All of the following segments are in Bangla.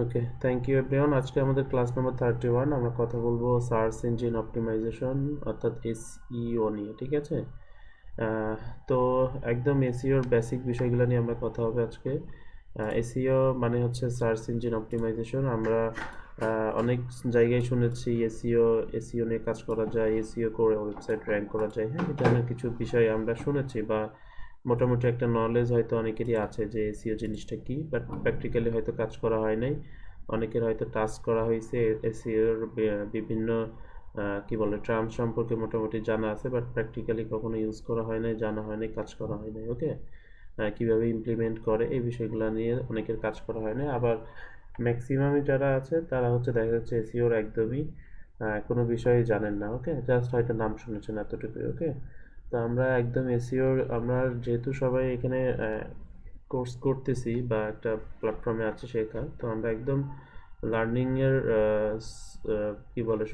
Okay, thank you everyone. আজকে আমাদের ক্লাস নাম্বার 31। আমরা কথা বলবো সার্চ ইঞ্জিন অপটিমাইজেশন অর্থাৎ এসইও নিয়ে, ঠিক আছে? তো একদম এসইওর বেসিক বিষয়গুলো নিয়ে আমরা কথা হবে আজকে। এসইও মানে হচ্ছে সার্চ ইঞ্জিন অপটিমাইজেশন। আমরা অনেক জায়গায় শুনেছি এসইও এসইও নিয়ে কাজ করা যায়, এসইও করে ওয়েবসাইট র্যাঙ্ক করা যায়। হ্যাঁ, এই ধরনের কিছু বিষয় আমরা শুনেছি বা মোটামুটি একটা নলেজ হয়তো অনেকেরই আছে যে এসইও জিনিসটা কি, বাট প্র্যাকটিক্যালি হয়তো কাজ করা হয় নাই। অনেকের হয়তো টাস্ক করা হয়েছে, এসইওর বিভিন্ন কি বলে টার্ম সম্পর্কে মোটামুটি জানা আছে, বাট প্র্যাকটিক্যালি কখনো ইউজ করা হয় নাই, জানা হয় নাই, কাজ করা হয় নাই। ওকে, কিভাবে ইমপ্লিমেন্ট করে এই বিষয়গুলো নিয়ে অনেকের কাজ করা হয় না। আবার ম্যাক্সিমামই যারা আছে তারা হচ্ছে দেখা যাচ্ছে এসইওর একদমই কোনো বিষয়ই জানেন না। ওকে, জাস্ট হয়তো নাম শুনেছেন এতটুকুই। ওকে, তো আমরা একদম এসইওর, আমরা যেহেতু সবাই এখানে কোর্স করতেছি বা একটা প্ল্যাটফর্মে আছে শেখা, তো আমরা একদম লার্নিংয়ের কি বলে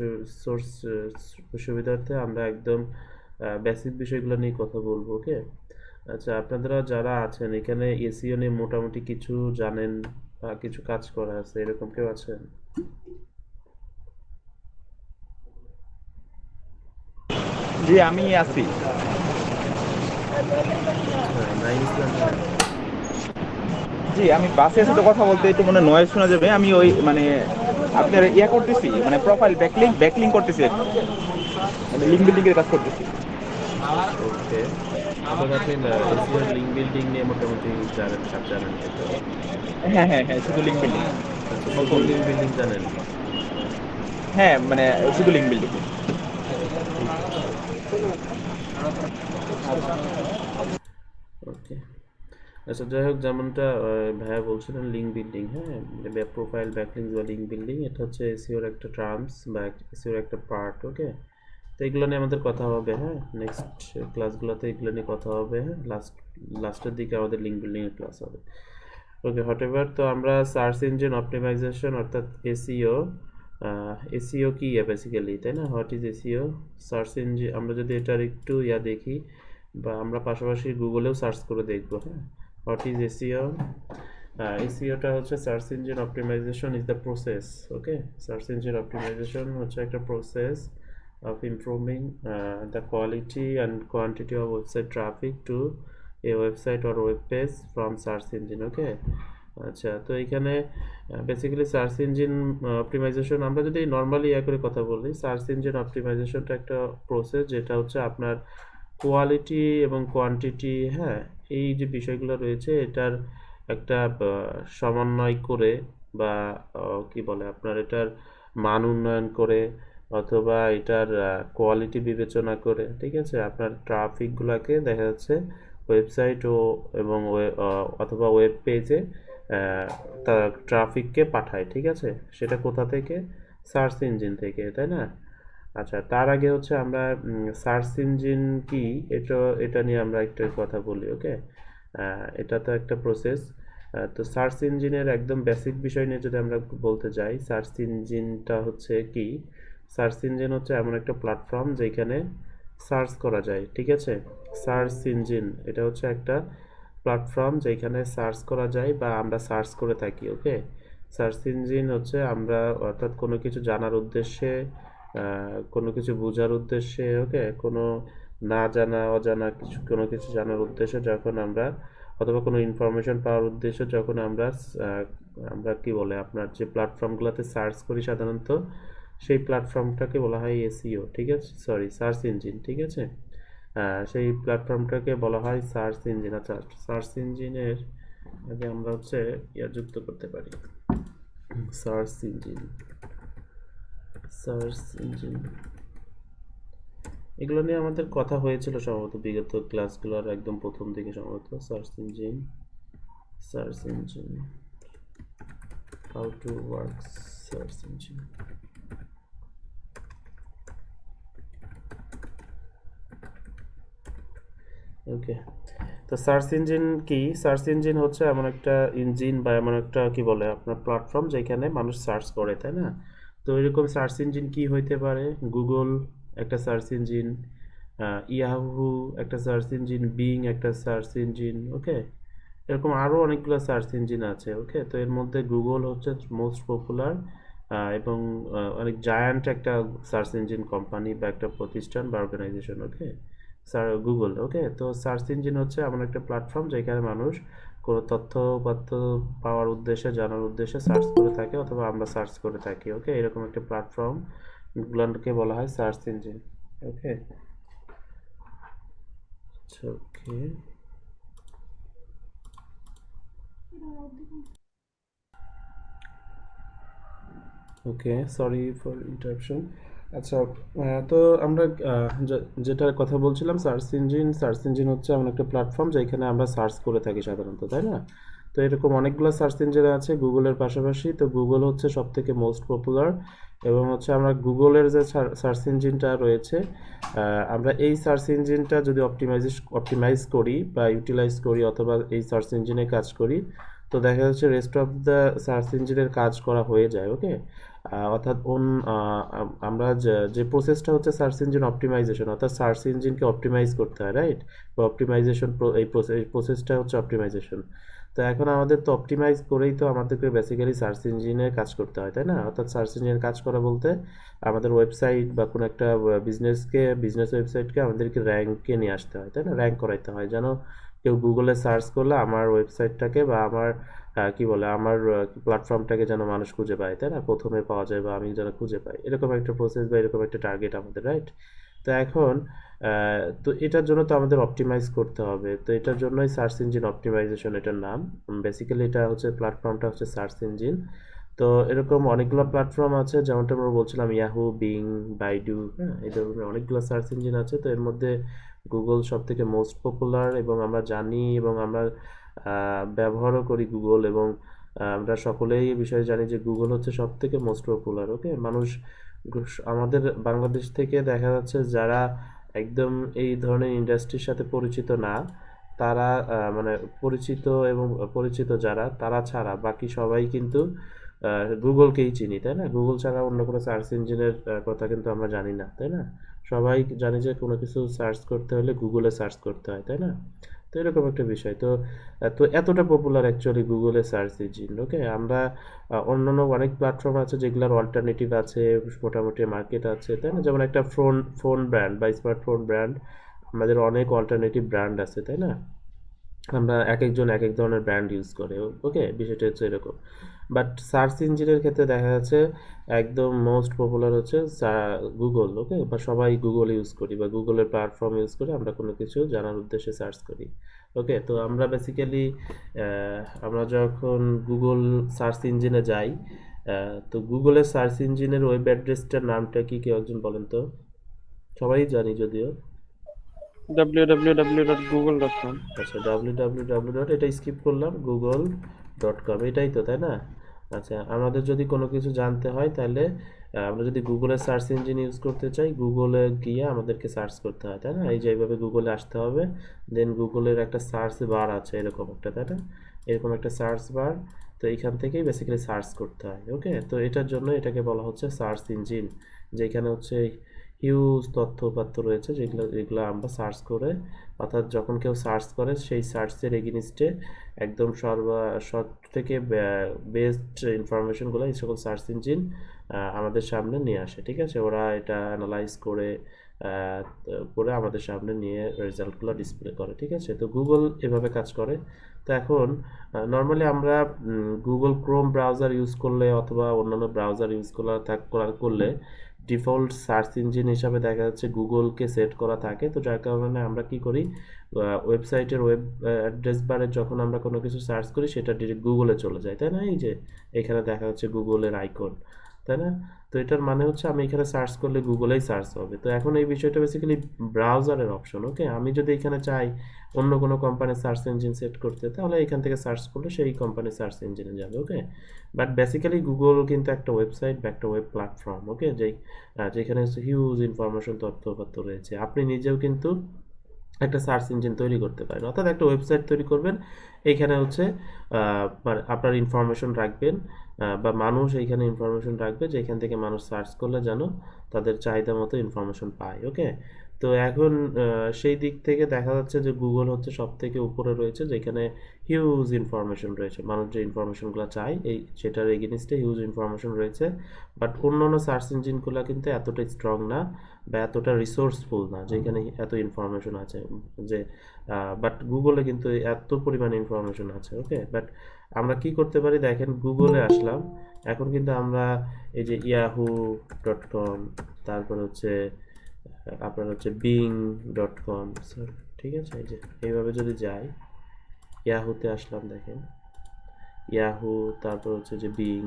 সোর্স সুবিধার্থে আমরা একদম বেসিক বিষয়গুলো নিয়ে কথা বলবো। ওকে, আচ্ছা, আপনারা যারা আছেন এখানে এসইও নিয়ে মোটামুটি কিছু জানেন বা কিছু কাজ করা আছে, এরকম কেউ আছেন? জি, আমি আছি। আচ্ছা, নাইম ইসলাম ভাই। জি, আমি বাসে আছি তো কথা বলতে একটু মনে নয়েজ শোনা যাবে। আমি ওই মানে আপনার ইয়া করতেছি, মানে প্রোফাইল ব্যাকলিং করতেছি আর কি। মানে লিঙ্ক বিল্ডিং এর কাজ করতেছি। ওকে, অর্থাৎ আপনি এসইওর লিঙ্ক বিল্ডিং নিয়ে মোটামুটি জানেন, কাজ জানেন, তাই তো? হ্যাঁ হ্যাঁ হ্যাঁ, শুধু লিঙ্ক বিল্ডিং। আচ্ছা, শুধু নতুন। লিঙ্ক বিল্ডিং জানেন? হ্যাঁ, মানে শুধু লিঙ্ক বিল্ডিং। ঠিক আছে। ওকে, আচ্ছা, যাই হোক, যেমনটা ভাইয়া বলছিলেন লিঙ্ক বিল্ডিং, হ্যাঁ, প্রোফাইল ব্যাকলিংস বা লিঙ্ক বিল্ডিং, এটা হচ্ছে এসইওর একটা টার্মস বা এসইওর একটা পার্ট। ওকে, তো এগুলো নিয়ে আমাদের কথা হবে। হ্যাঁ, নেক্সট ক্লাসগুলোতে এগুলো নিয়ে কথা হবে। হ্যাঁ, লাস্টের দিকে আমাদের লিঙ্ক বিল্ডিং এর ক্লাস হবে। ওকে, হট এভার, তো আমরা সার্চ ইঞ্জিন অপটিমাইজেশন অর্থাৎ এসইও, এসইও কি বেসিক্যালি, তাই না? What is SEO? Search engine, আমরা যদি এটার একটু দেখি বা আমরা পাশাপাশি গুগলেও সার্চ করে দেখবো। হ্যাঁ, হোয়াট ইজ এসইও? এসইওটা হচ্ছে search engine optimization is the process. Okay, search engine optimization হচ্ছে একটা process of improving the quality and quantity of website traffic to a website or web page from search engine. ওকে, আচ্ছা, তো এখানে বেসিক্যালি সার্চ ইঞ্জিন অপটিমাইজেশন, আমরা যদি নর্মালি করে কথা বলি, সার্চ ইঞ্জিন অপটিমাইজেশনটা একটা প্রসেস যেটা হচ্ছে আপনার কোয়ালিটি এবং কোয়ান্টিটি, হ্যাঁ, এই যে বিষয়গুলো রয়েছে এটার একটা সমন্বয় করে বা কি বলে আপনার এটার মান উন্নয়ন করে অথবা এটার কোয়ালিটি বিবেচনা করে, ঠিক আছে, আপনার ট্রাফিকগুলোকে দেখা যাচ্ছে ওয়েবসাইট ও এবং অথবা ওয়েব পেজে তার ট্রাফিককে পাঠায়, ঠিক আছে? সেটা কোথা থেকে? সার্চ ইঞ্জিন থেকে, তাই না? আচ্ছা, তার আগে হচ্ছে আমরা সার্চ ইঞ্জিন কি, এটা এটা নিয়ে আমরা একটু কথা বলি। ওকে, এটা তো একটা প্রসেস। তো সার্চ ইঞ্জিনের একদম বেসিক বিষয় নিয়ে যদি আমরা বলতে যাই, সার্চ ইঞ্জিনটা হচ্ছে কি? সার্চ ইঞ্জিন হচ্ছে এমন একটা প্ল্যাটফর্ম যেখানে সার্চ করা যায়, ঠিক আছে? সার্চ ইঞ্জিন এটা হচ্ছে একটা প্ল্যাটফর্ম যেখানে সার্চ করা যায় বা আমরা সার্চ করে থাকি। ওকে, সার্চ ইঞ্জিন হচ্ছে আমরা অর্থাৎ কোনো কিছু জানার উদ্দেশ্যে, কোনো কিছু বোঝার উদ্দেশ্যে, ওকে, কোনো না জানা অজানা কিছু কোনো কিছু জানার উদ্দেশ্যে যখন আমরা অথবা কোনো ইনফরমেশন পাওয়ার উদ্দেশ্যে যখন আমরা আমরা কি বলে আপনার যে প্ল্যাটফর্মগুলোতে সার্চ করি সাধারণত, সেই প্ল্যাটফর্মটাকে বলা হয় এসইও, ঠিক আছে? সরি, সার্চ ইঞ্জিন, ঠিক আছে? সেই প্ল্যাটফর্মটাকে বলা হয় সার্চ ইঞ্জিন। আচ্ছা, সার্চ ইঞ্জিনের আগে আমরা হচ্ছে যুক্ত করতে পারি, সার্চ ইঞ্জিন, সার্চ ইঞ্জিন, এগুলো নিয়ে আমাদের কথা হয়েছিল সম্ভবত বিগত ক্লাসগুলোর একদম প্রথম দিকে সম্ভবত। Search engine, search engine, how to work search engine. Okay, তো সার্চ ইঞ্জিন কি? সার্চ ইঞ্জিন হচ্ছে এমন একটা ইঞ্জিন বা এমন একটা কি বলে আপনার প্ল্যাটফর্ম যেখানে মানুষ সার্চ করে, তাই না? তো এরকম সার্চ ইঞ্জিন কি হইতে পারে? গুগল একটা সার্চ ইঞ্জিন, ইয়াহু একটা সার্চ ইঞ্জিন, বিং একটা সার্চ ইঞ্জিন। ওকে, এরকম আরও অনেকগুলো সার্চ ইঞ্জিন আছে, ওকে। তো এর মধ্যে গুগল হচ্ছে মোস্ট পপুলার এবং অনেক জায়ান্ট একটা সার্চ ইঞ্জিন কোম্পানি বা একটা প্রতিষ্ঠান বা অর্গানাইজেশন, ওকে। স্যার গুগল, ওকে। তো সার্চ ইঞ্জিন হচ্ছে এমন একটা প্ল্যাটফর্ম যেখানে মানুষ কোনো তথ্য পাওয়ার উদ্দেশ্যে, জানার উদ্দেশ্যে সার্চ করে থাকে অথবা আমরা সার্চ করে থাকি, ওকে। এরকম একটা প্ল্যাটফর্ম গুলোকে বলা হয় সার্চ ইঞ্জিন, ওকে। আচ্ছা, ওকে। ওকে, সরি ফর ইন্টারাপশন। আচ্ছা, তো আমরা যেটার কথা বলছিলাম, সার্চ ইঞ্জিন হচ্ছে এমন একটা প্ল্যাটফর্ম যেখানে আমরা সার্চ করে থাকি সাধারণত, তাই না? তো এরকম অনেকগুলো সার্চ ইঞ্জিন আছে গুগলের পাশাপাশি। তো গুগল হচ্ছে সব থেকে মোস্ট পপুলার এবং হচ্ছে আমরা গুগলের যে সার্চ ইঞ্জিনটা রয়েছে, আমরা এই সার্চ ইঞ্জিনটা যদি অপটিমাইজ করি বা ইউটিলাইজ করি অথবা এই সার্চ ইঞ্জিনে কাজ করি, তো দেখা যাচ্ছে রেস্ট অফ দ্য সার্চ ইঞ্জিনের কাজ করা হয়ে যায়, ওকে। অর্থাৎ আমরা যে প্রসেসটা হচ্ছে সার্চ ইঞ্জিন অপটিমাইজেশন, অর্থাৎ সার্চ ইঞ্জিনকে অপটিমাইজ করতে হয়, রাইট? বা অপটিমাইজেশন, এই প্রসেসটা হচ্ছে অপটিমাইজেশন। তো এখন আমাদের তো অপটিমাইজ করেই তো আমাদেরকে বেসিক্যালি সার্চ ইঞ্জিনের কাজ করতে হয়, তাই না? অর্থাৎ সার্চ ইঞ্জিনের কাজ করা বলতে আমাদের ওয়েবসাইট বা কোনো একটা বিজনেস ওয়েবসাইটকে আমাদেরকে র্যাঙ্কে নিয়ে আসতে হয়, তাই না? র্যাঙ্ক করাইতে হয় যেন কেউ গুগলে সার্চ করলে আমার ওয়েবসাইটটাকে বা আমার কি বলে আমার প্ল্যাটফর্মটাকে যেন মানুষ খুঁজে পায়, তাই না? প্রথমে পাওয়া যায় বা আমি যেন খুঁজে পাই, এরকম একটা প্রসেস বা এরকম একটা টার্গেট আমাদের, রাইট? তো এখন তো এটার জন্য তো আমাদের অপটিমাইজ করতে হবে। তো এটার জন্যই সার্চ ইঞ্জিন অপটিমাইজেশন এটার নাম। বেসিক্যালি এটা হচ্ছে প্ল্যাটফর্মটা হচ্ছে সার্চ ইঞ্জিন। তো এরকম অনেকগুলো প্ল্যাটফর্ম আছে, যেমনটা আমরা বলছিলাম ইয়াহু, বিং, বাইডু, হ্যাঁ, এই ধরনের অনেকগুলো সার্চ ইঞ্জিন আছে। তো এর মধ্যে গুগল সব থেকে মোস্ট পপুলার এবং আমরা জানি এবং আমরা ব্যবহারও করি গুগল, এবং আমরা সকলেই এই বিষয়ে জানি যে গুগল হচ্ছে সব থেকে মোস্ট পপুলার, ওকে। মানুষ আমাদের বাংলাদেশ থেকে দেখা যাচ্ছে যারা একদম এই ধরনের ইন্ডাস্ট্রির সাথে পরিচিত না, তারা মানে পরিচিত এবং পরিচিত যারা, তারা ছাড়া বাকি সবাই কিন্তু গুগলকেই চিনি, তাই না? গুগল ছাড়া অন্য কোনো সার্চ ইঞ্জিনের কথা কিন্তু আমরা জানি না, তাই না? সবাই জানি যে কোনো কিছু সার্চ করতে হলে গুগলে সার্চ করতে হয়, তাই না? তো এরকম একটা বিষয়। তো তো এতটা পপুলার অ্যাকচুয়ালি গুগলের সার্চ ইঞ্জিন, ওকে। আমরা অন্যান্য অনেক প্ল্যাটফর্ম আছে যেগুলোর অল্টারনেটিভ আছে, মোটামুটি মার্কেট আছে, তাই না? যেমন একটা ফোন ব্র্যান্ড বা স্মার্টফোন ব্র্যান্ড, আমাদের অনেক অল্টারনেটিভ ব্র্যান্ড আছে, তাই না? আমরা একেকজন একেক ধরনের ব্র্যান্ড ইউজ করে, ওকে। বিষয়টা হচ্ছে এরকম। বাট সার্চ ইঞ্জিনের ক্ষেত্রে দেখা যাচ্ছে একদম মোস্ট পপুলার হচ্ছে গুগল, ওকে। বা সবাই গুগল ইউজ করি বা গুগলের প্ল্যাটফর্ম ইউজ করে আমরা কোনো কিছু জানার উদ্দেশ্যে সার্চ করি, ওকে। তো আমরা বেসিক্যালি আমরা যখন গুগল সার্চ ইঞ্জিনে যাই, তো গুগলের সার্চ ইঞ্জিনের ওয়েব অ্যাড্রেসটার নামটা কি, কেউ একজন বলেন তো? সবাই জানি যদিও। www.google.com। আচ্ছা, www ডট, এটা স্কিপ করলাম, google.com, এটাই তো, তাই না? আচ্ছা, আমাদের যদি কোনো কিছু জানতে হয় তাহলে আমরা যদি গুগলের সার্চ ইঞ্জিন ইউজ করতে চাই, গুগলে গিয়ে আমাদেরকে সার্চ করতে হয়, তাই না? এই যে এইভাবে গুগলে আসতে হবে, দেন গুগলের একটা সার্চ বার আছে এরকম একটা, তাই না? এরকম একটা সার্চ বার। তো এইখান থেকেই বেসিক্যালি সার্চ করতে হয়, ওকে। তো এটার জন্য এটাকে বলা হচ্ছে সার্চ ইঞ্জিন, যেখানে হচ্ছে হিউজ তথ্য রয়েছে যেগুলো যেগুলো আমরা সার্চ করে, অর্থাৎ যখন কেউ সার্চ করে সেই সার্চের এগেনিস্টে একদম সব থেকে বেস্ট ইনফরমেশনগুলো এই সকল সার্চ ইঞ্জিন আমাদের সামনে নিয়ে আসে, ঠিক আছে? ওরা এটা অ্যানালাইজ করে আমাদের সামনে নিয়ে রেজাল্টগুলো ডিসপ্লে করে, ঠিক আছে? তো গুগল এভাবে কাজ করে। তো এখন নর্মালি আমরা গুগল ক্রোম ব্রাউজার ইউজ করলে অথবা অন্যান্য ব্রাউজার ইউজ করলে ডিফল্ট সার্চ ইঞ্জিন হিসাবে দেখা যাচ্ছে গুগলকে সেট করা থাকে। তো যার কারণে আমরা কি করি, ওয়েবসাইটের ওয়েব অ্যাড্রেস বারে যখন আমরা কোনো কিছু সার্চ করি সেটা ডিরেক্ট গুগলে চলে যায়, তাই না? এই যে এখানে দেখা যাচ্ছে গুগলের আইকন, তাই না? তো এটার মানে হচ্ছে আমি এখানে সার্চ করলে গুগলেই সার্চ হবে। তো এখন এই বিষয়টা বেসিক্যালি ব্রাউজারের অপশন, ওকে। আমি যদি এখানে চাই অন্য কোনো কোম্পানির সার্চ ইঞ্জিন সেট করতে, তাহলে এখান থেকে সার্চ করলে সেই কোম্পানির সার্চ ইঞ্জিনে যাবে, ওকে। বাট বেসিক্যালি গুগল কিন্তু একটা ওয়েবসাইট বা একটা ওয়েব প্ল্যাটফর্ম, ওকে, যেখানে হিউজ ইনফরমেশন তথ্যপাত্র রয়েছে। আপনি নিজেও কিন্তু একটা সার্চ ইঞ্জিন তৈরি করতে পারেন, অর্থাৎ একটা ওয়েবসাইট তৈরি করবেন, এইখানে হচ্ছে মানে আপনার ইনফরমেশন রাখবেন, বা মানুষ এইখানে ইনফরমেশন রাখবে যেখান থেকে মানুষ সার্চ করলে যেন তাদের চাহিদা মতো ইনফরমেশন পায়, ওকে। তো এখন সেই দিক থেকে দেখা যাচ্ছে যে গুগল হচ্ছে সব থেকে উপরে রয়েছে, যেখানে হিউজ ইনফরমেশন রয়েছে, মানুষ যে ইনফরমেশনগুলো চায় এই সেটার এগেনিস্টে হিউজ ইনফরমেশন রয়েছে। বাট অন্যান্য সার্চ ইঞ্জিনগুলো কিন্তু এতটা স্ট্রং না বা এতটা রিসোর্সফুল না যেখানে এত ইনফরমেশন আছে, যে বাট গুগলে কিন্তু এত পরিমাণ ইনফরমেশন আছে। ওকে, বাট আমরা কি করতে পারি দেখেন, গুগলে আসলাম, এখন কিন্তু আমরা এই যে yahoo.com, তারপর হচ্ছে আপনার হচ্ছে bing.com, ঠিক আছে, এই যে এইভাবে যদি যাই, ইয়াহুতে আসলাম, দেখেন ইয়াহু, তারপর হচ্ছে যে বিং,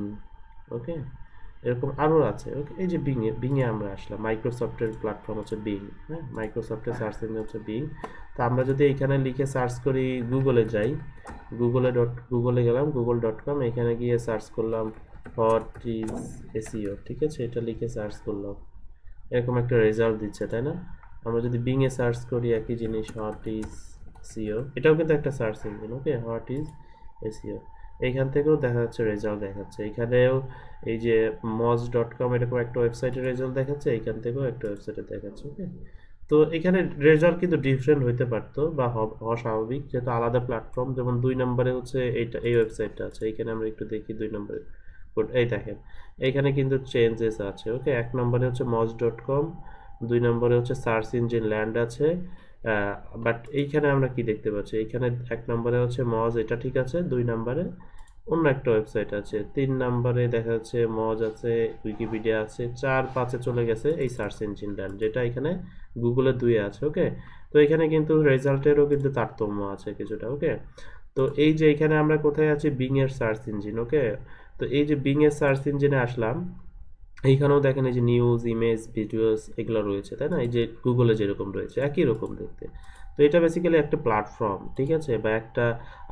ওকে, এরকম আরও আছে। ওকে, এই যে বিংয়ে আমরা আসলাম, মাইক্রোসফটের প্ল্যাটফর্ম হচ্ছে বিং, হ্যাঁ, মাইক্রোসফটের সার্চ ইঞ্জিন হচ্ছে বিং। তো আমরা যদি এখানে লিখে সার্চ করি, গুগলে যাই, গুগলে গেলাম, google.com, এখানে গিয়ে সার্চ করলাম হোয়াট ইজ এসইও, ঠিক আছে, এটা লিখে সার্চ করলাম, এরকম একটা রেজাল্ট দিচ্ছে, তাই না? আমরা যদি বিং এ সার্চ করি একই জিনিস, হোয়াট ইজ এসইও, এটাও কিন্তু একটা search engine. Okay, what is SEO, এইখান থেকেও দেখা যাচ্ছে রেজাল্ট দেখাচ্ছে, এখানেও এই যে moz.com এরকম একটা ওয়েবসাইটের রেজাল্ট দেখাচ্ছে, এইখান থেকেও একটা ওয়েবসাইটে দেখাচ্ছে। ওকে, তো এখানে রেজাল্ট কিন্তু ডিফারেন্ট হইতে পারতো বা হওয়া স্বাভাবিক, যেহেতু আলাদা প্ল্যাটফর্ম। যেমন 2 নম্বরে হচ্ছে এইটা, এই ওয়েবসাইটটা আছে, এইখানে আমরা একটু দেখি 2 নম্বরে, এই দেখেন এইখানে কিন্তু চেঞ্জেস আছে। ওকে, 1 নম্বরে হচ্ছে moz.com, 2 নম্বরে হচ্ছে সার্চ ইঞ্জিন ল্যান্ড আছে। বাট এইখানে আমরা কি দেখতে পাচ্ছি, এইখানে 1 নম্বরে হচ্ছে মজ, এটা ঠিক আছে, 2 নম্বরে অন্য একটা ওয়েবসাইট আছে, 3 নম্বরে দেখা যাচ্ছে মজ আছে, উইকিপিডিয়া আছে, 4-5-এ চলে গেছে এই সার্চ ইঞ্জিন ল্যান্ড, যেটা এখানে গুগলের 2-এ আছে। ওকে, তো এখানে কিন্তু রেজাল্টেরও কিন্তু তারতম্য আছে কিছুটা। ওকে, তো এই যে এখানে আমরা কোথায় আছি, বিং এর সার্চ ইঞ্জিন। ওকে, তো এই যে বিং এর সার্চ ইঞ্জিনে আসলাম, এইখানেও দেখেন এই যে নিউজ, ইমেজ, ভিডিওস এগুলো রয়েছে, তাই না? এই যে গুগলে যেরকম রয়েছে একই রকম দেখতে। তো এটা বেসিক্যালি একটা প্ল্যাটফর্ম, ঠিক আছে, বা একটা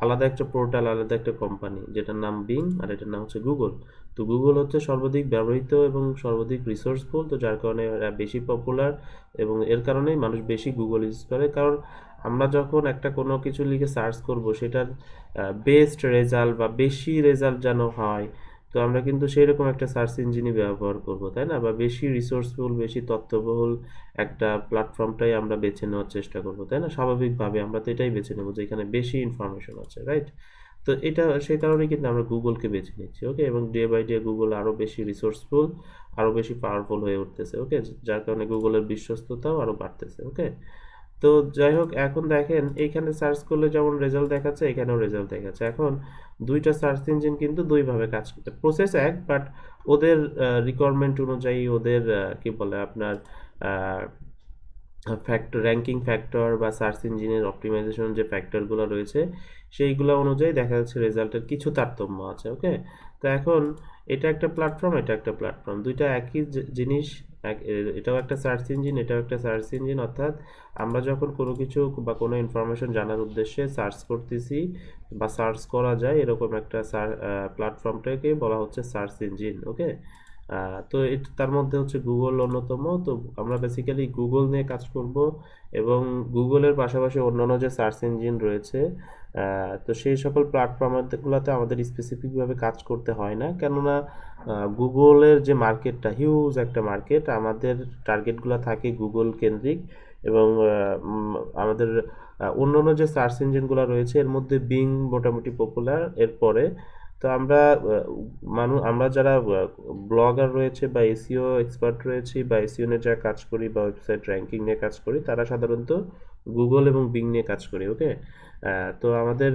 আলাদা একটা পোর্টাল, আলাদা একটা কোম্পানি, যেটার নাম বিং আর এটার নাম হচ্ছে গুগল। তো গুগল হচ্ছে সর্বাধিক ব্যবহৃত এবং সর্বাধিক রিসোর্সফুল, তো যার কারণে এরা বেশি পপুলার, এবং এর কারণেই মানুষ বেশি গুগল ইউজ করে। কারণ আমরা যখন একটা কোনো কিছু লিখে সার্চ করব, সেটার বেস্ট রেজাল্ট বা বেশি রেজাল্ট যেন হয়, তো আমরা কিন্তু সেইরকম একটা সার্চ ইঞ্জিনই ব্যবহার করব, তাই না? বা বেশি রিসোর্সফুল, বেশি তথ্যবহুল একটা প্ল্যাটফর্মটাই আমরা বেছে নেওয়ার চেষ্টা করব, তাই না? স্বাভাবিকভাবে আমরা তো এটাই বেছে নেব যে এখানে বেশি ইনফরমেশন আছে, রাইট? তো এটা সেই কারণেই কিন্তু আমরা গুগলকে বেছে নিচ্ছি। ওকে, এবং ডে বাই ডে গুগল আরও বেশি রিসোর্সফুল, আরও বেশি পাওয়ারফুল হয়ে উঠতেছে। ওকে, যার কারণে গুগলের বিশ্বস্ততাও আরও বাড়তেছে। ওকে, তো যাই হোক, এখন দেখেন এইখানে সার্চ করলে যেমন রেজাল্ট দেখাচ্ছে, এখানেও রেজাল্ট দেখাচ্ছে। এখন দুইটা সার্চ ইঞ্জিন কিন্তু দুইভাবে কাজ করতে, প্রসেস এক, বাট ওদের রিকোয়ারমেন্ট অনুযায়ী, ওদের কি বলে আপনার ফ্যাক্টর, র্যাঙ্কিং ফ্যাক্টর বা সার্চ ইঞ্জিনের অপটিমাইজেশন যে ফ্যাক্টরগুলো রয়েছে, সেইগুলো অনুযায়ী দেখা যাচ্ছে রেজাল্টের কিছু তারতম্য আছে। ওকে, তো এখন এটা একটা প্ল্যাটফর্ম, এটা একটা প্ল্যাটফর্ম, দুইটা একই জিনিস, এটাও একটা সার্চ ইঞ্জিন, এটাও একটা সার্চ ইঞ্জিন। অর্থাৎ আমরা যখন কোনো কিছু বা কোনো ইনফরমেশন জানার উদ্দেশ্যে সার্চ করতেছি বা সার্চ করা যায়, এরকম একটা প্ল্যাটফর্মটাকে বলা হচ্ছে সার্চ ইঞ্জিন। ওকে, তো তার মধ্যে হচ্ছে গুগল অন্যতম। তো আমরা বেসিক্যালি গুগল নিয়ে কাজ করব, এবং গুগলের পাশাপাশি অন্যান্য যে সার্চ ইঞ্জিন রয়েছে, তো সেই সকল প্ল্যাটফর্মগুলোতে আমাদের স্পেসিফিকভাবে কাজ করতে হয় না, কেননা গুগলের যে মার্কেটটা হিউজ একটা মার্কেট, আমাদের টার্গেটগুলো থাকে গুগল কেন্দ্রিক। এবং আমাদের অন্যান্য যে সার্চ ইঞ্জিনগুলো রয়েছে, এর মধ্যে বিং মোটামুটি পপুলার, এরপরে। তো আমরা যারা ব্লগার রয়েছে বা এসইও এক্সপার্ট রয়েছে বা এসইও নিয়ে যারা কাজ করি বা ওয়েবসাইট র্যাঙ্কিং নিয়ে কাজ করি, তারা সাধারণত গুগল এবং বিং নিয়ে কাজ করি। ওকে, তো আমাদের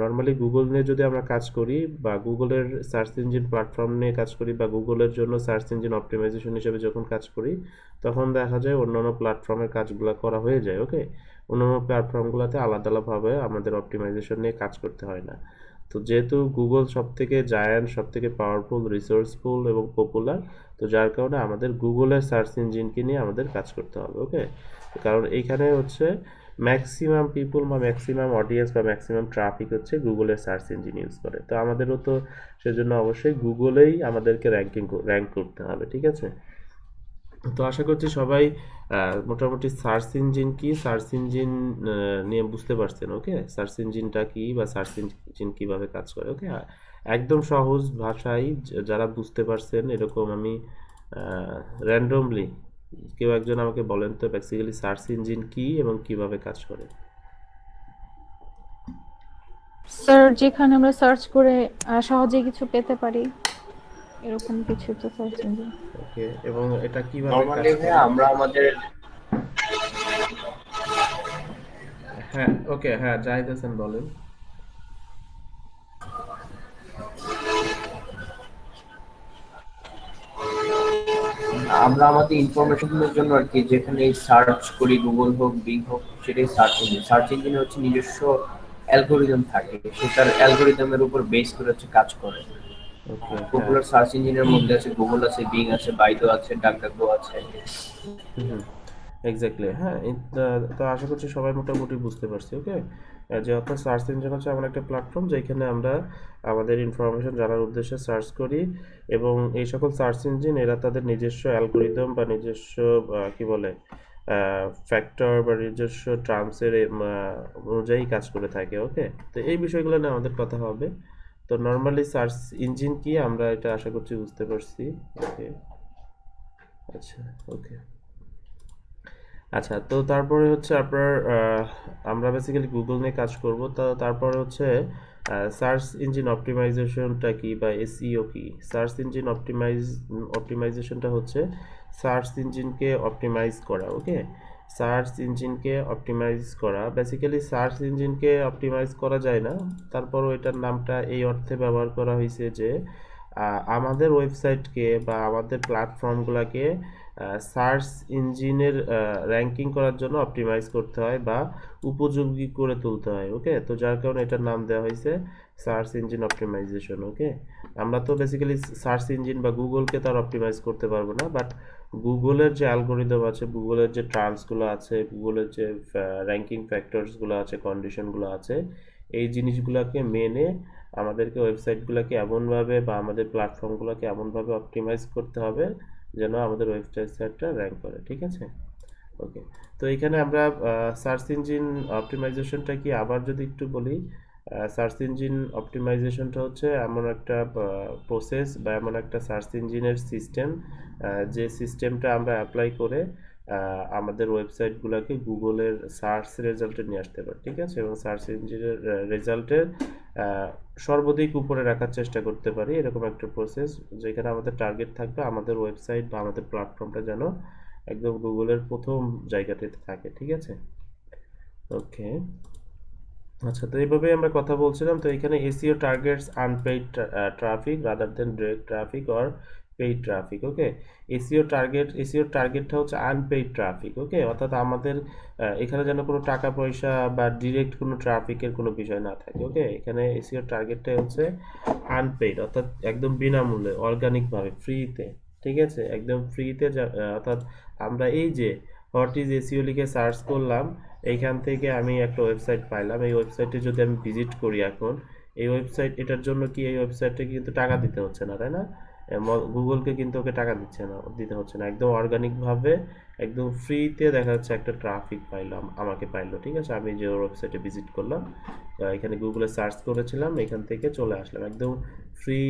নর্মালি গুগল নিয়ে যদি আমরা কাজ করি বা গুগলের সার্চ ইঞ্জিন প্ল্যাটফর্ম নিয়ে কাজ করি বা গুগলের জন্য সার্চ ইঞ্জিন অপটিমাইজেশন হিসেবে যখন কাজ করি, তখন দেখা যায় অন্যান্য প্ল্যাটফর্মের কাজগুলো করা হয়ে যায়। ওকে, অন্যান্য প্ল্যাটফর্মগুলোতে আলাদা আলাদাভাবে আমাদের অপটিমাইজেশন নিয়ে কাজ করতে হয় না। তো যেহেতু গুগল সব থেকে জায়ান্ট, সব থেকে পাওয়ারফুল, রিসোর্সফুল এবং পপুলার, তো যার কারণে আমাদের গুগলের সার্চ ইঞ্জিনকে নিয়ে আমাদের কাজ করতে হবে। ওকে, কারণ এইখানে হচ্ছে ম্যাক্সিমাম পিপুল বা ম্যাক্সিমাম অডিয়েন্স বা ম্যাক্সিমাম ট্রাফিক হচ্ছে গুগলের সার্চ ইঞ্জিন ইউজ করে। তো আমাদেরও তো সেজন্য অবশ্যই গুগলেই আমাদেরকে র্যাঙ্ক করতে হবে, ঠিক আছে? তো আশা করছি সবাই মোটামুটি সার্চ ইঞ্জিন কি, সার্চ ইঞ্জিন নিয়ে বুঝতে পারছেন। ওকে, সার্চ ইঞ্জিনটা কি বা সার্চ ইঞ্জিন কিভাবে কাজ করে। ওকে, একদম সহজ ভাষায় যারা বুঝতে পারছেন, এরকম আমি র্যান্ডমলি কেউ একজন আমাকে বলেন তো বেসিক্যালি সার্চ ইঞ্জিন কি এবং কিভাবে কাজ করে? স্যার, যেখানে আমরা সার্চ করে সহজে কিছু পেতে পারি, এরকম কিছু তো সার্চ ইঞ্জিন। ওকে, এবং এটা কিভাবে কাজ নর্মালি ভাইয়া করে? আমরা আমাদের হ্যাঁ, ওকে, হ্যাঁ, জাহিদ হাসান বলেন। আমরা আমাদের ইনফরমেশনের জন্য আর কি যেখানে সার্চ করি, গুগল হোক, বিং হোক, সেটাই সার্চ ইঞ্জিন হচ্ছে নিজস্ব অ্যালগোরিদম থাকে, সেটার অ্যালগোরিদমের উপর বেস করে হচ্ছে কাজ করে। ওকে, হ্যাঁ। পপুলার সার্চ ইঞ্জিনের মধ্যে আছে গুগল আছে, বিং আছে, বাইদো আছে, ডাকডাকগো আছে। হুম, এক্স্যাক্টলি, হ্যাঁ। তো আশা করছি সবাই মোটামুটি বুঝতে পারছি। ওকে, যে অর্থাৎ সার্চ ইঞ্জিন হচ্ছে এমন একটা প্ল্যাটফর্ম যেখানে আমরা আমাদের ইনফরমেশন জানার উদ্দেশ্যে সার্চ করি, এবং এই সকল সার্চ ইঞ্জিন এরা তাদের নিজস্ব অ্যালগোরিদম বা নিজস্ব কি বলে ফ্যাক্টর বা নিজস্ব টার্মসের অনুযায়ী কাজ করে থাকে। ওকে, তো এই বিষয়গুলো নিয়ে আমাদের কথা হবে। তো নর্মালি সার্চ ইঞ্জিন কি আমরা এটা আশা করছি বুঝতে পারছি। ওকে, আচ্ছা, ওকে, আচ্ছা। তো তারপরে হচ্ছে আপনার আমরা বেসিক্যালি গুগল নিয়ে কাজ করব। তো তারপরে হচ্ছে সার্চ ইঞ্জিন অপটিমাইজেশনটা কি বা এসইও কি? সার্চ ইঞ্জিন অপটিমাইজেশনটা হচ্ছে সার্চ ইঞ্জিনকে অপটিমাইজ করা। ওকে, সার্চ ইঞ্জিনকে অপটিমাইজ করা, বেসিক্যালি সার্চ ইঞ্জিনকে অপটিমাইজ করা যায় না, তারপরও এটার নামটা এই অর্থে ব্যবহার করা হয়েছে যে আমাদের ওয়েবসাইটকে বা আমাদের প্ল্যাটফর্মগুলোকে সার্চ ইঞ্জিনের র্যাঙ্কিং করার জন্য অপটিমাইজ করতে হয় বা উপযোগী করে তুলতে হয়। ওকে, তো যার কারণে এটার নাম দেওয়া হয়েছে সার্চ ইঞ্জিন অপটিমাইজেশন। ওকে, আমরা তো বেসিক্যালি সার্চ ইঞ্জিন বা গুগলকে তো আর অপটিমাইজ করতে পারবো না, বাট গুগলের যে অ্যালগোরিদম আছে, গুগলের যে টার্মসগুলো আছে, গুগলের যে র্যাঙ্কিং ফ্যাক্টরসগুলো আছে, কন্ডিশনগুলো আছে, এই জিনিসগুলোকে মেনে আমাদেরকে ওয়েবসাইটগুলোকে এমনভাবে বা আমাদের প্ল্যাটফর্মগুলোকে এমনভাবে অপটিমাইজ করতে হবে যেন আমাদের ওয়েবসাইটটা র্যাঙ্ক করে। ঠিক আছে? ওকে, তো এখানে আমরা সার্চ ইঞ্জিন অপটিমাইজেশনটা কি আবার যদি একটু বলি, সার্চ ইঞ্জিন অপটিমাইজেশনটা হচ্ছে এমন একটা প্রসেস বা এমন একটা সার্চ ইঞ্জিনের সিস্টেম, যে সিস্টেমটা আমরা অ্যাপ্লাই করে আমাদের ওয়েবসাইটগুলোকে গুগলের সার্চ রেজাল্টে নিয়ে আসতে পারি। ঠিক আছে? এবং সার্চ ইঞ্জিনের রেজাল্টের সর্বাধিক উপরে রাখার চেষ্টা করতে পারি, এরকম একটা প্রসেস যেখানে আমাদের টার্গেট থাকবে আমাদের ওয়েবসাইট বা আমাদের প্ল্যাটফর্মটা যেন একদম গুগলের প্রথম জায়গাতে থাকে। ঠিক আছে? ওকে, আচ্ছা। তো এইভাবে আমরা কথা বলছিলাম। তো এখানে SEO targets unpaid traffic rather than direct traffic or paid traffic. Okay, SEO টার্গেটটা হচ্ছে আনপেইড ট্রাফিক। ওকে, অর্থাৎ আমাদের এখানে যেন কোনো টাকা পয়সা বা ডিরেক্ট কোনো ট্রাফিকের কোনো বিষয় না থাকে। ওকে, এখানে এসইও টার্গেটটাই হচ্ছে আনপেইড, অর্থাৎ একদম বিনামূল্যে, অর্গানিকভাবে, ফ্রিতে। ঠিক আছে? একদম ফ্রিতে, অর্থাৎ আমরা এই যে হোয়াট ইজ এসইও লিখে সার্চ করলাম, এইখান থেকে আমি একটা ওয়েবসাইট পাইলাম। এই ওয়েবসাইটে যদি আমি ভিজিট করি এখন, এই ওয়েবসাইট, এটার জন্য কি এই ওয়েবসাইটে কিন্তু টাকা দিতে হচ্ছে না, তাই না? গুগলকে কিন্তু ওকে টাকা দিতে হচ্ছে না, একদম অর্গানিকভাবে, একদম ফ্রিতে দেখা যাচ্ছে একটা ট্রাফিক পাইলাম, আমাকে পাইলো। ঠিক আছে? আমি যে ওয়েবসাইটে ভিজিট করলাম, এখানে গুগলে সার্চ করেছিলাম, এখান থেকে চলে আসলাম একদম ফ্রি,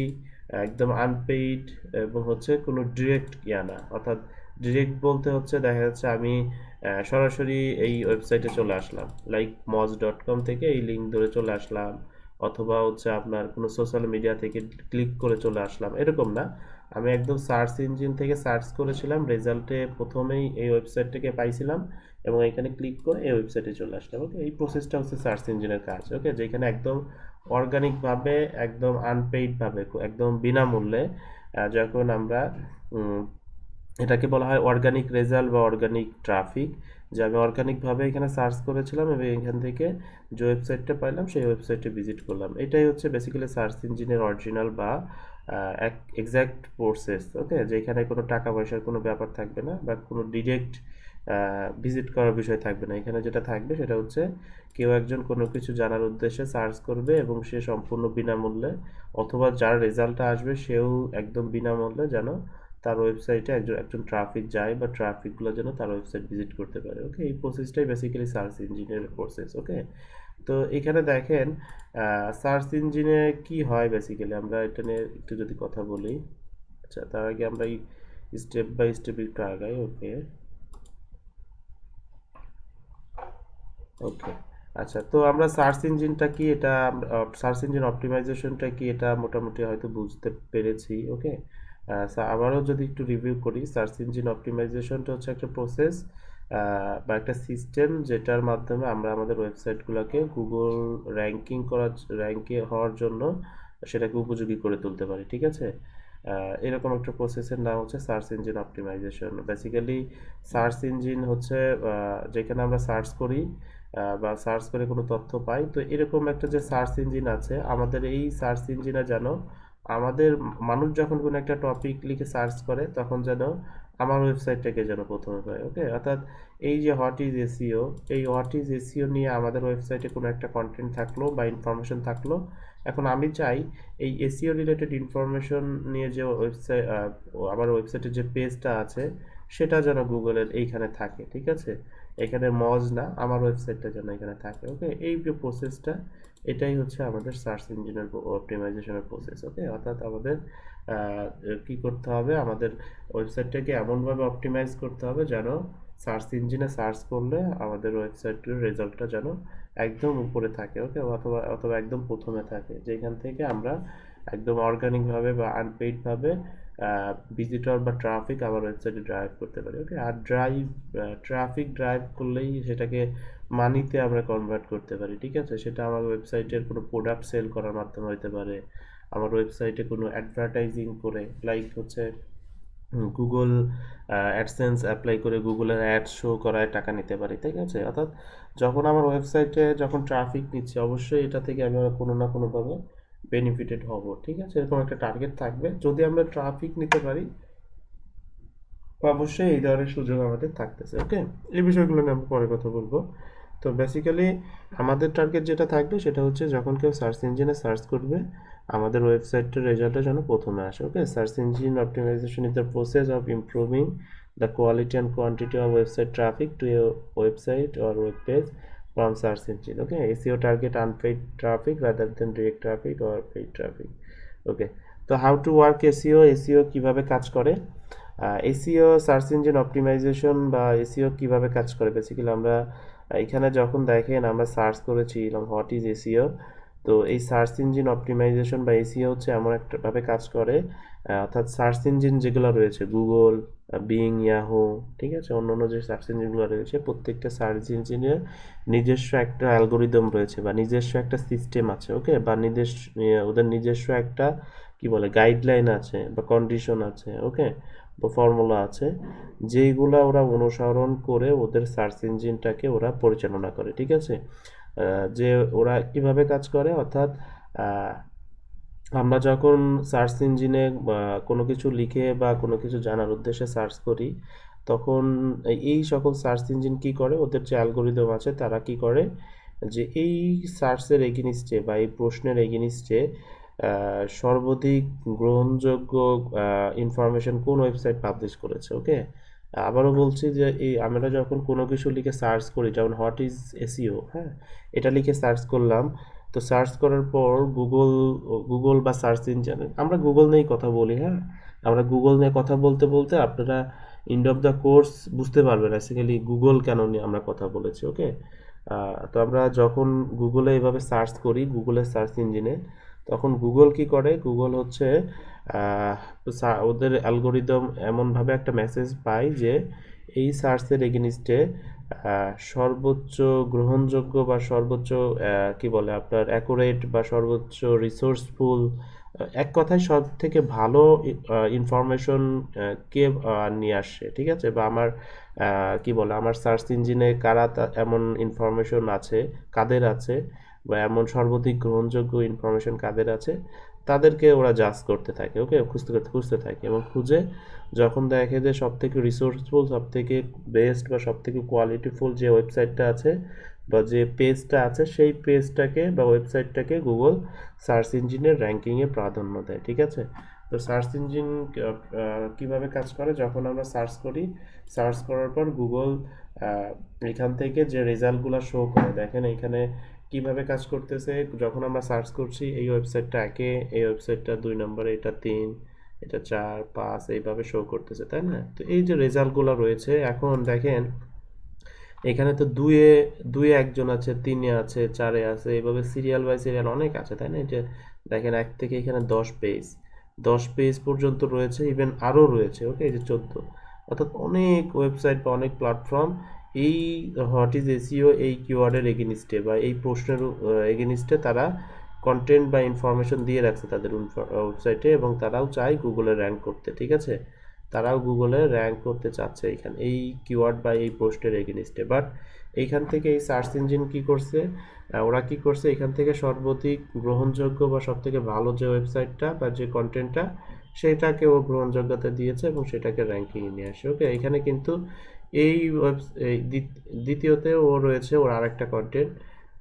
একদম আনপেইড, এবং হচ্ছে কোনো ডিরেক্ট ইয়া না। অর্থাৎ ডিরেক্ট বলতে হচ্ছে দেখা যাচ্ছে আমি সরাসরি এই ওয়েবসাইটে চলে আসলাম, লাইক moz.com থেকে এই লিঙ্ক ধরে চলে আসলাম, অথবা হচ্ছে আপনার কোনো সোশ্যাল মিডিয়া থেকে ক্লিক করে চলে আসলাম, এরকম না। আমি একদম সার্চ ইঞ্জিন থেকে সার্চ করেছিলাম, রেজাল্টে প্রথমেই এই ওয়েবসাইটটাকে পাইছিলাম, এবং এখানে ক্লিক করে এই ওয়েবসাইটে চলে আসলাম। ওকে, এই প্রসেসটা হচ্ছে সার্চ ইঞ্জিনের কাজ। ওকে, যেখানে একদম অর্গানিকভাবে, একদম আনপেইডভাবে, একদম বিনামূল্যে যখন আমরা এটাকে বলা হয় অর্গানিক রেজাল্ট বা অর্গানিক ট্রাফিক, যে আমি অর্গানিকভাবে এখানে সার্চ করেছিলাম এবং এখান থেকে যে ওয়েবসাইটটা পাইলাম সেই ওয়েবসাইটে ভিজিট করলাম। এটাই হচ্ছে বেসিক্যালি সার্চ ইঞ্জিনের অরিজিনাল বা এক্স্যাক্ট প্রসেস। ওকে, যেখানে কোনো টাকা পয়সার কোনো ব্যাপার থাকবে না বা কোনো ডিরেক্ট ভিজিট করার বিষয় থাকবে না। এখানে যেটা থাকবে সেটা হচ্ছে কেউ একজন কোনো কিছু জানার উদ্দেশ্যে সার্চ করবে এবং সে সম্পূর্ণ বিনামূল্যে, অথবা যার রেজাল্টটা আসবে সেও একদম বিনামূল্যে যেন তার ওয়েবসাইটে একজন ট্রাফিক যায় বা ট্রাফিকগুলো যেন তার ওয়েবসাইট ভিজিট করতে পারে। ওকে, এই প্রসেসটাই বেসিক্যালি সার্চ ইঞ্জিনের প্রসেস। ওকে, তো এখানে দেখেন সার্চ ইঞ্জিনে কি হয় বেসিক্যালি, আমরা এটা নিয়ে একটু যদি কথা বলি। আচ্ছা, তার আগে আমরা স্টেপ বাই স্টেপ একটু আগাই। ওকে, ওকে, আচ্ছা, তো আমরা সার্চ ইঞ্জিনটা কি, এটা সার্চ ইঞ্জিন অপটিমাইজেশনটা কি, এটা মোটামুটি হয়তো বুঝতে পেরেছি। ওকে, আবারও যদি একটু রিভিউ করি, সার্চ ইঞ্জিন অপটিমাইজেশনটা হচ্ছে একটা প্রসেস বা একটা সিস্টেম যেটার মাধ্যমে আমরা আমাদের ওয়েবসাইটগুলোকে গুগল র্যাঙ্কে হওয়ার জন্য সেটাকে উপযোগী করে তুলতে পারি, ঠিক আছে। এরকম একটা প্রসেসের নাম হচ্ছে search engine optimization. Basically search engine হচ্ছে যেখানে আমরা সার্চ করি বা সার্চ করে কোনো তথ্য পাই, তো এরকম একটা যে সার্চ ইঞ্জিন আছে, আমাদের এই সার্চ ইঞ্জিনে যেন আমাদের মানুষ যখন কোনো একটা টপিক লিখে সার্চ করে তখন যেন আমার ওয়েবসাইটটাকে যেন প্রথমে পায়। ওকে, অর্থাৎ এই যে হোয়াট ইজ এসইও, এই হোয়াট ইজ এসইও নিয়ে আমাদের ওয়েবসাইটে কোনো একটা কন্টেন্ট থাকলো বা ইনফরমেশন থাকলো, এখন আমি চাই এই এসইও রিলেটেড ইনফরমেশন নিয়ে যে ওয়েবসাইট আমার ওয়েবসাইটের যে পেজটা আছে সেটা যেন গুগলের এইখানে থাকে, ঠিক আছে। এখানে মজ না, আমার ওয়েবসাইটটা যেন এখানে থাকে। ওকে, এই যে প্রসেসটা, এটাই হচ্ছে আমাদের সার্চ ইঞ্জিনের অপটিমাইজেশনের প্রসেস। ওকে, অর্থাৎ আমাদের কি করতে হবে, আমাদের ওয়েবসাইটটাকে এমনভাবে অপটিমাইজ করতে হবে যেন সার্চ ইঞ্জিনে সার্চ করলে আমাদের ওয়েবসাইটের রেজাল্টটা যেন একদম উপরে থাকে। ওকে, অথবা অথবা একদম প্রথমে থাকে, যেখান থেকে আমরা একদম অর্গানিকভাবে বা আনপেইডভাবে ভিজিটর বা ট্রাফিক আমার ওয়েবসাইটে ড্রাইভ করতে পারি। ওকে, আর ট্রাফিক ড্রাইভ করলেই সেটাকে মানিতে আমরা কনভার্ট করতে পারি, ঠিক আছে। সেটা আমার ওয়েবসাইটের কোনো প্রোডাক্ট সেল করার মাধ্যমে হতে পারে, আমার ওয়েবসাইটে কোনো অ্যাডভার্টাইজিং করে, লাইক হচ্ছে গুগল অ্যাডসেন্স অ্যাপ্লাই করে গুগলের অ্যাড শো করায় টাকা নিতে পারি, ঠিক আছে। অর্থাৎ যখন আমার ওয়েবসাইটে যখন ট্রাফিক নিচ্ছে, অবশ্যই এটা থেকে আমি কোনো না কোনোভাবে বেনিফিটেড হব, ঠিক আছে। এরকম একটা টার্গেট থাকবে, যদি আমরা ট্রাফিক নিতে পারি অবশ্যই এই ধরনের সুযোগ আমাদের থাকতেছে। ওকে, এই বিষয়গুলো নিয়ে আমরা পরে কথা বলবো। তো বেসিক্যালি আমাদের টার্গেট যেটা থাকবে সেটা হচ্ছে যখন কেউ সার্চ ইঞ্জিনে সার্চ করবে আমাদের ওয়েবসাইটের রেজাল্টটা যেন প্রথমে আসে। Okay, search engine optimization is the process of improving the quality and quantity of website traffic to a website or web page from search engine. Okay, SEO target unpaid traffic rather than direct traffic or paid traffic. Okay, তো how to work SEO, SEO কিভাবে কাজ করে, এসইও সার্চ ইঞ্জিন অপটিমাইজেশন বা এসইও কিভাবে কাজ করে। বেসিক্যালি আমরা এখানে যখন দেখেন আমরা সার্চ করেছি হোয়াট ইজ এসইও, তো এই সার্চ ইঞ্জিন অপটিমাইজেশন বা এসইও হচ্ছে এমন একটা ভাবে কাজ করে, অর্থাৎ সার্চ ইঞ্জিন যেগুলো রয়েছে গুগল, বিং, ইয়াহু, ঠিক আছে, অন্যান্য যে সার্চ ইঞ্জিনগুলো রয়েছে প্রত্যেকটা সার্চ ইঞ্জিনের নিজস্ব একটা অ্যালগোরিদম রয়েছে বা নিজস্ব একটা সিস্টেম আছে। ওকে, বা ওদের নিজস্ব একটা কি বলে গাইডলাইন আছে বা কন্ডিশন আছে। ওকে, বা ফর্মুলা আছে যেইগুলা ওরা অনুসরণ করে ওদের সার্চ ইঞ্জিনটাকে ওরা পরিচালনা করে, ঠিক আছে। যে ওরা কিভাবে কাজ করে, অর্থাৎ আমরা যখন সার্চ ইঞ্জিনে কোনো কিছু লিখে বা কোনো কিছু জানার উদ্দেশ্যে সার্চ করি, তখন এই সকল সার্চ ইঞ্জিন কি করে, ওদের যে অ্যালগোরিদম আছে তারা কি করে যে এই সার্চের এগেনিস্টে বা এই প্রশ্নের এগেনিস্টে সর্বাধিক গ্রহণযোগ্য ইনফরমেশন কোন ওয়েবসাইট পাবলিশ করেছে। ওকে, আবারও বলছি যে এই আমরা যখন কোনো কিছু লিখে সার্চ করি, যেমন হোয়াট ইজ এসইও, হ্যাঁ, এটা লিখে সার্চ করলাম, তো সার্চ করার পর গুগল বা সার্চ ইঞ্জিন, আমরা গুগল নিয়েই কথা বলি, হ্যাঁ, আমরা গুগল নিয়ে কথা বলতে বলতে আপনারা এন্ড অফ দ্য কোর্স বুঝতে পারবেন বেসিক্যালি গুগল কেন নিয়ে আমরা কথা বলেছি। ওকে, তো আমরা যখন গুগলে এভাবে সার্চ করি গুগলের সার্চ ইঞ্জিনে, তখন গুগল কি করে, গুগল হচ্ছে ওদের অ্যালগোরিদম এমনভাবে একটা মেসেজ পায় যে এই সার্চের এগেনিস্টে সর্বোচ্চ গ্রহণযোগ্য বা সর্বোচ্চ কি বলে আপনার অ্যাকুরেট বা সর্বোচ্চ রিসোর্সফুল, এক কথায় সব থেকে ভালো ইনফরমেশন কে নিয়ে আসছে, ঠিক আছে, বা আমার কি বলে আমার সার্চ ইঞ্জিনে কারা এমন ইনফরমেশন আছে, কাদের আছে, বা এমন সর্বাধিক গ্রহণযোগ্য ইনফরমেশন কাদের আছে, তাদেরকে ওরা জাজ করতে থাকে। ওকে, খুঁজতে থাকে এবং খুঁজে যখন দেখে যে সব থেকে রিসোর্সফুল, সব থেকে বেস্ট বা সব থেকে কোয়ালিটিফুল যে ওয়েবসাইটটা আছে বা যে পেজটা আছে, সেই পেজটাকে বা ওয়েবসাইটটাকে গুগল সার্চ ইঞ্জিনের র্যাঙ্কিংয়ে প্রাধান্য দেয়, ঠিক আছে। তো সার্চ ইঞ্জিন কিভাবে কাজ করে, যখন আমরা সার্চ করি, সার্চ করার পর গুগল এখান থেকে যে রেজাল্টগুলো শো করে, দেখেন এখানে কিভাবে কাজ করতেছে। যখন আমরা সার্চ করছি এই ওয়েবসাইটটা একে, এই ওয়েবসাইটটা 2 নম্বরে, এটা 3, এটা 4, 5 এইভাবে শো করতেছে, তাই না। তো এই যে রেজাল্টগুলো রয়েছে, এখন দেখেন এখানে তো দুয়ে দুয়ে একজন আছে, তিনে আছে, চারে আছে, এভাবে সিরিয়াল বাই সিরিয়াল অনেক আছে, তাই না? এটা দেখেন এক থেকে এখানে 10 পেজ পর্যন্ত রয়েছে, ইভেন আরও রয়েছে। ওকে, এই যে 14, অর্থাৎ অনেক ওয়েবসাইট বা অনেক প্ল্যাটফর্ম এই হোয়াট ইজ এসইও এই কিওয়ার্ডের এগেনিস্টে বা এই প্রশ্নের এগেনিস্টে তারা কন্টেন্ট বা ইনফরমেশন দিয়ে রাখছে তাদের ওয়েবসাইটে, এবং তারাও চায় গুগলে র্যাঙ্ক করতে, ঠিক আছে? তারাও গুগলে র্যাঙ্ক করতে চাচ্ছে এখানে এই কিওয়ার্ড বা এই পোস্টের এগেনিস্টে। বাট এইখান থেকে এই সার্চ ইঞ্জিন কি করছে, ওরা কি করছে, এখান থেকে সর্বাধিক গ্রহণযোগ্য বা সব থেকে ভালো যে ওয়েবসাইটটা বা যে কন্টেন্টটা, সেটাকে ও গ্রহণযোগ্যতা দিয়েছে এবং সেটাকে র্যাঙ্কিংয়ে নিয়ে আসে। ওকে, এখানে কিন্তু এই দ্বিতীয়তে ও রয়েছে ওর আরেকটা কন্টেন্ট,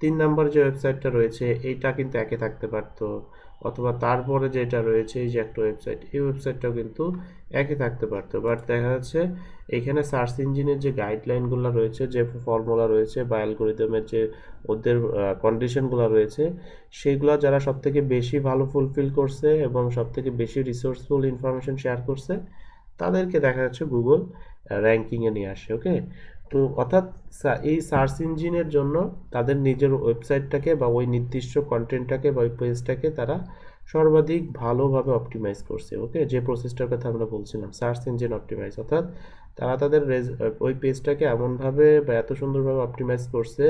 3 নম্বর যে ওয়েবসাইটটা রয়েছে এইটা কিন্তু একে থাকতে পারতো, অথবা তারপরে যেটা রয়েছে এই যে একটা ওয়েবসাইট, এই ওয়েবসাইটটাও কিন্তু একই থাকতে পারতো। বাট দেখা যাচ্ছে এখানে সার্চ ইঞ্জিনের যে গাইডলাইনগুলো রয়েছে, যে ফর্মুলা রয়েছে বা অ্যালগোরিদমের যে ওদের কন্ডিশনগুলো রয়েছে, সেগুলো যারা সবথেকে বেশি ভালো ফুলফিল করছে এবং সবথেকে বেশি রিসোর্সফুল ইনফরমেশন শেয়ার করছে, তাদেরকে দেখা যাচ্ছে গুগল র্যাঙ্কিংয়ে নিয়ে আসে। ওকে, তো অর্থাৎ এই সার্চ ইঞ্জিনের জন্য তাদের নিজের ওয়েবসাইটটাকে বা ওই নির্দিষ্ট কন্টেন্টটাকে বা ওই পেজটাকে তারা সর্বাধিক ভালোভাবে অপটিমাইজ করছে। ওকে, যে প্রসেসটার কথা আমরা বলছিলাম সার্চ ইঞ্জিন অপটিমাইজ, অর্থাৎ তারা তাদের ওই পেজটাকে এমনভাবে বা এত সুন্দরভাবে অপটিমাইজ করছে,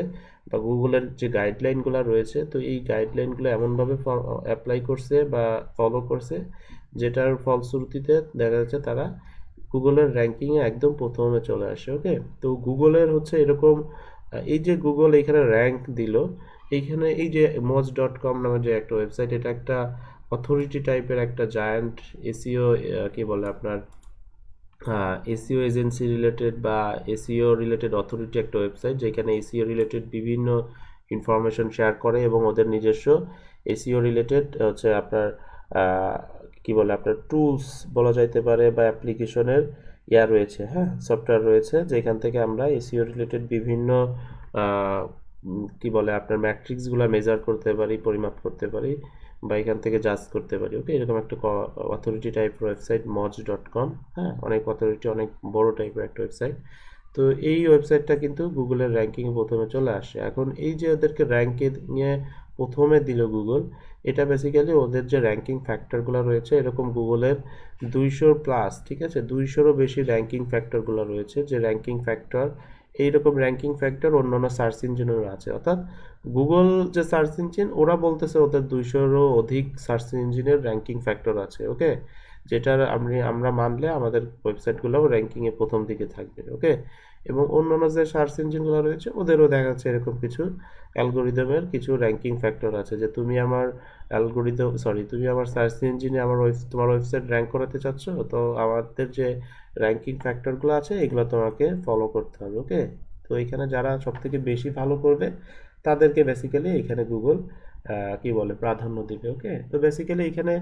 বা গুগলের যে গাইডলাইনগুলো রয়েছে, তো এই গাইডলাইনগুলো এমনভাবে অ্যাপ্লাই করছে বা ফলো করছে, যেটার ফলশ্রুতিতে দেখা যাচ্ছে তারা গুগলের র্যাঙ্কিংয়ে একদম প্রথমে চলে আসে। ওকে, তো গুগলের হচ্ছে এরকম এই যে গুগল এখানে র্যাঙ্ক দিল, এইখানে এই যে moz.com নামে যে একটা ওয়েবসাইট, এটা একটা অথরিটি টাইপের একটা জায়ান্ট এসইও কি বলে আপনার এসইও এজেন্সি রিলেটেড বা এসইও রিলেটেড অথরিটি একটা ওয়েবসাইট, যেখানে এসইও রিলেটেড বিভিন্ন ইনফরমেশন শেয়ার করে এবং ওদের নিজস্ব এসইও রিলেটেড হচ্ছে আপনার আহ, কি বলে আপনার টুলস বলা যাইতে পারে বা অ্যাপ্লিকেশনের রয়েছে, হ্যাঁ, সফটওয়্যার রয়েছে, যেখান থেকে আমরা এসইও রিলেটেড বিভিন্ন আহ, কি বলে আপনার ম্যাট্রিক্সগুলো মেজার করতে পারি, পরিমাপ করতে পারি, বা এখান থেকে জাজ করতে পারি। ওকে, এরকম একটা অথরিটি টাইপ ওয়েবসাইট moz.com, হ্যাঁ, অনেক অথরিটি, অনেক বড় টাইপের একটা ওয়েবসাইট। তো এই ওয়েবসাইটটা কিন্তু গুগলের র্যাঙ্কিংয়ে প্রথমে চলে আসে। এখন এই যে ওদেরকে র্যাঙ্কিংয়ে প্রথমে দিল গুগল, এটা বেসিক্যালি ওদের যে র্যাঙ্কিং ফ্যাক্টরগুলো রয়েছে, এরকম গুগলের 200+, ঠিক আছে, 200রও বেশি র্যাঙ্কিং ফ্যাক্টরগুলো রয়েছে, যে র্যাঙ্কিং ফ্যাক্টর, এইরকম র্যাঙ্কিং ফ্যাক্টর অন্যান্য সার্চ ইঞ্জিনেরও আছে। অর্থাৎ গুগল যে সার্চ ইঞ্জিন, ওরা বলতেছে ওদের 200রও অধিক সার্চ ইঞ্জিনের র্যাঙ্কিং ফ্যাক্টর আছে। ওকে, যেটার আমরা মানলে আমাদের ওয়েবসাইটগুলো র্যাঙ্কিংয়ে প্রথম দিকে থাকবে। ওকে, এবং অন্যান্য যে সার্চ ইঞ্জিনগুলো রয়েছে ওদেরও দেখা যাচ্ছে এরকম কিছু অ্যালগোরিদমের কিছু র্যাঙ্কিং ফ্যাক্টর আছে, যে তুমি আমার তুমি আমার সার্চ ইঞ্জিনে আমার তোমার ওয়েবসাইট র্যাঙ্ক করাতে চাচ্ছ, তো আমাদের যে র্যাঙ্কিং ফ্যাক্টরগুলো আছে এগুলো তোমাকে ফলো করতে হবে। ওকে, তো এখানে যারা সব থেকে বেশি ভালো করবে তাদেরকে বেসিক্যালি এখানে গুগল কি বলে প্রাধান্য দিবে। ওকে, তো বেসিক্যালি এখানে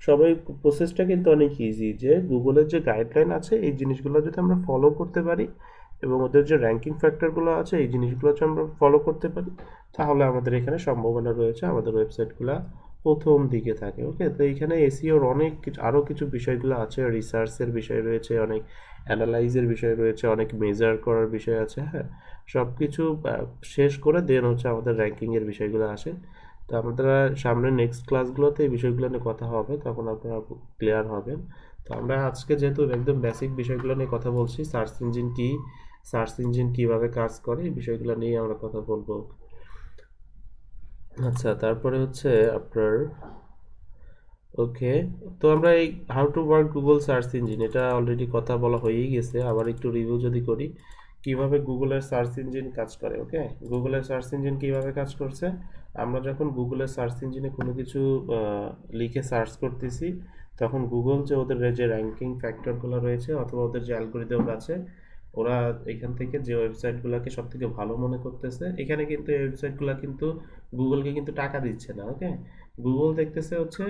সবাই প্রসেসটা কিন্তু অনেক ইজি, যে গুগলের যে গাইডলাইন আছে এই জিনিসগুলো যদি আমরা ফলো করতে পারি এবং ওদের যে র্যাঙ্কিং ফ্যাক্টরগুলো আছে এই জিনিসগুলো যদি আমরা ফলো করতে পারি, তাহলে আমাদের এখানে সম্ভাবনা রয়েছে আমাদের ওয়েবসাইটগুলো প্রথম দিকে থাকে। ওকে, তো এইখানে এসইওর অনেক কিছু আরও কিছু বিষয়গুলো আছে, রিসার্চের বিষয় রয়েছে, অনেক অ্যানালাইজের বিষয় রয়েছে, অনেক মেজার করার বিষয় আছে, হ্যাঁ, সব কিছু শেষ করে দেন হচ্ছে আমাদের র্যাঙ্কিংয়ের বিষয়গুলো আসে। তো আমাদের সামনে নেক্সট ক্লাসগুলোতে এই বিষয়গুলো নিয়ে কথা হবে, তখন আপনারা ক্লিয়ার হবেন। তো আমরা আজকে যেহেতু একদম বেসিক বিষয়গুলো নিয়ে কথা বলছি, সার্চ ইঞ্জিন কি, সার্চ ইঞ্জিন কিভাবে কাজ করে, এই বিষয়গুলো নিয়ে আমরা কথা বলবো। আচ্ছা, তারপরে হচ্ছে আপনার ওকে, তো আমরা এই how to work Google search engine, এটা অলরেডি কথা বলা হয়েই গেছে, আবার একটু রিভিউ যদি করি কিভাবে গুগলের সার্চ ইঞ্জিন কাজ করে। ওকে, গুগলের সার্চ ইঞ্জিন কিভাবে কাজ করছে, আমরা যখন গুগলের সার্চ ইঞ্জিনে কোনো কিছু লিখে সার্চ করতেছি, তখন গুগল যে ওদের যে র্যাঙ্কিং ফ্যাক্টরগুলো রয়েছে অথবা ওদের যে অ্যালগোরিদম আছে, ওরা এখান থেকে যে ওয়েবসাইটগুলোকে সব থেকে ভালো মনে করতেছে, এখানে কিন্তু এই ওয়েবসাইটগুলো কিন্তু গুগলকে কিন্তু টাকা দিচ্ছে না। ওকে, গুগল দেখতেছে হচ্ছে,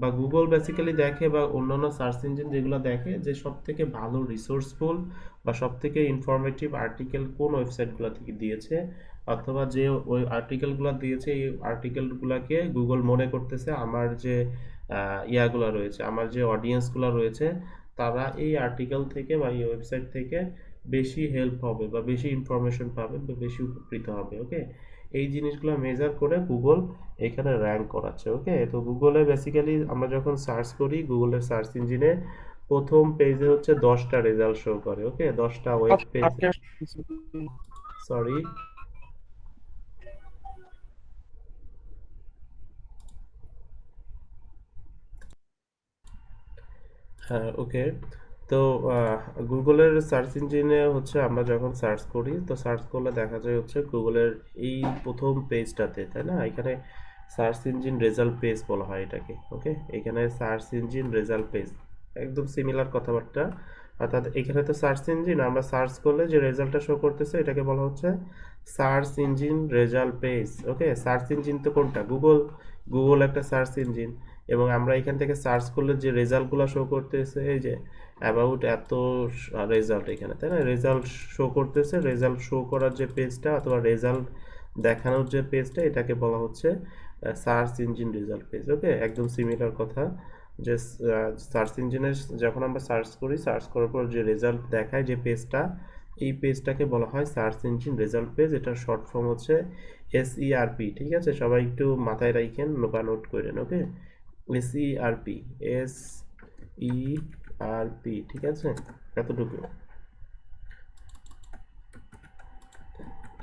বা গুগল বেসিক্যালি দেখে বা অন্যান্য সার্চ ইঞ্জিন যেগুলো দেখে, যে সব থেকে ভালো রিসোর্সফুল বা সব থেকে ইনফরমেটিভ আর্টিকেল কোন ওয়েবসাইটগুলো থেকে দিয়েছে, অথবা যে ওই আর্টিকেলগুলো দিয়েছে এই আর্টিকেলগুলোকে গুগল মনে করতেছে আমার যে ইয়াগুলো রয়েছে, আমার যে অডিয়েন্সগুলো রয়েছে, তারা এই আর্টিকেল থেকে বা এই ওয়েবসাইট থেকে বেশি হেল্প হবে বা বেশি ইনফরমেশন পাবে বা বেশি উপকৃত হবে। ওকে, এই জিনিসগুলো মেজার করে গুগল এখানে র্যাঙ্ক করাচ্ছে। ওকে, তো গুগলে বেসিক্যালি আমরা যখন সার্চ করি গুগলের সার্চ ইঞ্জিনে প্রথম পেজে হচ্ছে 10টা রেজাল্ট শো করে। ওকে, 10টা ওয়েব পেজ, সরি, হ্যাঁ, ওকে। তো গুগলের সার্চ ইঞ্জিনে হচ্ছে আমরা যখন সার্চ করি তো সার্চ করলে দেখা যায় হচ্ছে গুগলের এই প্রথম পেজটাতে, তাই না, এখানে সার্চ ইঞ্জিন রেজাল্ট পেজ বলা হয় এটাকে। ওকে, এখানে সার্চ ইঞ্জিন রেজাল্ট পেজ একদম সিমিলার কথাবার্তা। অর্থাৎ এখানে তো সার্চ ইঞ্জিন, আমরা সার্চ করলে যে রেজাল্টটা শো করতেছে এটাকে বলা হচ্ছে সার্চ ইঞ্জিন রেজাল্ট পেজ। ওকে, সার্চ ইঞ্জিন তো কোনটা, গুগল। গুগল একটা সার্চ ইঞ্জিন, এবং আমরা এখান থেকে সার্চ করলে যে রেজাল্টগুলো শো করতেছে এই যে অ্যাবাউট এত রেজাল্ট এখানে, তাই না, রেজাল্ট শো করতেছে। রেজাল্ট শো করার যে পেজটা অথবা রেজাল্ট দেখানোর যে পেজটা এটাকে বলা হচ্ছে সার্চ ইঞ্জিন রেজাল্ট পেজ। ওকে, একদম সিমিলার কথা, যে সার্চ ইঞ্জিনে যখন আমরা সার্চ করি, সার্চ করার পর যে রেজাল্ট দেখায় যে পেজটা, এই পেজটাকে বলা হয় সার্চ ইঞ্জিন রেজাল্ট পেজ। এটার শর্ট ফর্ম হচ্ছে SERP। ঠিক আছে, সবাই একটু মাথায় রাখেন বা নোট করেন। ওকে, SERP, SERP, ঠিক আছে, এতটুকু,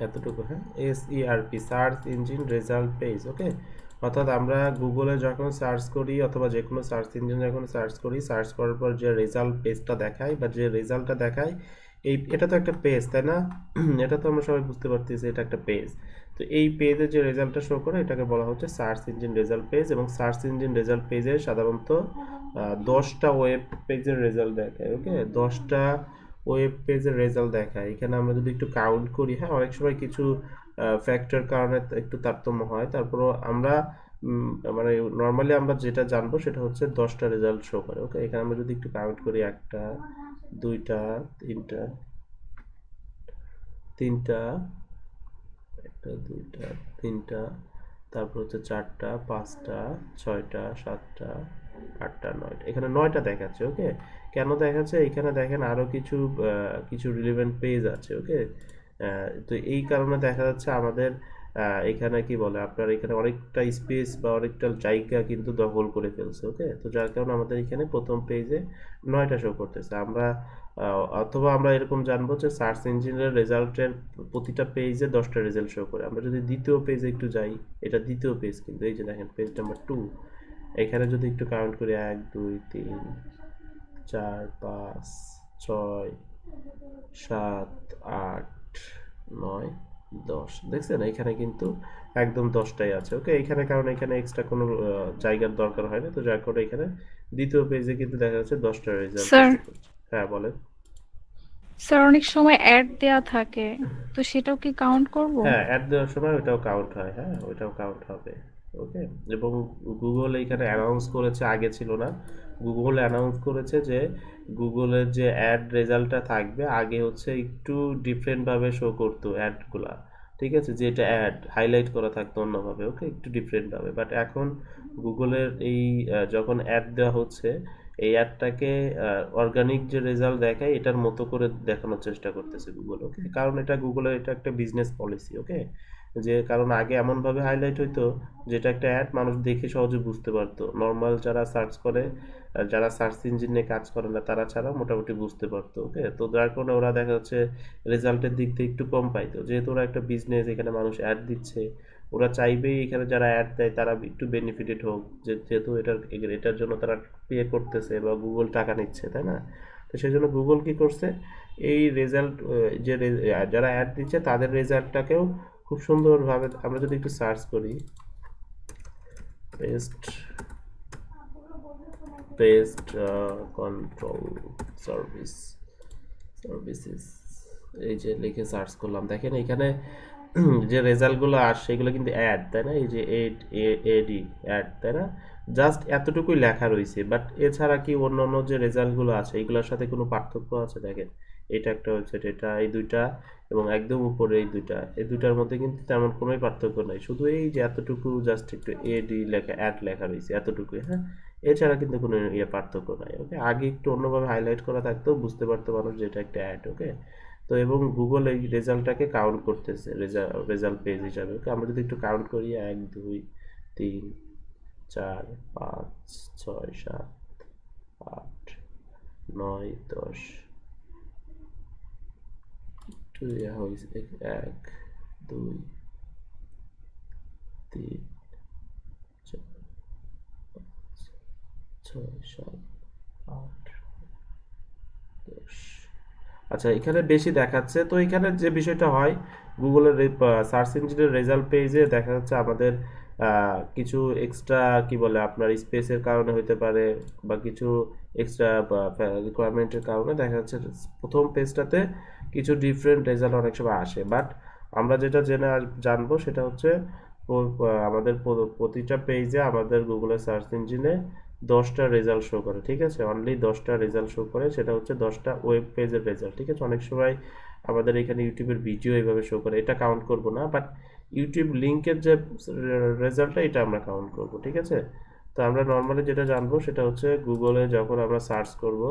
এতটুকু, হ্যাঁ, SERP, search engine result page. Okay, অর্থাৎ আমরা গুগলে যখন সার্চ করি অথবা যে কোনো সার্চ ইঞ্জিনে যখন সার্চ করি, সার্চ করার পর যে রেজাল্ট পেজটা দেখায় বা যে রেজাল্টটা দেখায়, এটা তো একটা পেজ, তাই না? এটা তো আমরা সবাই বুঝতে পারতেছি এটা একটা পেজ। তো এই পেজে যে রেজাল্টটা শো করে এটাকে বলা হচ্ছে সার্চ ইঞ্জিন রেজাল্ট পেজ, এবং সার্চ ইঞ্জিন রেজাল্ট পেজে সাধারণত 10টা ওয়েব পেজের রেজাল্ট দেখায়। ওকে, 10টা ওয়েব পেজের রেজাল্ট দেখায়। এখানে আমরা যদি একটু কাউন্ট করি, হ্যাঁ, অনেক সময় কিছু ফ্যাক্টর কারণে একটু তারতম্য হয়, তারপরও আমরা মানে নর্মালি আমরা যেটা জানবো সেটা হচ্ছে 10টা রেজাল্ট শো করে। ওকে, এখানে আমরা যদি একটু কাউন্ট করি, একটা, দুইটা, তিনটা, তিনটা, একটা, দুইটা, তিনটা, তারপর হচ্ছে চারটা, পাঁচটা, ছয়টা, সাতটা, আটটা, নয়টা, এখানে 9টা দেখাচ্ছে। ওকে, কেন দেখাচ্ছে, এখানে দেখেন আরো কিছু কিছু রিলেভেন্ট পেজ আছে। ওকে, তো এই কারণে দেখা যাচ্ছে আমাদের এখানে কি বলে আপনার এখানে অনেকটা স্পেস বা অনেকটা জায়গা কিন্তু দখল করে ফেলছে। ওকে, তো যার কারণে আমাদের এখানে প্রথম পেজে 9টা শো করতেছে। আমরা অথবা আমরা এরকম জানবো যে সার্চ ইঞ্জিনের রেজাল্টের প্রতিটা পেজে 10টা রেজাল্ট শো করে। আমরা যদি দ্বিতীয় পেজে একটু যাই, এটা দ্বিতীয় পেজ কিন্তু, এই যে দেখেন পেজ নাম্বার 2, এখানে যদি একটু কাউন্ট করি, 1, 2, 3, 4, 5, 6, 7, 8, 9, 10, দেখছেন এখানে কিন্তু একদম 10টাই আছে। ওকে, এখানে কারণ এখানে এক্সট্রা কোনো জায়গার দরকার হয় না, তো যার কারণে এখানে দ্বিতীয় পেজে কিন্তু দেখা যাচ্ছে 10টা রেজাল্ট স্যার, শো করছে। হ্যাঁ, বলেন। স্যার অনেক সময় অ্যাড দেয়া থাকে, তো সেটাও কি কাউন্ট করব? হ্যাঁ, অ্যাড দেওয়ার সময় ওটাও কাউন্ট হয়, হ্যাঁ, ওটাও কাউন্ট হবে। ওকে, এবং গুগল এইখানে অ্যানাউন্স করেছে, আগে ছিল না, গুগল অ্যানাউন্স করেছে যে গুগলের যে অ্যাড রেজাল্টটা থাকবে আগে হচ্ছে একটু ডিফারেন্টভাবে শো করতো অ্যাডগুলা। ঠিক আছে, যে এটা অ্যাড হাইলাইট করা থাকতো অন্যভাবে। ওকে, একটু ডিফারেন্টভাবে, বাট এখন গুগলের এই যখন অ্যাড দেওয়া হচ্ছে, এই অ্যাডটাকে অর্গানিক যে রেজাল্ট দেখায় এটার মতো করে দেখানোর চেষ্টা করতেছে গুগল। ওকে, কারণ এটা গুগলের এটা একটা বিজনেস পলিসি। ওকে, যে কারণ আগে এমনভাবে হাইলাইট হইতো যেটা একটা অ্যাড মানুষ দেখে সহজে বুঝতে পারতো, নর্মাল যারা সার্চ করে, যারা সার্চ ইঞ্জিন নিয়ে কাজ করে না তারা ছাড়া মোটামুটি বুঝতে পারতো। ওকে, তো যার কারণে ওরা দেখা যাচ্ছে রেজাল্টের দিক থেকে একটু কম পাইতো, যেহেতু ওরা একটা বিজনেস, এখানে মানুষ অ্যাড দিচ্ছে, ওরা চাইবেই এখানে যারা অ্যাড দেয় তারা একটু বেনিফিটেড হোক, যেহেতু এটার জন্য তারা পে করতেছে বা গুগল টাকা নিচ্ছে, তাই না? তো সেই জন্য গুগল কি করছে, এই রেজাল্ট যে যারা অ্যাড দিচ্ছে তাদের রেজাল্টটাকেও খুব সুন্দরভাবে, আমরা যদি একটু সার্চ করি, pest pest control service services, এই যে লিখে সার্চ করলাম, দেখেন এখানে যে রেজাল্টগুলো আসে সেগুলো কিন্তু অ্যাড, তাই না, এই যে এডি অ্যাড, তাই না, জাস্ট এতটুকুই লেখা রয়েছে, বাট এছাড়া কি অন্য অন্য যে রেজাল্টগুলো আছে এগুলোর সাথে কোনো পার্থক্য আছে? দেখেন, এটা একটা ওয়েবসাইট, এটা, এই দুইটা, এবং একদম উপরে এই দুইটা, এই দুইটার মধ্যে কিন্তু তেমন কোনোই পার্থক্য নাই, শুধু এই যে এতটুকু জাস্ট একটু এডি লেখা, অ্যাড লেখা রয়েছে এতটুকুই, হ্যাঁ, এছাড়া কিন্তু কোনো পার্থক্য নাই। ওকে, আগে একটু অন্যভাবে হাইলাইট করা থাকতো, বুঝতে পারতো মানুষ যে এটা একটা অ্যাড। ওকে, তো এবং গুগল এই রেজাল্টটাকে কাউন্ট করতেছে রেজাল্ট পেজ হিসাবে। ওকে, আমরা যদি একটু কাউন্ট করি 1 2 3 4 5 6 7 8 9 10 একটু হয়েছে 1 2 3 4 6 7 8 10। আচ্ছা, এখানে বেশি দেখাচ্ছে। তো এখানে যে বিষয়টা হয়, গুগলের সার্চ ইঞ্জিনের রেজাল্ট পেজে দেখা যাচ্ছে আমাদের কিছু এক্সট্রা কি বলে আপনার স্পেসের কারণে হতে পারে, বা কিছু এক্সট্রা রিকোয়ারমেন্টের কারণে দেখা যাচ্ছে প্রথম পেজটাতে কিছু ডিফারেন্ট রেজাল্ট অনেক সময় আসে। বাট আমরা যেটা জানবো সেটা হচ্ছে আমাদের প্রতিটা পেজে আমাদের গুগলের সার্চ ইঞ্জিনে 10টা রেজাল্ট শো করে, ঠিক আছে? অনলি 10টা রেজাল্ট শো করে, সেটা হচ্ছে 10টা ওয়েব পেজের রেজাল্ট, ঠিক আছে? অনেক সময় আমাদের এখানে ইউটিউবের ভিডিও এইভাবে শো করে, এটা কাউন্ট করব না, বাট ইউটিউব লিঙ্কের যে রেজাল্টটা এটা আমরা কাউন্ট করব, ঠিক আছে? তো আমরা নর্মালি যেটা জানবো সেটা হচ্ছে গুগলে যখন আমরা সার্চ করব,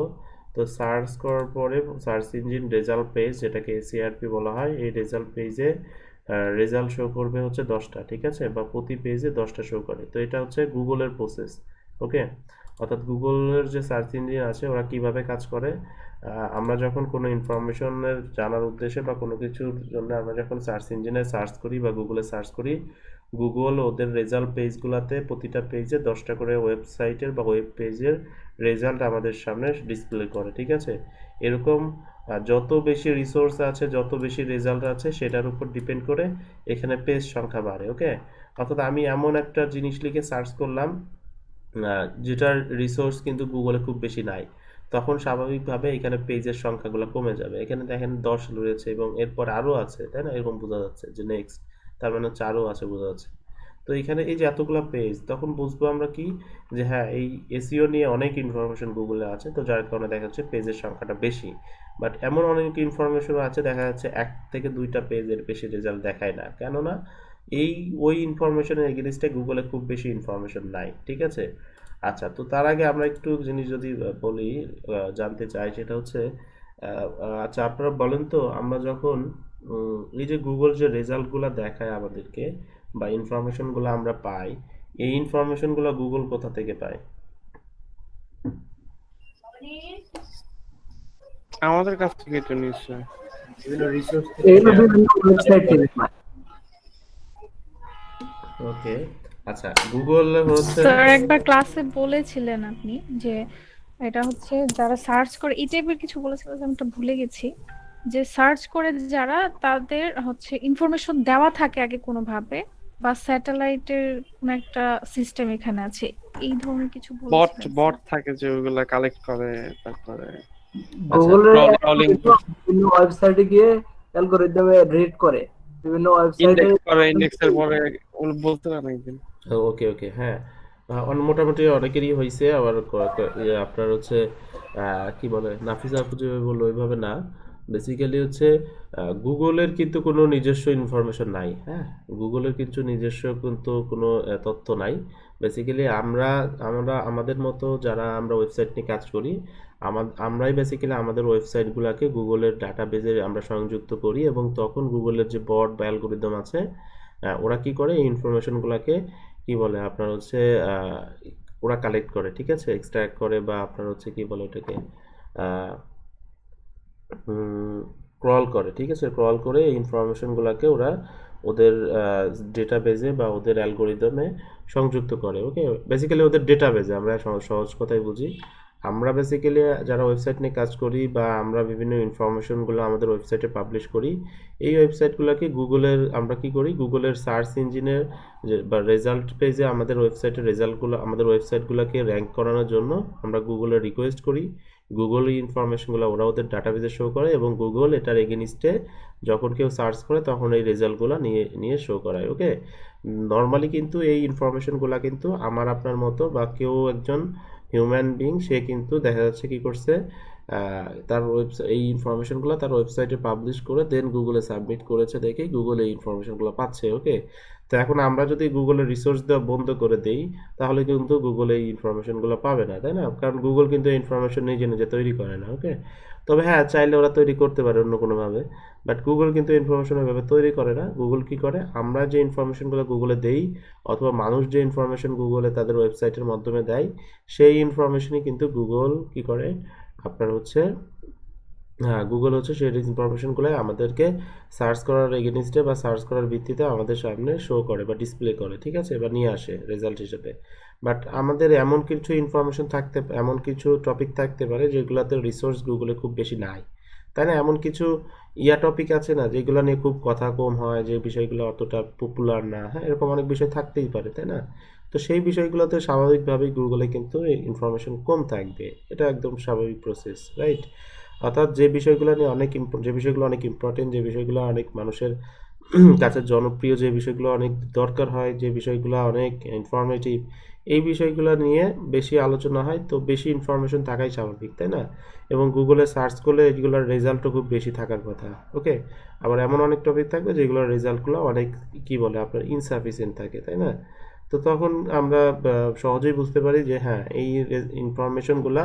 তো সার্চ করার পরে সার্চ ইঞ্জিন রেজাল্ট পেজ, যেটাকে এসইআরপি বলা হয়, এই রেজাল্ট পেজে রেজাল্ট শো করবে হচ্ছে 10টা, ঠিক আছে? বা প্রতি পেজে 10টা শো করে। তো এটা হচ্ছে গুগলের প্রসেস। ওকে, অর্থাৎ গুগলের যে সার্চ ইঞ্জিন আছে ওরা কিভাবে কাজ করে, আমরা যখন কোনো ইনফরমেশনের জানার উদ্দেশ্যে বা কোনো কিছুর জন্য আমরা যখন সার্চ ইঞ্জিনে সার্চ করি বা গুগলে সার্চ করি, গুগল ওদের রেজাল্ট পেজগুলোতে প্রতিটা পেজে 10টা করে ওয়েবসাইটের বা ওয়েব পেজের রেজাল্ট আমাদের সামনে ডিসপ্লে করে, ঠিক আছে? এরকম যত বেশি রিসোর্স আছে, যত বেশি রেজাল্ট আছে, সেটার উপর ডিপেন্ড করে এখানে পেজ সংখ্যা বাড়ে। ওকে, অর্থাৎ আমি এমন একটা জিনিস লিখে সার্চ করলাম যেটার রিসোর্স কিন্তু গুগলে খুব বেশি নাই, তখন স্বাভাবিকভাবে এখানে পেজের সংখ্যাগুলো কমে যাবে। এখানে দেখেন 10 রয়েছে এবং এরপর আরও আছে, তাই না? এরকম বোঝা যাচ্ছে যে নেক্সট, তার মানে হচ্ছে আরও আছে, বোঝা যাচ্ছে। তো এখানে এই যে এতগুলো পেজ, তখন বুঝবো আমরা কি, যে হ্যাঁ, এই এসইও নিয়ে অনেক ইনফরমেশন গুগলে আছে, তো যার কারণে দেখা যাচ্ছে পেজের সংখ্যাটা বেশি। বাট এমন অনেক ইনফরমেশনও আছে, দেখা যাচ্ছে 1 থেকে 2টা পেজের বেশি রেজাল্ট দেখায় না, কেননা ওই ইনফরমেশনের এগেনস্টে গুগলে খুব বেশি ইনফরমেশন নাই, ঠিক আছে? আচ্ছা, তো তার আগে আমরা একটু জিনিস যদি বলি, জানতে চাই, সেটা হচ্ছে আচ্ছা, আপনারা বলেন তো, আমরা যখন এই যে গুগল যে রেজাল্টগুলো দেখায় আমাদেরকে বা ইনফরমেশনগুলো আমরা পাই, এই ইনফরমেশনগুলো গুগল কোথা থেকে পায়? আমাদের কাছ থেকে তো নিশ্চয় বিভিন্ন রিসোর্স এগুলো বিভিন্ন ওয়েবসাইট থেকে পায়। ওকে, আচ্ছা, গুগল হচ্ছে স্যার একবার ক্লাসে বলেছিলেন আপনি যে এটা হচ্ছে যারা সার্চ করে এই টাইপের কিছু বলেছিলেন, আমি তো ভুলে গেছি, যে সার্চ করে যারা তাদের হচ্ছে ইনফরমেশন দেওয়া থাকে আগে কোনো ভাবে, বা স্যাটেলাইটের কোন একটা সিস্টেম এখানে আছে, এই ধরনের কিছু বট বলেছিলেন বট স্যার। থাকে যে ওইগুলা কালেক্ট করে, তারপরে গুগলের crawling বিভিন্ন ওয়েবসাইটে গিয়ে অ্যালগরিদমে রিড করে বিভিন্ন ওয়েবসাইটে। ইন্ডেক্স করে, ইন্ডেক্সের পরে ওগুলো বলতে পারে একদিন। ওকে ওকে, হ্যাঁ, মোটামুটি অনেকেরই হয়েছে। আবার আপনার হচ্ছে কি বলে, নাফিসা আপু যেভাবে বললো ওইভাবে না, বেসিক্যালি হচ্ছে গুগলের কিন্তু কোনো নিজস্ব ইনফরমেশন নাই। হ্যাঁ, গুগলের কিন্তু নিজস্ব কিন্তু কোনো তথ্য নাই। বেসিক্যালি আমরা আমরা আমাদের মতো যারা আমরা ওয়েবসাইট নিয়ে কাজ করি, আমরাই বেসিক্যালি আমাদের ওয়েবসাইটগুলোকে গুগলের ডাটাবেজে আমরা সংযুক্ত করি, এবং তখন গুগলের যে বট বা অ্যালগরিদম আছে, ওরা কি করে, এই ইনফরমেশনগুলোকে কি বলে আপনার হচ্ছে ওরা কালেক্ট করে, ঠিক আছে? এক্সট্রাক্ট করে, বা আপনার হচ্ছে কি বলে ওটাকে ক্রল করে, ঠিক আছে? ক্রল করে এই ইনফরমেশনগুলোকে ওরা ওদের ডেটাবেজে বা ওদের অ্যালগরিদমে সংযুক্ত করে। ওকে, বেসিক্যালি ওদের ডেটাবেজে, আমরা সহজ কথাই বুঝি, আমরা বেসিক্যালি যারা ওয়েবসাইট নিয়ে কাজ করি বা আমরা বিভিন্ন ইনফরমেশনগুলো আমাদের ওয়েবসাইটে পাবলিশ করি, এই ওয়েবসাইটগুলোকে গুগলের আমরা কি করি, গুগলের সার্চ ইঞ্জিনের বা রেজাল্ট পেজে আমাদের ওয়েবসাইটের রেজাল্টগুলো, আমাদের ওয়েবসাইটগুলোকে র্যাঙ্ক করানোর জন্য আমরা গুগলে রিকোয়েস্ট করি। গুগল এই ইনফরমেশনগুলো ওরা ওদের ডাটাবেজে শো করে, এবং গুগল এটার এগেনিস্টে যখন কেউ সার্চ করে তখন এই রেজাল্টগুলো নিয়ে নিয়ে শো করায়। ওকে, নর্মালি কিন্তু এই ইনফরমেশনগুলো কিন্তু আমার আপনার মতো বা কেউ একজন হিউম্যান বিং, সে কিন্তু দেখা যাচ্ছে কি করছে, তার ওয়েবসাইট এই ইনফরমেশনগুলো তার ওয়েবসাইটে পাবলিশ করে দেন গুগলে সাবমিট করেছে দেখেই গুগল এই ইনফরমেশনগুলো পাচ্ছে। ওকে, তো এখন আমরা যদি গুগলের রিসোর্স দেওয়া বন্ধ করে দেই তাহলে কিন্তু গুগল এই ইনফরমেশনগুলো পাবে না, তাই না? কারণ গুগল কিন্তু এই ইনফরমেশন নিজে নিজে তৈরি করে না। ওকে, তবে হ্যাঁ, চাইলে ওরা তৈরি করতে পারে অন্য কোনোভাবে, বাট গুগল কিন্তু ইনফরমেশন ওইভাবে তৈরি করে না। গুগল কি করে, আমরা যে ইনফরমেশনগুলো গুগলে দেই অথবা মানুষ যে ইনফরমেশন গুগলে তাদের ওয়েবসাইটের মাধ্যমে দেয় সেই ইনফরমেশনই কিন্তু গুগল কি করে আপনার হচ্ছে, হ্যাঁ, গুগল হচ্ছে সেই ইনফরমেশনগুলো আমাদেরকে সার্চ করার এগেনিস্টে বা সার্চ করার ভিত্তিতে আমাদের সামনে শো করে বা ডিসপ্লে করে, ঠিক আছে, বা নিয়ে আসে রেজাল্ট হিসেবে। বাট আমাদের এমন কিছু ইনফরমেশন থাকতে, এমন কিছু টপিক থাকতে পারে যেগুলোতে রিসোর্স গুগলে খুব বেশি নাই, তাই না? এমন কিছু টপিক আছে না যেগুলো নিয়ে খুব কথা কম হয়, যে বিষয়গুলো অতটা পপুলার না, হ্যাঁ, এরকম অনেক বিষয় থাকতেই পারে, তাই না? তো সেই বিষয়গুলোতে স্বাভাবিকভাবেই গুগলে কিন্তু ইনফরমেশন কম থাকবে, এটা একদম স্বাভাবিক প্রসেস, রাইট? অর্থাৎ যে বিষয়গুলো নিয়ে অনেক যে বিষয়গুলো অনেক ইম্পর্টেন্ট, যে বিষয়গুলো অনেক মানুষের কাছে জনপ্রিয়, যে বিষয়গুলো অনেক দরকার হয়, যে বিষয়গুলো অনেক ইনফরমেটিভ, এই বিষয়গুলো নিয়ে বেশি আলোচনা হয়, তো বেশি ইনফরমেশন থাকাই স্বাভাবিক, তাই না? এবং গুগলে সার্চ করলে এগুলোর রেজাল্টও খুব বেশি থাকার কথা। ওকে, আবার এমন অনেক টপিক থাকবে যেগুলোর রেজাল্টগুলো অনেক কি বলে আপনার ইনসাফিসিয়েন্ট থাকে, তাই না? তো তখন আমরা সহজেই বুঝতে পারি যে হ্যাঁ, এই ইনফরমেশনগুলা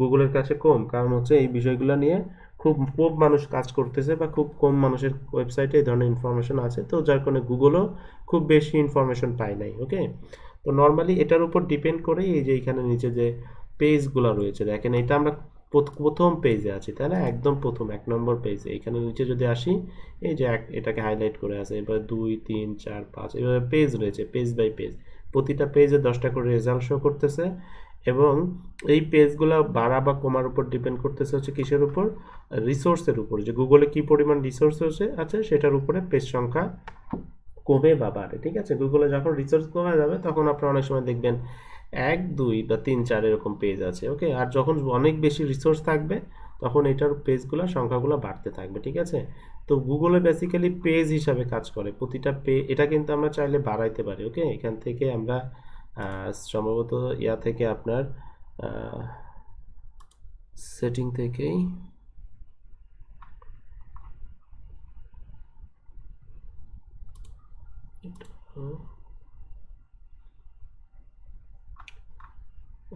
গুগলের কাছে কম, কারণ হচ্ছে এই বিষয়গুলো নিয়ে খুব কম মানুষ কাজ করতেছে বা খুব কম মানুষের ওয়েবসাইটে এই ধরনের ইনফরমেশন আছে, তো যার কারণে গুগলও খুব বেশি ইনফরমেশন পায় নাই। ওকে, তো নর্মালি এটার উপর ডিপেন্ড করে এই যে এখানে নিচে যে পেজগুলো রয়েছে দেখেন, এটা আমরা প্রথম পেজে আছি, তাই না? একদম প্রথম 1 নম্বর পেজে। এখানে নিচে যদি আসি, এই যে এটাকে হাইলাইট করে আছে, এবার 2 3 4 5 এভাবে পেজ রয়েছে, পেজ বাই পেজ, প্রতিটা পেজে 10টা করে রেজাল্ট শো করতেছে। এবং এই পেজগুলো বাড়া বা কমার উপর ডিপেন্ড করতেছে হচ্ছে কিসের উপর, রিসোর্সের উপর, যে গুগলে কি পরিমাণ রিসোর্স আছে সেটার উপরে পেজ সংখ্যা কমে বা বাড়ে, ঠিক আছে? গুগলে যখন রিসোর্স কমে যাবে তখন আপনারা অনেক সময় দেখবেন 1 2 বা 3 4 এরকম পেজ আছে। ওকে, আর যখন অনেক বেশি রিসোর্স থাকবে তখন এটার পেজগুলো সংখ্যাগুলো বাড়তে থাকবে, ঠিক আছে? তো গুগলে বেসিক্যালি পেজ হিসাবে কাজ করে, প্রতিটা এটা কিন্তু আমরা চাইলে বাড়াইতে পারি। ওকে, এখান থেকে আমরা সম্ভবত থেকে আপনার সেটিং থেকেই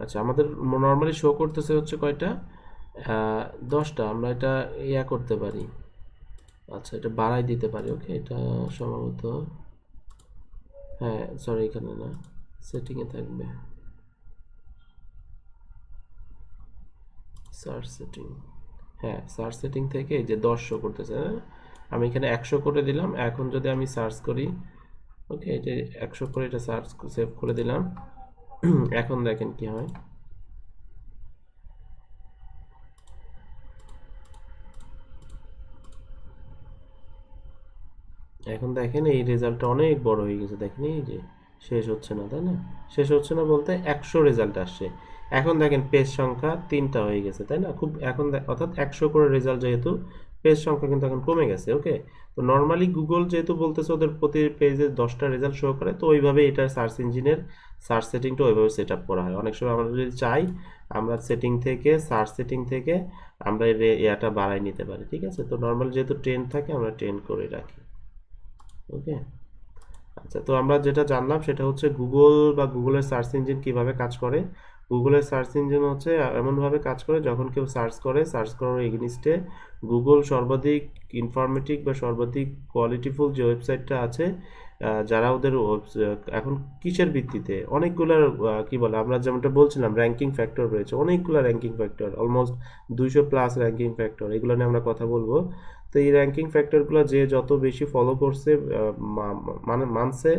আচ্ছা, আমাদের নর্মালি শো করতেছে হচ্ছে কয়টা, 10টা। আমরা এটা করতে পারি, আচ্ছা এটা বাড়াই দিতে পারি। ওকে, এটা সম্ভবত, হ্যাঁ সরি, এখানে না, সেটিংয়ে থাকবে, সার্চ সেটিং, হ্যাঁ সার্চ সেটিং থেকে এই যে 10 শো করতেছে, হ্যাঁ? আমি এখানে 100 করে দিলাম। এখন যদি আমি সার্চ করি, ওকে, এই যে 100 করে এটা সার্চ সেভ করে দিলাম। এখন দেখেন কি হয়, এখন দেখেন এই রেজাল্টটা অনেক বড় হয়ে গেছে, দেখেন এই যে শেষ হচ্ছে না, তাই না? শেষ হচ্ছে না বলতে 100 রেজাল্ট আসছে। এখন দেখেন পেজ সংখ্যা 3টা হয়ে গেছে, তাই না? খুব এখন অর্থাৎ 100 করে রেজাল্ট, যেহেতু পেজ সংখ্যা কিন্তু এখন কমে গেছে। ওকে, তো নর্মালি গুগল যেহেতু বলতেছে ওদের প্রতি পেজে 10টা রেজাল্ট শো করে, তো ওইভাবে এটা সার্চ ইঞ্জিনের সার্চ সেটিংটা ওইভাবে সেট আপ করা হয়। অনেক সময় আমরা যদি চাই, আমরা সেটিং থেকে, সার্চ সেটিং থেকে আমরা এটা বাড়াই নিতে পারি, ঠিক আছে? তো নর্মালি যেহেতু 10 থাকে আমরা 10 করে রাখি। ওকে, আচ্ছা, তো আমরা যেটা জানলাম সেটা হচ্ছে গুগল বা গুগলের সার্চ ইঞ্জিন কিভাবে কাজ করে। গুগলের সার্চ ইঞ্জিন হচ্ছে এমনভাবে কাজ করে, যখন কেউ সার্চ করে, সার্চ করার এগেনিস্টে গুগল সর্বাধিক ইনফরমেটিভ বা সর্বাধিক কোয়ালিটিফুল যে ওয়েবসাইটটা আছে, যারা ওদের এখন কিসের ভিত্তিতে অনেকগুলো কি বলে, আমরা যেমনটা বলছিলাম র্যাঙ্কিং ফ্যাক্টর রয়েছে, অনেকগুলো ranking factor, almost 200+ ranking factor, এগুলো নিয়ে আমরা কথা বলবো। তো এই র্যাঙ্কিং ফ্যাক্টরগুলো যে যত বেশি ফলো করছে, মানে মানছে,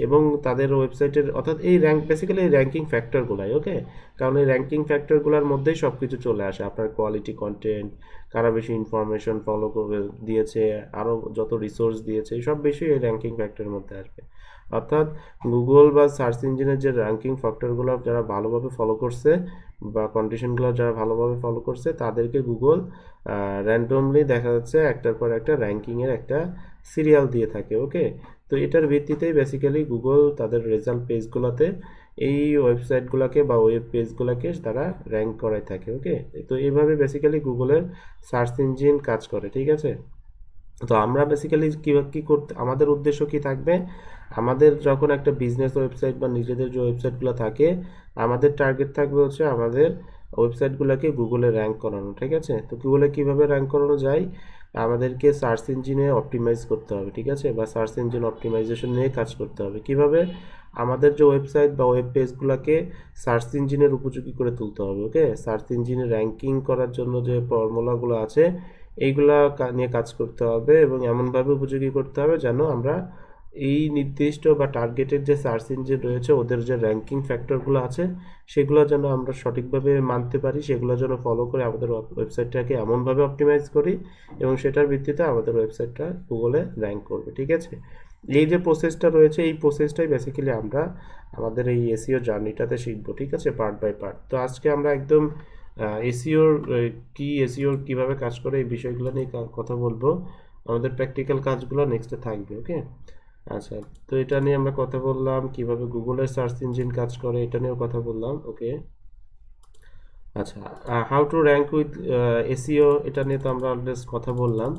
এবং তাদের ওয়েবসাইটের, অর্থাৎ এই বেসিক্যালি এই র্যাঙ্কিং ফ্যাক্টরগুলাই। ওকে, কারণ এই র্যাঙ্কিং ফ্যাক্টরগুলোর মধ্যেই সব কিছু চলে আসে, আপনার কোয়ালিটি কন্টেন্ট, কারা বেশি ইনফরমেশন ফলো করে দিয়েছে, আরও যত রিসোর্স দিয়েছে, সব বেশি এই র্যাঙ্কিং ফ্যাক্টরের মধ্যে আসবে। অর্থাৎ গুগল বা সার্চ ইঞ্জিনের যে র্যাঙ্কিং ফ্যাক্টরগুলো যারা ভালোভাবে ফলো করছে বা কন্ডিশনগুলো যারা ভালোভাবে ফলো করছে, তাদেরকে গুগল র্যান্ডমলি দেখা যাচ্ছে একটার পর একটা র্যাঙ্কিংয়ের একটা সিরিয়াল দিয়ে থাকে। ওকে, তো এটার ভিত্তিতেই বেসিক্যালি গুগল তাদের রেজাল্ট পেজগুলোতে এই ওয়েবসাইটগুলোকে বা ওয়েব পেজগুলোকে তারা র্যাঙ্ক করায় থাকে। ওকে, তো এইভাবে বেসিক্যালি গুগলের সার্চ ইঞ্জিন কাজ করে, ঠিক আছে। তো আমরা বেসিক্যালি কি করতে, আমাদের উদ্দেশ্য কি থাকবে, আমাদের যখন একটা বিজনেস ওয়েবসাইট বা নিজেদের যে ওয়েবসাইটগুলো থাকে, আমাদের টার্গেট থাকবে হচ্ছে আমাদের ওয়েবসাইটগুলোকে গুগলে র্যাঙ্ক করানো, ঠিক আছে। তো গুগলে কিভাবে র্যাঙ্ক করানো যায়, আমাদেরকে সার্চ ইঞ্জিনে অপটিমাইজ করতে হবে, ঠিক আছে, বা সার্চ ইঞ্জিন অপটিমাইজেশন নিয়ে কাজ করতে হবে। কিভাবে আমাদের যে ওয়েবসাইট বা ওয়েব পেজগুলোকে সার্চ ইঞ্জিনের উপযোগী করে তুলতে হবে। ওকে, সার্চ ইঞ্জিনে র্যাঙ্কিং করার জন্য যে ফর্মুলাগুলো আছে এইগুলা নিয়ে কাজ করতে হবে এবং এমনভাবে উপযোগী করতে হবে যেন আমরা এই নির্দিষ্ট বা টার্গেটেড যে সার্চ ইঞ্জিন রয়েছে ওদের যে র্যাঙ্কিং ফ্যাক্টরগুলো আছে সেগুলো যেন আমরা সঠিকভাবে মানতে পারি, সেগুলো যেন ফলো করে আমাদের ওয়েবসাইটটাকে এমনভাবে অপটিমাইজ করি এবং সেটার ভিত্তিতে আমাদের ওয়েবসাইটটা গুগলে র্যাঙ্ক করবে, ঠিক আছে। এই যে প্রসেসটা রয়েছে এই প্রসেসটাই বেসিক্যালি আমরা আমাদের এই এসইও জার্নিটাতে শিখবো, ঠিক আছে, পার্ট বাই পার্ট। তো আজকে আমরা একদম এসইওর কি, এসইওর কিভাবে কাজ করে এই বিষয়গুলো নিয়ে কথা বলবো। আমাদের প্র্যাকটিক্যাল কাজগুলো নেক্সটে থাকবে। ওকে, আচ্ছা, তো এটা নিয়ে আমরা কথা বললাম, কিভাবে গুগলের সার্চ ইঞ্জিন কাজ করে এটা নিয়েও কথা বললাম। ওকে, আচ্ছা, how to rank with SEO এটা নিয়ে তো আমরা অলরেডি কথা বললাম।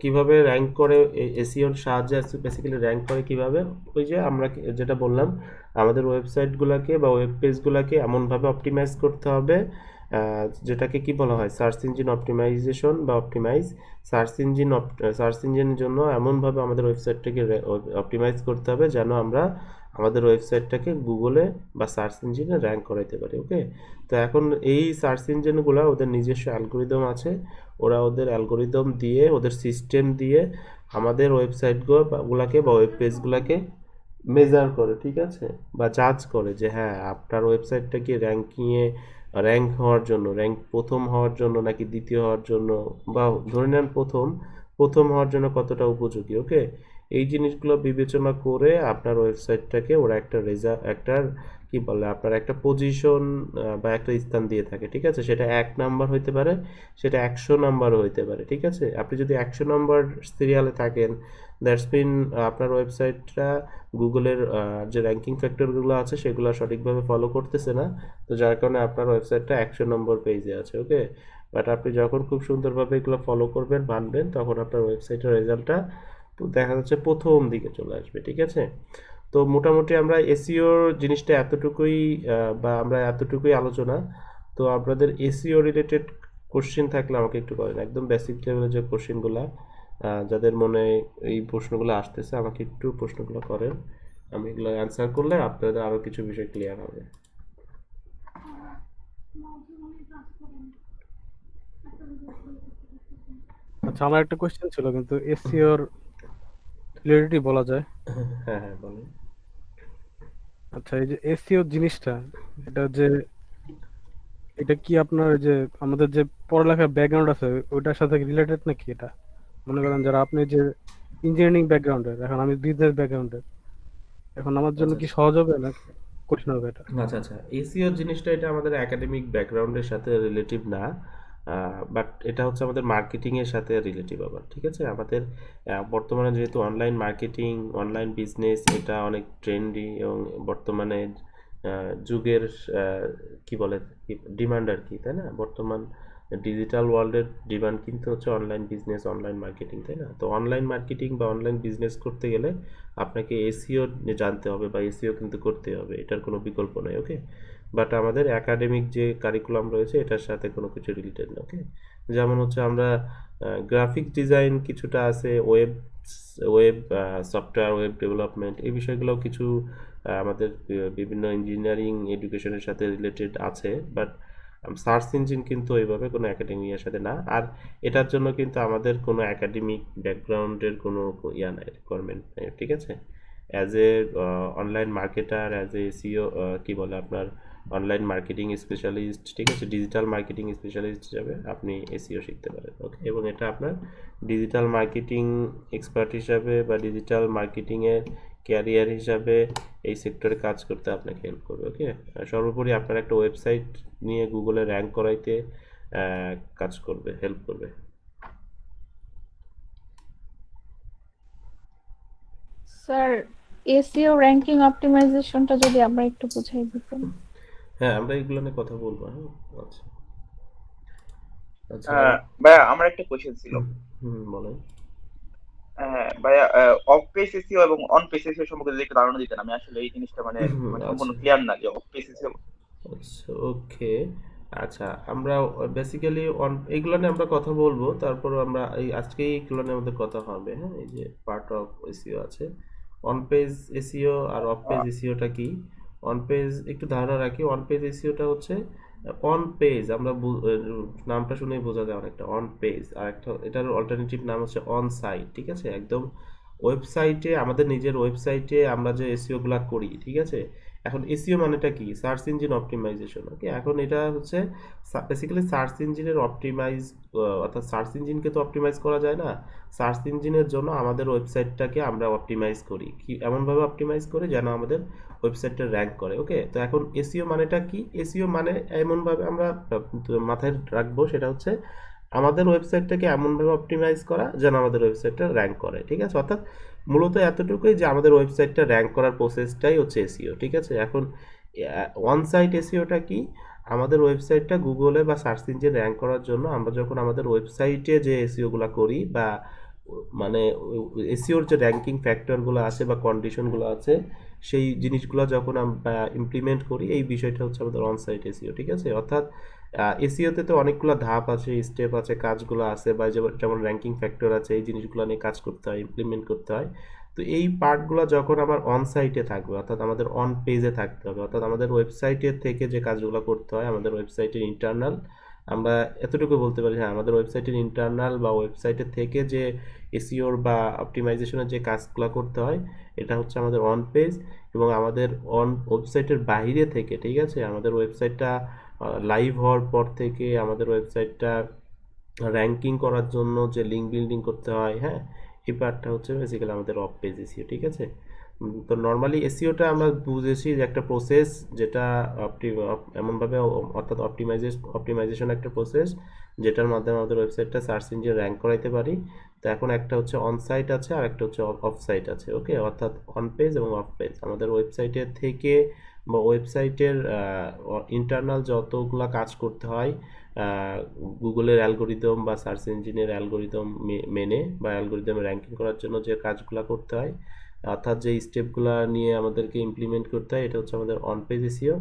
কিভাবে র্যাঙ্ক করে, এসইওর সাহায্যে বেসিক্যালি র্যাঙ্ক করে কিভাবে, ওই যে আমরা যেটা বললাম আমাদের ওয়েবসাইটগুলোকে বা ওয়েব পেজগুলোকে এমনভাবে অপটিমাইজ করতে হবে, যেটাকে কি বলা হয় সার্চ ইঞ্জিন অপটিমাইজেশন বা অপটিমাইজ। সার্চ ইঞ্জিনের জন্য এমনভাবে আমাদের ওয়েবসাইটটাকে অপটিমাইজ করতে হবে যেন আমরা আমাদের ওয়েবসাইটটাকে গুগলে বা সার্চ ইঞ্জিনে র্যাঙ্ক করাইতে পারি। ওকে, তো এখন এই সার্চ ইঞ্জিনগুলো ওদের নিজস্ব অ্যালগোরিদম আছে, ওরা ওদের অ্যালগোরিদম দিয়ে ওদের সিস্টেম দিয়ে আমাদের ওয়েবসাইটগুলোকে বা ওয়েব পেজগুলোকে মেজার করে, ঠিক আছে, বা জাজ করে যে হ্যাঁ আপনার ওয়েবসাইটটা কি র্যাঙ্কিংয়ে র্যাঙ্ক হওয়ার জন্য, র্যাঙ্ক প্রথম হওয়ার জন্য নাকি দ্বিতীয় হওয়ার জন্য, বা ধরে নেন প্রথম হওয়ার জন্য কতটা উপযোগী। ওকে, এই জিনিসগুলো বিবেচনা করে আপনার ওয়েবসাইটটাকে ওরা একটার কি বলে আপনার একটা পজিশন বা একটা স্থান দিয়ে থাকে, ঠিক আছে। সেটা 1 নাম্বার হইতে পারে, সেটা 100 নাম্বারও হইতে পারে, ঠিক আছে। আপনি যদি 100 নাম্বার সিরিয়ালে থাকেন, দ্যাটস মিন আপনার ওয়েবসাইটটা গুগলের যে র্যাঙ্কিং ফ্যাক্টরগুলো আছে সেগুলো সঠিকভাবে ফলো করতেছে না, তো যার কারণে আপনার ওয়েবসাইটটা 100 নম্বর পেজে আছে। ওকে, বাট আপনি যখন খুব সুন্দরভাবে এগুলো ফলো করবেন, মানবেন, তখন আপনার ওয়েবসাইটের রেজাল্টটা দেখা যাচ্ছে প্রথম দিকে চলে আসবে, ঠিক আছে। তো মোটামুটি আমরা এসইওর জিনিসটা এতটুকুই, বা আমরা এতটুকুই আলোচনা। তো আপনাদের এসইও রিলেটেড কোশ্চেন থাকলে আমাকে একটু করেন, একদম বেসিক লেভেলের যে কোশ্চেনগুলো যাদের মনে এই প্রশ্নগুলো আসতেছে আমাকে একটু প্রশ্নগুলো করেন, আমি এগুলো অ্যান্সার করলে আপনাদের আরও কিছু বিষয় ক্লিয়ার হবে। আচ্ছা, আমার একটা কোশ্চেন ছিল, কিন্তু এসইওর রিলেটেডই বলা যায়। হ্যাঁ হ্যাঁ বলেন। আচ্ছা, এই যে এসইও জিনিসটা, এটা কি আপনার যে আমাদের যে পড়ালেখার ব্যাকগ্রাউন্ড আছে ওইটার সাথে রিলেটেড নাকি? এটা মনে করেন যারা আপনি যে ইঞ্জিনিয়ারিং ব্যাকগ্রাউন্ডের, এখন আমি বিজনেস ব্যাকগ্রাউন্ডের, এখন আমার জন্য আচ্ছা কি সহজ হবে না কঠিন হবে এটা? আচ্ছা আচ্ছা, এসইও জিনিসটা এটা আমাদের একাডেমিক ব্যাকগ্রাউন্ডের সাথে রিলেটিভ না, বাট এটা হচ্ছে আমাদের মার্কেটিংয়ের সাথে রিলেটিভ আবার, ঠিক আছে। আমাদের বর্তমানে যেহেতু অনলাইন মার্কেটিং, অনলাইন বিজনেস এটা অনেক ট্রেন্ডি এবং বর্তমানে যুগের কি বলে ডিমান্ড আর কি, তাই না। বর্তমান ডিজিটাল ওয়ার্ল্ডের ডিমান্ড কিন্তু হচ্ছে অনলাইন বিজনেস, অনলাইন মার্কেটিং, তাই না। তো অনলাইন মার্কেটিং বা অনলাইন বিজনেস করতে গেলে আপনাকে এসইও জানতে হবে বা এসইও কিন্তু করতে হবে, এটার কোনো বিকল্প নেই। ওকে, বাট আমাদের একাডেমিক যে কারিকুলাম রয়েছে এটার সাথে কোনো কিছু রিলেটেড না। ওকে, যেমন হচ্ছে আমরা গ্রাফিক ডিজাইন কিছুটা আছে, web web software, web development, এই বিষয়গুলোও কিছু আমাদের বিভিন্ন ইঞ্জিনিয়ারিং এডুকেশনের সাথে রিলেটেড আছে, বাট সার্চ ইঞ্জিন কিন্তু ওইভাবে কোনো একাডেমিকের সাথে না। আর এটার জন্য কিন্তু আমাদের কোনো একাডেমিক ব্যাকগ্রাউন্ডের কোনো ইয়া নাই, রিকোয়ারমেন্ট নেই, ঠিক আছে। As a online marketer, as a SEO কি বলে আপনার অনলাইন মার্কেটিং স্পেশালিস্ট, ঠিক আছে, ডিজিটাল মার্কেটিং স্পেশালিস্ট হিসাবে আপনি এসইও শিখতে পারেন। ওকে, এবং এটা আপনার ডিজিটাল মার্কেটিং এক্সপার্ট হিসাবে বা ডিজিটাল মার্কেটিংয়ের ক্যারিয়ার হিসাবে এই সেক্টরে কাজ করতে আপনাকে হেল্প করবে। ওকে, সর্বোপরি আপনার একটা ওয়েবসাইট নিয়ে গুগলে র্যাঙ্ক করাইতে কাজ করবে, হেল্প করবে। স্যার এসইও র্যাঙ্কিং অপটিমাইজেশনটা যদি আমরা একটু বুঝাই দিতেন। হ্যাঁ, আমরা এগুলো নিয়ে কথা বলবো। হ্যাঁ, আচ্ছা আচ্ছা। ভাইয়া আমার একটা কোয়েশ্চেন ছিল। বলেন। ভাইয়া অফ পেজ এসইও এবং অন পেজ এসইও সম্পর্কে যদি একটু ধারণা দিতেন, আমি আসলে এই জিনিসটা মানে সম্পূর্ণ আচ্ছা ক্লিয়ার না যে অফ পেজ এসইও। আচ্ছা, ওকে। আচ্ছা, আমরা বেসিক্যালি এইগুলো নিয়ে আমরা কথা বলবো, তারপর আমরা এই আজকেই এইগুলো নিয়ে আমাদের কথা হবে। হ্যাঁ, এই যে পার্ট অফ এসইও আছে, অন পেজ এসইও আর অফ পেজ এসইওটা কি। অন পেজ একটু ধারণা রাখি, অন পেজ এসইওটা হচ্ছে অন পেজ, আমরা নামটা শুনেই বোঝা যায় অনেকটা অন পেজ, আর একটা এটার অল্টারনেটিভ নাম হচ্ছে অন সাইট। ঠিক আছে, একদম ওয়েবসাইটে, আমাদের নিজের ওয়েবসাইটে আমরা যে এসইও গুলা করি, ঠিক আছে। এখন এসইও মানেটা কি? Search engine optimisation. ওকে, এখন এটা হচ্ছে বেসিক্যালি সার্চ ইঞ্জিনের অপটিমাইজ, অর্থাৎ সার্চ ইঞ্জিনকে তো অপটিমাইজ করা যায় না, সার্চ ইঞ্জিনের জন্য আমাদের ওয়েবসাইটটাকে আমরা অপটিমাইজ করি। কি এমনভাবে অপটিমাইজ করি যেন আমাদের ওয়েবসাইটটা র্যাঙ্ক করে। ওকে, তো এখন এসইও মানেটা কি? এসইও মানে এমনভাবে আমরা মাথায় রাখবো, সেটা হচ্ছে আমাদের ওয়েবসাইটটাকে এমনভাবে অপটিমাইজ করা যেন আমাদের ওয়েবসাইটটা র্যাঙ্ক করে। ঠিক আছে, অর্থাৎ মূলত এতটুকুই যে আমাদের ওয়েবসাইটটা র্যাঙ্ক করার প্রসেসটাই হচ্ছে এসইও। ঠিক আছে, এখন ওয়ান সাইট এসইওটা কি? আমাদের ওয়েবসাইটটা গুগলে বা সার্চ ইঞ্জিন র্যাঙ্ক করার জন্য আমরা যখন আমাদের ওয়েবসাইটে যে এসইওগুলো করি, বা মানে এসইওর যে র্যাঙ্কিং ফ্যাক্টরগুলো আছে বা কন্ডিশনগুলো আছে, সেই জিনিসগুলো যখন আমরা ইমপ্লিমেন্ট করি, এই বিষয়টা হচ্ছে আমাদের অন সাইট এসইও। ঠিক আছে, অর্থাৎ এসইওতে তো অনেকগুলো ধাপ আছে, স্টেপ আছে, কাজগুলো আছে, বা যেমন র্যাঙ্কিং ফ্যাক্টর আছে, এই জিনিসগুলো নিয়ে কাজ করতে হয়, ইমপ্লিমেন্ট করতে হয়। তো এই পার্টগুলো যখন আমার অন সাইটে থাকবে, অর্থাৎ আমাদের অন পেজে থাকতে হবে, অর্থাৎ আমাদের ওয়েবসাইটের থেকে যে কাজগুলো করতে হয়, আমাদের ওয়েবসাইটের ইন্টারনাল, আমরা এতটুকু বলতে পারি, হ্যাঁ, আমাদের ওয়েবসাইটের ইন্টারনাল বা ওয়েবসাইটের থেকে যে এসইওর বা অপটিমাইজেশনের যে কাজগুলো করতে হয়, এটা হচ্ছে আমাদের অন পেজ। এবং আমাদের অন ওয়েবসাইটের বাইরে থেকে, ঠিক আছে, আমাদের ওয়েবসাইটটা লাইভ হওয়ার পর থেকে আমাদের ওয়েবসাইটটা র্যাঙ্কিং করার জন্য যে লিঙ্ক বিল্ডিং করতে হয়, হ্যাঁ, এই পার্টটা হচ্ছে বেসিক্যালি আমাদের অফ পেজ এসইও। ঠিক আছে, তো নর্মালি এসইওটা আমরা বুঝেছি যে একটা প্রসেস, যেটা এমনভাবে অর্থাৎ অপটিমাইজেশন একটা প্রসেস যেটার মাধ্যমে আমাদের ওয়েবসাইটটা সার্চ ইঞ্জিন র্যাঙ্ক করাইতে পারি। তো এখন একটা হচ্ছে অন সাইট আছে আর একটা হচ্ছে অফ সাইট আছে। ওকে, অর্থাৎ অন পেজ এবং অফ পেজ আমাদের ওয়েবসাইটের থেকে বা ওয়েবসাইটের ইন্টারনাল যতগুলা কাজ করতে হয়, গুগলের অ্যালগোরিদম বা সার্চ ইঞ্জিনের অ্যালগোরিদম মেনে বা অ্যালগোরিদম র্যাঙ্কিং করার জন্য যে কাজগুলো করতে হয়, অর্থাৎ যে স্টেপগুলো নিয়ে আমাদেরকে ইমপ্লিমেন্ট করতে হয়, এটা হচ্ছে আমাদের অন পেজ এসইও।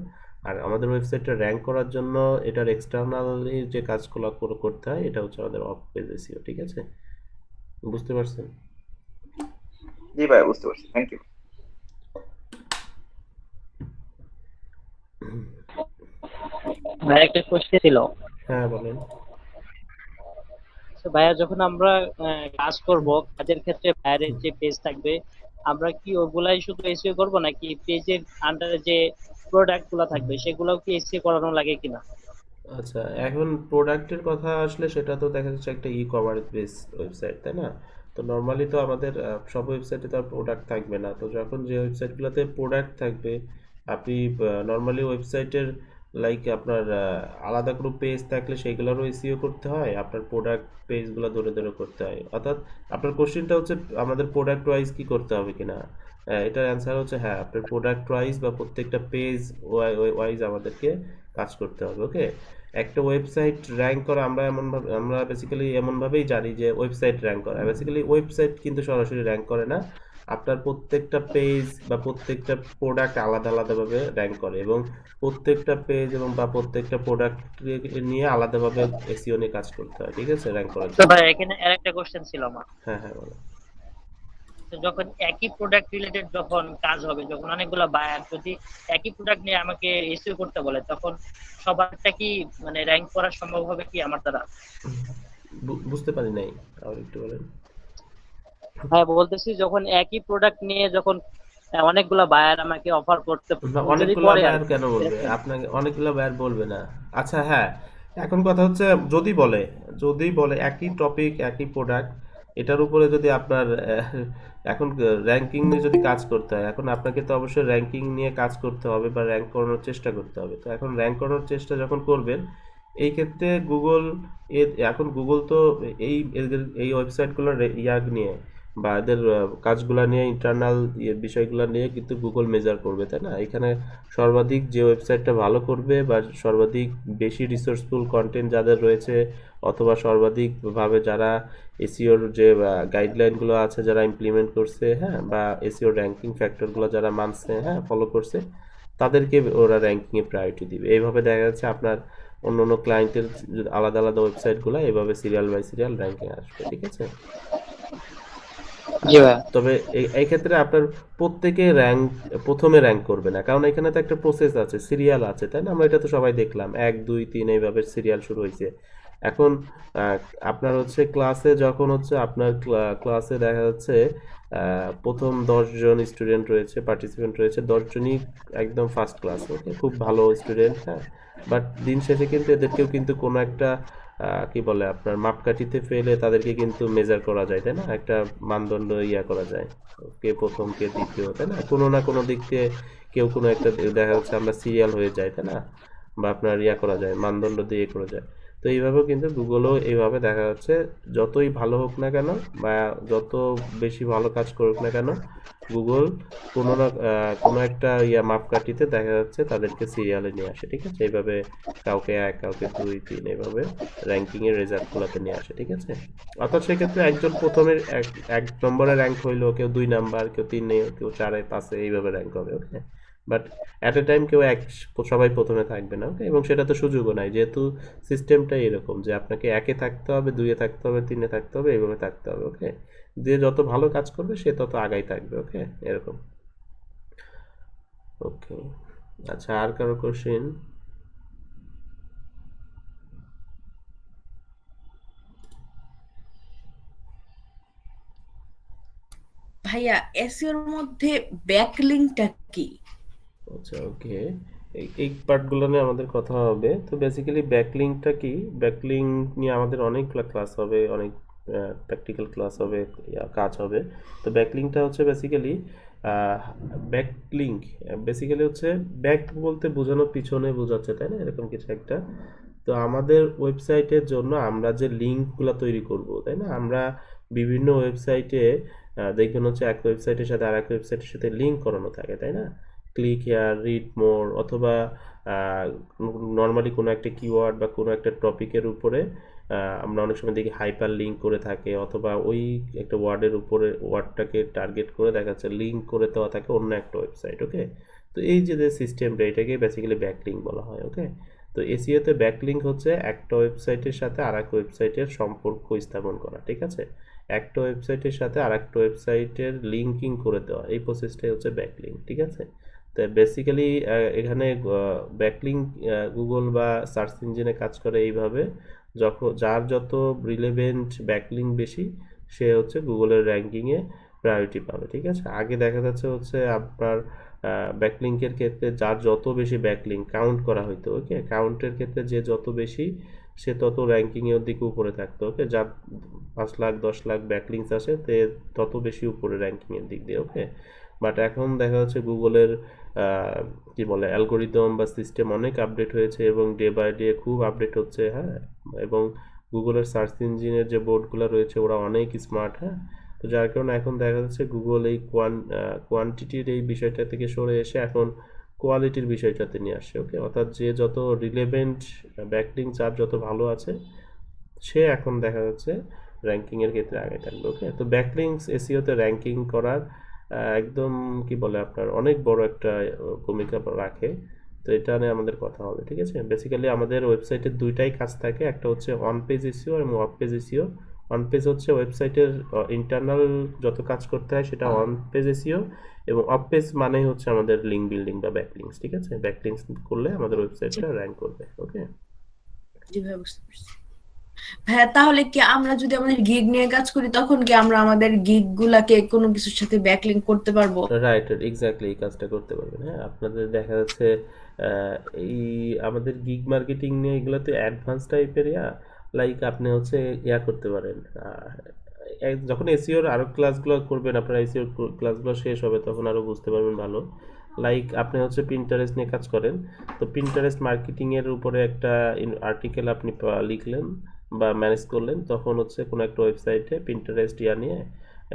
আর আমাদের ওয়েবসাইটটা র্যাঙ্ক করার জন্য এটার এক্সটার্নালি যে কাজগুলো করতে হয়, এটা হচ্ছে আমাদের অফ পেজ এসইও। ঠিক আছে, বুঝতে পারছেন? জি ভাই, বুঝতে পারছি, থ্যাংক ইউ। ভাইয়া একটা কোশ্চেন ছিল। হ্যাঁ, বলেন। তো ভাইয়া যখন আমরা কাজ করব, কাজের ক্ষেত্রে ভাইয়ের যে পেজ থাকবে, আমরা কি ওগুলাই শুধু এসইও করব নাকি পেজের আন্ডারে যে প্রোডাক্ট গুলা থাকবে সেগুলোও কি এসইও করানো লাগে কিনা? আচ্ছা, এখন প্রোডাক্টের কথা আসলে সেটা তো দেখা যাচ্ছে একটা ই কমার্স বেস ওয়েবসাইট, তাই না? তো নর্মালি তো আমাদের সব ওয়েবসাইটে তো আর প্রোডাক্ট থাকবে না। তো যখন যে ওয়েবসাইটগুলোতে প্রোডাক্ট থাকবে, আপনি নর্মালি ওয়েবসাইটের লাইক আপনার আলাদা কোনো পেজ থাকলে সেইগুলোরও এসইও করতে হয়, আপনার প্রোডাক্ট পেজগুলো ধরে ধরে করতে হয়। অর্থাৎ আপনার কোশ্চেনটা হচ্ছে আমাদের প্রোডাক্ট ওয়াইজ কি করতে হবে কিনা। এটার অ্যান্সার হচ্ছে হ্যাঁ, আপনার প্রোডাক্ট ওয়াইজ বা প্রত্যেকটা পেজ ওয়াইজ আমাদেরকে কাজ করতে হবে। ওকে, একটা ওয়েবসাইট র্যাঙ্ক করা আমরা বেসিক্যালি এমনভাবেই জানি যে ওয়েবসাইট র্যাঙ্ক করা, বেসিক্যালি ওয়েবসাইট কিন্তু সরাসরি র্যাঙ্ক করে না, আপনার প্রত্যেকটা পেজ বা প্রত্যেকটা প্রোডাক্ট আলাদা আলাদাভাবে র্যাঙ্ক করে, এবং প্রত্যেকটা পেজ এবং বা প্রত্যেকটা প্রোডাক্ট নিয়ে আলাদাভাবে এসইও নিয়ে কাজ করতে হয়। ঠিক আছে, র্যাঙ্ক করার তো জন্য। ভাই এখানে আরেকটা কোশ্চেন ছিল আমার। হ্যাঁ হ্যাঁ, বলো। তো যখন একই প্রোডাক্ট রিলেটেড যখন কাজ হবে, যখন অনেকগুলো বায়ার যদি একই প্রোডাক্ট নিয়ে আমাকে এসইও করতে বলে, তখন সবারটা কি মানে র্যাঙ্ক করা সম্ভব হবে কি আমার দ্বারা? বুঝতে পারি নাই, আর একটু বলেন। হ্যাঁ, বলতেছি যখন একই প্রোডাক্ট নিয়ে যখন অনেকগুলা বায়ার আমাকে অফার করতে না, যদি অনেকগুলা করে আর বায়ার কেন বলবে এরকম। আপনাকে? অনেকগুলা বায়ার বলবে না। আচ্ছা, হ্যাঁ, এখন কথা হচ্ছে যদি বলে একই টপিক একই প্রোডাক্ট, এটার উপরে যদি আপনার এখন র্যাঙ্কিং নিয়ে যদি কাজ করতে হয়, এখন আপনাকে তো অবশ্যই র্যাঙ্কিং নিয়ে কাজ করতে হবে বা র্যাঙ্ক করানোর চেষ্টা করতে হবে। তো এখন র্যাঙ্ক করানোর চেষ্টা যখন করবেন, এই ক্ষেত্রে এখন গুগল তো এই এই ওয়েবসাইটগুলোর নিয়ে বা এদের কাজগুলা নিয়ে ইন্টারনাল বিষয়গুলো নিয়ে কিন্তু গুগল মেজার করবে, তাই না? এখানে সর্বাধিক যে ওয়েবসাইটটা ভালো করবে বা সর্বাধিক বেশি রিসোর্সফুল কন্টেন্ট যাদের রয়েছে, অথবা সর্বাধিকভাবে যারা এসইওর যে গাইডলাইনগুলো আছে যারা ইমপ্লিমেন্ট করছে, হ্যাঁ, বা এসইওর র্যাঙ্কিং ফ্যাক্টরগুলো যারা মানছে, হ্যাঁ, ফলো করছে, তাদেরকে ওরা র্যাঙ্কিংয়ে প্রায়োরিটি দিবে। এইভাবে দেখা যাচ্ছে আপনার অন্য অন্য ক্লায়েন্টের আলাদা আলাদা ওয়েবসাইটগুলো এভাবে সিরিয়াল বাই সিরিয়াল র্যাঙ্কিং আসবে, ঠিক আছে? জি ভাইয়া। তবে এই ক্ষেত্রে আপনার প্রত্যেকে প্রথমে র্যাঙ্ক করবে না, কারণ এখানে তো একটা প্রসেস আছে, সিরিয়াল আছে, তাই না? আমরা এটা তো সবাই দেখলাম, 1 2 3 এইভাবে সিরিয়াল শুরু হয়েছে। এখন আপনার হচ্ছে ক্লাসে যখন হচ্ছে আপনার ক্লাসে দেখা যাচ্ছে প্রথম 10 জন স্টুডেন্ট রয়েছে, পার্টিসিপেন্ট রয়েছে, 10 জনই একদম ফার্স্ট ক্লাস, ওকে, খুব ভালো স্টুডেন্ট, হ্যাঁ, বাট দিন শেষে কিন্তু এদেরকেও কিন্তু কোনো একটা কি বলে আপনার মাপকাঠিতে ফেলে তাদেরকে কিন্তু মেজার করা যায়, তাই না? একটা মানদণ্ড করা যায়, কে প্রথম কে দ্বিতীয়, তাই না? কোনো না কোনো দিক দিয়ে কেউ কোনো একটা দেখা যাচ্ছে আমরা সিরিয়াল হয়ে যায়, তাই না? বা আপনার করা যায়, মানদণ্ড দিয়ে করা যায়। তো এইভাবেও কিন্তু গুগলও এইভাবে দেখা যাচ্ছে যতই ভালো হোক না কেন বা যত বেশি ভালো কাজ করুক না কেন, গুগল কোনো না কোনো একটা মাপকাঠিতে দেখা যাচ্ছে তাদেরকে সিরিয়ালে নিয়ে আসে, ঠিক আছে? এইভাবে কাউকে 1 কাউকে 2 3 এইভাবে র্যাঙ্কিংয়ের রেজাল্টগুলোতে নিয়ে আসে, ঠিক আছে? অর্থাৎ সেক্ষেত্রে একজন প্রথমের 1 নম্বরে র্যাঙ্ক হইলো, কেউ 2 নাম্বার, কেউ 3 কেউ 4 5 এইভাবে র্যাঙ্ক হবে, ওকে? বাট অ্যাট এ টাইম কেউ সবাই প্রথমে থাকবে না, ওকে? এবং সেটা তো সুযোগও নাই, যেহেতু সিস্টেমটাই এরকম যে আপনাকে 1-এ থাকতে হবে, 2-এ থাকতে হবে, 3-এ থাকতে হবে, এইভাবে থাকতে হবে, ওকে? যে যত ভালো কাজ করবে সে তত আগাই থাকবে, ওকে? এরকম। ওকে, আচ্ছা, আর কারো কোশ্চেন? ভাইয়া এসইওর মধ্যে ব্যাকলিংকটা কি? আচ্ছা, ওকে, এই পার্টগুলো নিয়ে আমাদের কথা হবে। তো বেসিক্যালি ব্যাকলিংকটা কি, ব্যাকলিংক নিয়ে আমাদের অনেকগুলো ক্লাস হবে, অনেক প্র্যাকটিক্যাল ক্লাস হবে, কাজ হবে। তো ব্যাকলিংকটা হচ্ছে বেসিক্যালি ব্যাকলিংক বেসিক্যালি হচ্ছে ব্যাক বলতে বোঝানো পিছনে বোঝাচ্ছে, তাই না? এরকম কিছু একটা। তো আমাদের ওয়েবসাইটের জন্য আমরা যে লিঙ্কগুলো তৈরি করব, তাই না? আমরা বিভিন্ন ওয়েবসাইটে দেখবেন হচ্ছে এক ওয়েবসাইটের সাথে আর এক ওয়েবসাইটের সাথে লিঙ্ক করানো থাকে, তাই না? ক্লিক হেয়ার, রিড মোর, অথবা নর্মালি কোনো একটা কিওয়ার্ড বা কোনো একটা টপিকের উপরে আমরা অনেক সময় দেখি হাইপার লিঙ্ক করে থাকে, অথবা ওই একটা ওয়ার্ডের উপরে ওয়ার্ডটাকে টার্গেট করে দেখা যাচ্ছে লিঙ্ক করে দেওয়া থাকে অন্য একটা ওয়েবসাইট, ওকে? তো এই যে সিস্টেমটা, এটাকে বেসিক্যালি ব্যাকলিঙ্ক বলা হয়, ওকে? তো এসইওতে ব্যাকলিঙ্ক হচ্ছে একটা ওয়েবসাইটের সাথে আর এক ওয়েবসাইটের সম্পর্ক স্থাপন করা, ঠিক আছে? একটা ওয়েবসাইটের সাথে আর একটা ওয়েবসাইটের লিঙ্কিং করে দেওয়া, এই প্রসেসটাই হচ্ছে ব্যাকলিঙ্ক, ঠিক আছে? তো বেসিক্যালি এখানে ব্যাকলিঙ্ক গুগল বা সার্চ ইঞ্জিনে কাজ করে এইভাবে, যার যত রিলেভেন্ট ব্যাকলিঙ্ক বেশি সে হচ্ছে গুগলের র্যাঙ্কিংয়ে প্রায়োরিটি পাবে, ঠিক আছে? আগে দেখা যাচ্ছে হচ্ছে আপনার ব্যাকলিঙ্কের ক্ষেত্রে যার যত বেশি ব্যাকলিঙ্ক কাউন্ট করা হইতো, ওকে? কাউন্টের ক্ষেত্রে যে যত বেশি সে তত র্যাঙ্কিংয়ের দিকে উপরে থাকতো, ওকে? যার 5 লাখ 10 লাখ ব্যাকলিঙ্কস আসে তে তত বেশি উপরে র্যাঙ্কিংয়ের দিক দিয়ে, ওকে? বাট এখন দেখা যাচ্ছে গুগলের কি বলে অ্যালগোরিদম বা সিস্টেম অনেক আপডেট হয়েছে এবং ডে বাই ডে খুব আপডেট হচ্ছে, হ্যাঁ? এবং গুগলের সার্চ ইঞ্জিনের যে বোর্ডগুলো রয়েছে ওরা অনেক স্মার্ট, হ্যাঁ? তো যার কারণে এখন দেখা যাচ্ছে গুগল এই কোয়ান্টিটির এই বিষয়টা থেকে সরে এসে এখন কোয়ালিটির বিষয়টাতে নিয়ে আসে, ওকে? অর্থাৎ যে যত রিলেভেন্ট ব্যাকলিঙ্ক যার যত ভালো আছে সে এখন দেখা যাচ্ছে র্যাঙ্কিংয়ের ক্ষেত্রে আগে থাকবে, ওকে? তো ব্যাকলিঙ্কস এসইওতে র্যাঙ্কিং করার একদম কি বলে আপনার অনেক বড় একটা ভূমিকা রাখে। তো এটা নিয়ে আমাদের কথা হবে, ঠিক আছে? বেসিক্যালি আমাদের ওয়েবসাইটের দুইটাই কাজ থাকে, একটা হচ্ছে অন পেজ এসইও এবং of page SEO. On page হচ্ছে ওয়েবসাইটের ইন্টারনাল যত কাজ করতে হয় সেটা অন পেজ এসইও, এবং অফ পেজ মানে হচ্ছে আমাদের লিঙ্ক বিল্ডিং বা ব্যাকলিঙ্কস, ঠিক আছে? ব্যাকলিঙ্কস করলে আমাদের ওয়েবসাইটটা র্যাঙ্ক করবে, ওকে? জি ভাই, বুঝতে পারছি। ভাইয়া তাহলে কি আমরা যদি আমাদের গিগ নিয়ে কাজ করি তখন কি আমরা আমাদের গিগ গুলাকে কোনো কিছুর সাথে ব্যাকলিংক করতে পারবো? রাইট, এক্স্যাক্টলি এই কাজটা করতে পারবেন, হ্যাঁ? আপনাদের দেখা যাচ্ছে এই আমাদের গিগ মার্কেটিং নিয়ে এগুলোতে অ্যাডভান্স টাইপের লাইক আপনি হচ্ছে করতে পারেন, যখন এসইওর আরও ক্লাসগুলো করবেন, আপনার এসইওর ক্লাসগুলো শেষ হবে তখন আরও বুঝতে পারবেন ভালো। লাইক আপনি হচ্ছে পিন্টারেস্ট নিয়ে কাজ করেন, তো পিন্টারেস্ট মার্কেটিংয়ের উপরে একটা আর্টিকেল আপনি লিখলেন বা ম্যানেজ করলেন, তখন হচ্ছে কোনো একটা ওয়েবসাইটে পিন্টারেস্ট নিয়ে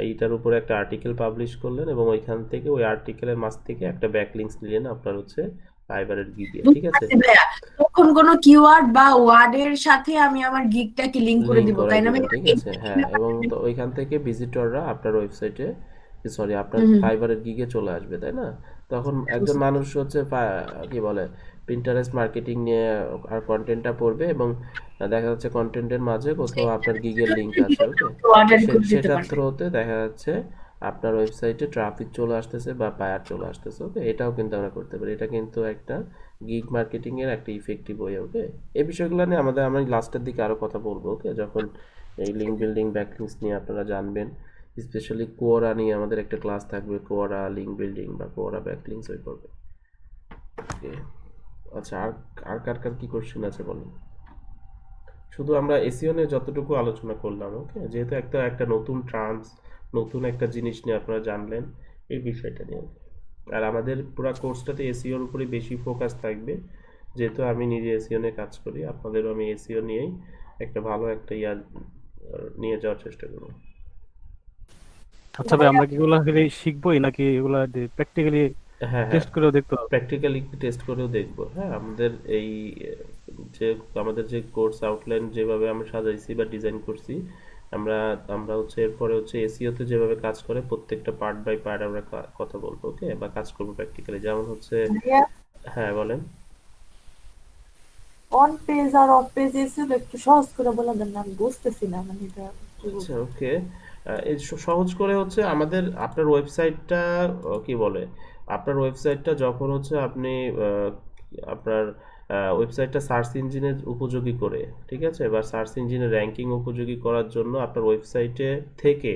এইটার উপরে একটা আর্টিকেল পাবলিশ করলেন এবং ওইখান থেকে ওই আর্টিকেলের মাঝ থেকে একটা ব্যাকলিংস নিলেন আপনার হচ্ছে ফাইবারের গিগে, ঠিক আছে? বুঝতে পারছি ভাইয়া, তখন কোনো কিওয়ার্ড বা ওয়ার্ডের সাথে আমি আমার গিগটাকে লিংক করে লিঙ্ক দিব, করে তাই না দিবেন, ভাইয়া? ঠিক আছে? হ্যাঁ, এবং তো ওইখান থেকে ভিজিটররা আপনার ওয়েবসাইটে, সরি আপনার হুম, হুম। ফাইবারের গিগে চলে আসবে, তাই না? তখন একজন মানুষ হচ্ছে কি বলে পিন্টারেস্ট মার্কেটিং নিয়ে আর কন্টেন্টটা পড়বে এবং দেখা যাচ্ছে কন্টেন্টের মাঝে কোথাও আপনার গিগের লিঙ্ক আছে, ওকে? ওয়ার্ডের করে দিতে সেটার পারবে। থ্রুতে দেখা যাচ্ছে আপনার ওয়েবসাইটে ট্রাফিক চলে আসতেছে বা বায়ার চলে আসতেছে, ওকে? এটাও কিন্তু আমরা করতে পারি। এটা কিন্তু একটা গিগ মার্কেটিং এর একটা ইফেক্টিভ ওয়ে, ওকে? এই বিষয়গুলো নিয়ে আমি লাস্টের দিকে আরো কথা বলবো, ওকে? যখন এই লিঙ্ক বিল্ডিং ব্যাকলিংকস নিয়ে আপনারা জানবেন, স্পেশালি কোয়ারা নিয়ে আমাদের একটা ক্লাস থাকবে, কোয়ারা লিঙ্ক বিল্ডিং বা কোয়ারা ব্যাকলিংকস ওই পড়বে, ওকে? আচ্ছা, আর আর কার কার কি কোশ্চেন আছে বলুন। শুধু আমরা এসইও নিয়ে যতটুকু আলোচনা করলাম, ওকে? যেহেতু একটা নতুন টার্মস, নতুন একটা জিনিস নিয়ে আপনারা জানলেন, এই বিষয়টা নিয়ে। আর আমাদের পুরো কোর্সটাতে এসইওর উপরে বেশি ফোকাস থাকবে, যেহেতু আমি নিজে এসইও নিয়ে কাজ করি। আপনাদেরও আমি এসইও নিয়েই একটা ভালো একটা নিয়ে যাওয়ার চেষ্টা করব। আচ্ছা ভাই, আমরা কি এগুলা খালি শিখবোই নাকি এগুলা প্র্যাকটিক্যালি হ্যাঁ হ্যাঁ, টেস্ট করেও দেখতে হবে? প্র্যাকটিক্যালি টেস্ট করেও দেখবো। হ্যাঁ, আমাদের এই যে আমাদের যে কোর্স আউটলাইন যেভাবে আমরা সাজাইছি বা ডিজাইন করছি, আমরা আমরা হচ্ছে এরপরে হচ্ছে এসইওতে যেভাবে কাজ করে প্রত্যেকটা পার্ট বাই পার্ট আমরা কথা বলবো, ওকে? বা কাজ করবো প্র্যাকটিক্যালি, যেমন হচ্ছে, হ্যাঁ বলেন। অন পেজ আর অফ পেজ এসে একটু সহজ করে বলে দেন না, আমি বুঝতেছি না মানে এটা কি আচ্ছা, বলবো। ওকে। এই সহজ করে হচ্ছে আমাদের আপনার ওয়েবসাইটটা কি বলে, আপনার ওয়েবসাইটটা যখন হচ্ছে আপনি আপনার ওয়েবসাইটটা সার্চ ইঞ্জিনের উপযোগী করে, ঠিক আছে, বা সার্চ ইঞ্জিনের র্যাঙ্কিং উপযোগী করার জন্য আপনার ওয়েবসাইটে থেকে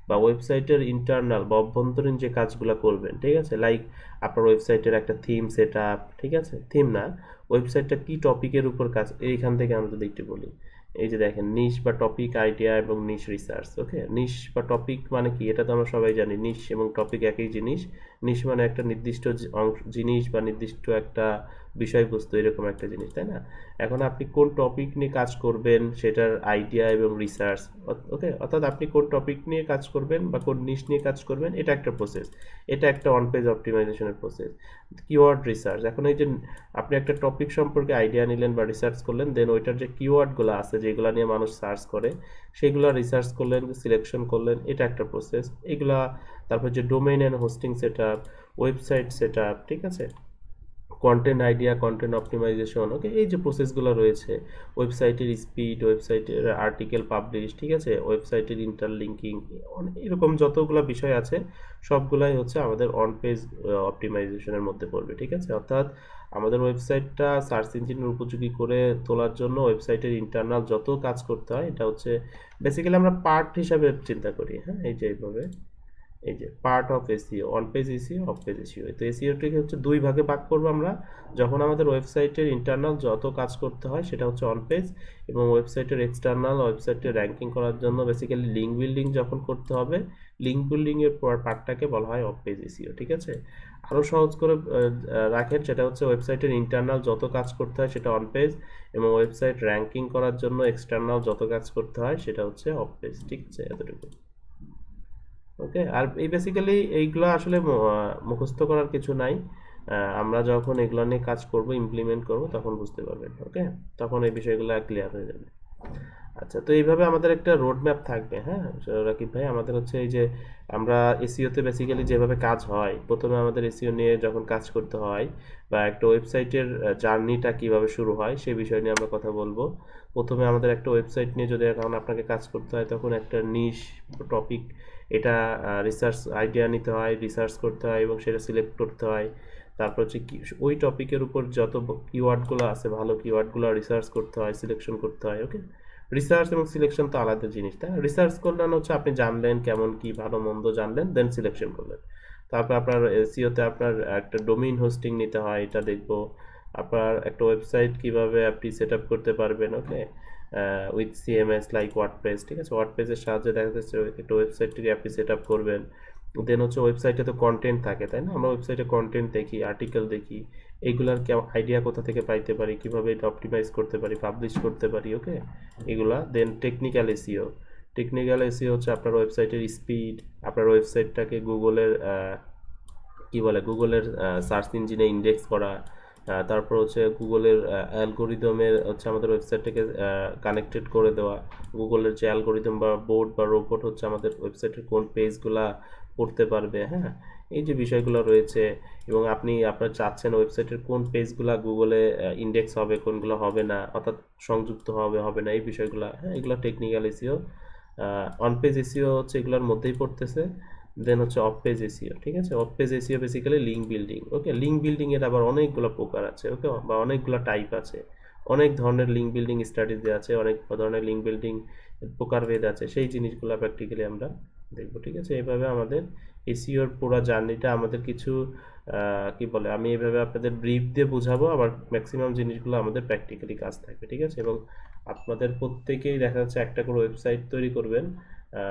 বা ওয়েবসাইটের ইন্টারনাল বা অভ্যন্তরীণ যে কাজগুলো করবেন, ঠিক আছে, লাইক আপনার ওয়েবসাইটের একটা থিম সেট আপ, ঠিক আছে, থিম না, ওয়েবসাইটটা কি টপিকের উপর কাজ, এইখান থেকে আমরা যদি একটু বলি, এই যে দেখেন নিশ বা টপিক আইডিয়া এবং নিশ রিসার্চ, ওকে? নিশ বা টপিক মানে কি, এটা তো আমরা সবাই জানি, নিশ এবং টপিক একই জিনিস। নিশ মানে একটা নির্দিষ্ট জিনিস বা নির্দিষ্ট একটা বিষয়বস্তু, এরকম একটা জিনিস, তাই না? এখন আপনি কোন টপিক নিয়ে কাজ করবেন সেটার আইডিয়া এবং রিসার্চ, ওকে? অর্থাৎ আপনি কোন টপিক নিয়ে কাজ করবেন বা কোন নিশ নিয়ে কাজ করবেন, এটা একটা প্রসেস, এটা একটা অন পেজ অপটিমাইজেশনের প্রসেস। কিওয়ার্ড রিসার্চ, এখন এই যে আপনি একটা টপিক সম্পর্কে আইডিয়া নিলেন বা রিসার্চ করলেন, দেন ওইটার যে কিওয়ার্ডগুলো আছে যেগুলো নিয়ে মানুষ সার্চ করে সেগুলো রিসার্চ করলেন, সিলেকশন করলেন, এটা একটা প্রসেস। এগুলা, তারপর যে domain and hosting set up, website set up, ঠিক আছে, কন্টেন্ট আইডিয়া, কন্টেন্ট অপটিমাইজেশন, ওকে? এই যে প্রসেসগুলো রয়েছে, ওয়েবসাইটের স্পিড, ওয়েবসাইটের আর্টিকেল পাবলিশ, ঠিক আছে, ওয়েবসাইটের ইন্টারলিঙ্কিং, এরকম যতগুলো বিষয় আছে সবগুলাই হচ্ছে আমাদের অন পেজ অপটিমাইজেশনের মধ্যে পড়বে, ঠিক আছে? অর্থাৎ আমাদের ওয়েবসাইটটা সার্চ ইঞ্জিনের উপযোগী করে তোলার জন্য ওয়েবসাইটের ইন্টারনাল যত কাজ করতে হয়, এটা হচ্ছে বেসিক্যালি আমরা পার্ট হিসাবে চিন্তা করি। হ্যাঁ, এই যে এইভাবে, এই যে part of SEO, on page SEO, of page SEO. তো এসইওটিকে হচ্ছে দুই ভাগে ভাগ করবো আমরা, যখন আমাদের ওয়েবসাইটের ইন্টারনাল যত কাজ করতে হয় সেটা হচ্ছে অন পেজ, এবং ওয়েবসাইটের এক্সটার্নাল, ওয়েবসাইটের র্যাঙ্কিং করার জন্য বেসিক্যালি লিঙ্ক বিল্ডিং যখন করতে হবে, লিঙ্ক বিল্ডিং এর পার্টটাকে বলা হয় অফ পেজ এসইও, ঠিক আছে? আরও সহজ করে রাখেন, সেটা হচ্ছে ওয়েবসাইটের ইন্টারনাল যত কাজ করতে হয় সেটা অন পেজ, এবং ওয়েবসাইট র্যাঙ্কিং করার জন্য এক্সটার্নাল যত কাজ করতে হয় সেটা হচ্ছে অফ পেজ, ঠিক আছে? এতটুকু, ওকে? আর এই বেসিক্যালি এইগুলো আসলে মুখস্থ করার কিছু নাই, আমরা যখন এগুলো নিয়ে কাজ করব, ইমপ্লিমেন্ট করব, তখন বুঝতে পারবেন, ওকে? তখন এই বিষয়গুলো ক্লিয়ার হয়ে যাবে। আচ্ছা, তো এইভাবে আমাদের একটা রোড ম্যাপ থাকবে। হ্যাঁ রাকিব ভাই, আমাদের হচ্ছে এই যে আমরা এসইওতে বেসিক্যালি যেভাবে কাজ হয়, প্রথমে আমাদের এসইও নিয়ে যখন কাজ করতে হয় বা একটা ওয়েবসাইটের জার্নিটা কিভাবে শুরু হয় সেই বিষয় নিয়ে আমরা কথা বলবো। প্রথমে আমাদের একটা ওয়েবসাইট নিয়ে যদি এখন আপনাকে কাজ করতে হয়, তখন একটা নিশ টপিক, এটা রিসার্চ আইডিয়া নিতে হয়, রিসার্চ করতে হয় এবং সেটা সিলেক্ট করতে হয়। তারপর হচ্ছে ওই টপিকের উপর যত কিওয়ার্ডগুলো আছে, ভালো কিওয়ার্ডগুলো রিসার্চ করতে হয়, সিলেকশন করতে হয়, ওকে? রিসার্চ এবং সিলেকশন তো আলাদা জিনিস, তাই না? রিসার্চ করলেন হচ্ছে আপনি জানলেন কেমন কি ভালো মন্দ জানলেন, দেন সিলেকশন করলেন। তারপর আপনার এসইওতে আপনার একটা ডোমেইন হোস্টিং নিতে হয়, এটা দেখবো। আপনার একটা ওয়েবসাইট কিভাবে আপনি সেট আপ করতে পারবেন, ওকে, উইথ সিএমএস লাইক ওয়ার্ডপ্রেস, ঠিক আছে? ওয়ার্ডপ্রেসের সাহায্যে দেখা যাচ্ছে একটা ওয়েবসাইটটিকে আপনি সেট আপ করবেন। দেন হচ্ছে ওয়েবসাইটে তো কন্টেন্ট থাকে, তাই না? আমরা ওয়েবসাইটে কন্টেন্ট দেখি, আর্টিকেল দেখি, এইগুলার আইডিয়া কোথা থেকে পাইতে পারি, কিভাবে এটা অপটিমাইজ করতে পারি, পাবলিশ করতে পারি, ওকে, এগুলা। দেন টেকনিক্যাল এসইও, টেকনিক্যাল এসইও হচ্ছে আপনার ওয়েবসাইটের স্পিড, আপনার ওয়েবসাইটটাকে গুগলের গুগলের সার্চ ইঞ্জিনে ইন্ডেক্স করা, তারপর হচ্ছে গুগলের অ্যালগোরিদমের হচ্ছে আমাদের ওয়েবসাইটটাকে কানেক্টেড করে দেওয়া। গুগলের যে অ্যালগোরিদম বা বোর্ড বা রোবট হচ্ছে আমাদের ওয়েবসাইটের কোন পেজগুলা পড়তে পারবে, হ্যাঁ, এই যে বিষয়গুলো রয়েছে। এবং আপনি আপনার চাচ্ছেন ওয়েবসাইটের কোন পেজগুলা গুগলে ইন্ডেক্স হবে, কোনগুলো হবে না, অর্থাৎ সংযুক্ত হবে না, এই বিষয়গুলো, হ্যাঁ, এগুলো technical SEO. On page SEO হচ্ছে এগুলোর মধ্যেই পড়তেছে। দেন হচ্ছে অফ পেজ এসইও, ঠিক আছে। Of page SEO basically link building, okay. Link building এর আবার অনেকগুলো প্রকার আছে, ওকে, বা অনেকগুলো টাইপ আছে, অনেক ধরনের লিঙ্ক বিল্ডিং স্ট্র্যাটেজি আছে, অনেক ধরনের লিঙ্ক বিল্ডিং প্রকারভেদ আছে, সেই জিনিসগুলো প্র্যাকটিক্যালি আমরা দেখবো, ঠিক আছে। এইভাবে আমাদের এসইওর পুরো জার্নিটা আমাদের কিছু আমি এইভাবে আপনাদের ব্রিফ দিয়ে বোঝাবো, আবার ম্যাক্সিমাম জিনিসগুলো আমাদের প্র্যাকটিক্যালি কাজ থাকবে, ঠিক আছে। এবং আপনাদের প্রত্যেকেই দেখা যাচ্ছে একটা করে ওয়েবসাইট তৈরি করবেন।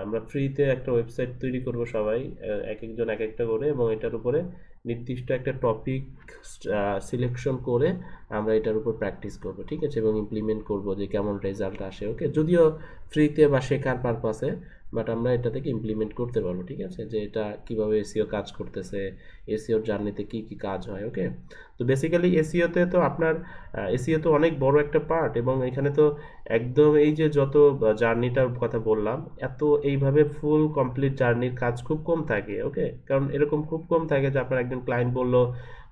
আমরা ফ্রিতে একটা ওয়েবসাইট তৈরি করব সবাই, এক একজন এক একটা করে, এবং এটার উপরে নির্দিষ্ট একটা টপিক সিলেকশন করে আমরা এটার উপর প্র্যাকটিস করব, ঠিক আছে, এবং ইমপ্লিমেন্ট করব যে কেমন রেজাল্ট আসে, ওকে। যদিও ফ্রিতে বা শেখার পারপাসে, বাট আমরা এটা থেকে ইমপ্লিমেন্ট করতে পারবো, ঠিক আছে, যে এটা কিভাবে এসইও কাজ করতেছে, এসইওর জার্নিতে কি কি কাজ হয়, ওকে। তো বেসিক্যালি এসইওতে তো আপনার এসইও তো অনেক বড় একটা পার্ট, এবং এখানে তো একদম এই যে যত জার্নিটার কথা বললাম, এত এইভাবে ফুল কমপ্লিট জার্নির কাজ খুব কম থাকে, ওকে। কারণ এরকম খুব কম থাকে যে আপনার একজন ক্লায়েন্ট বললো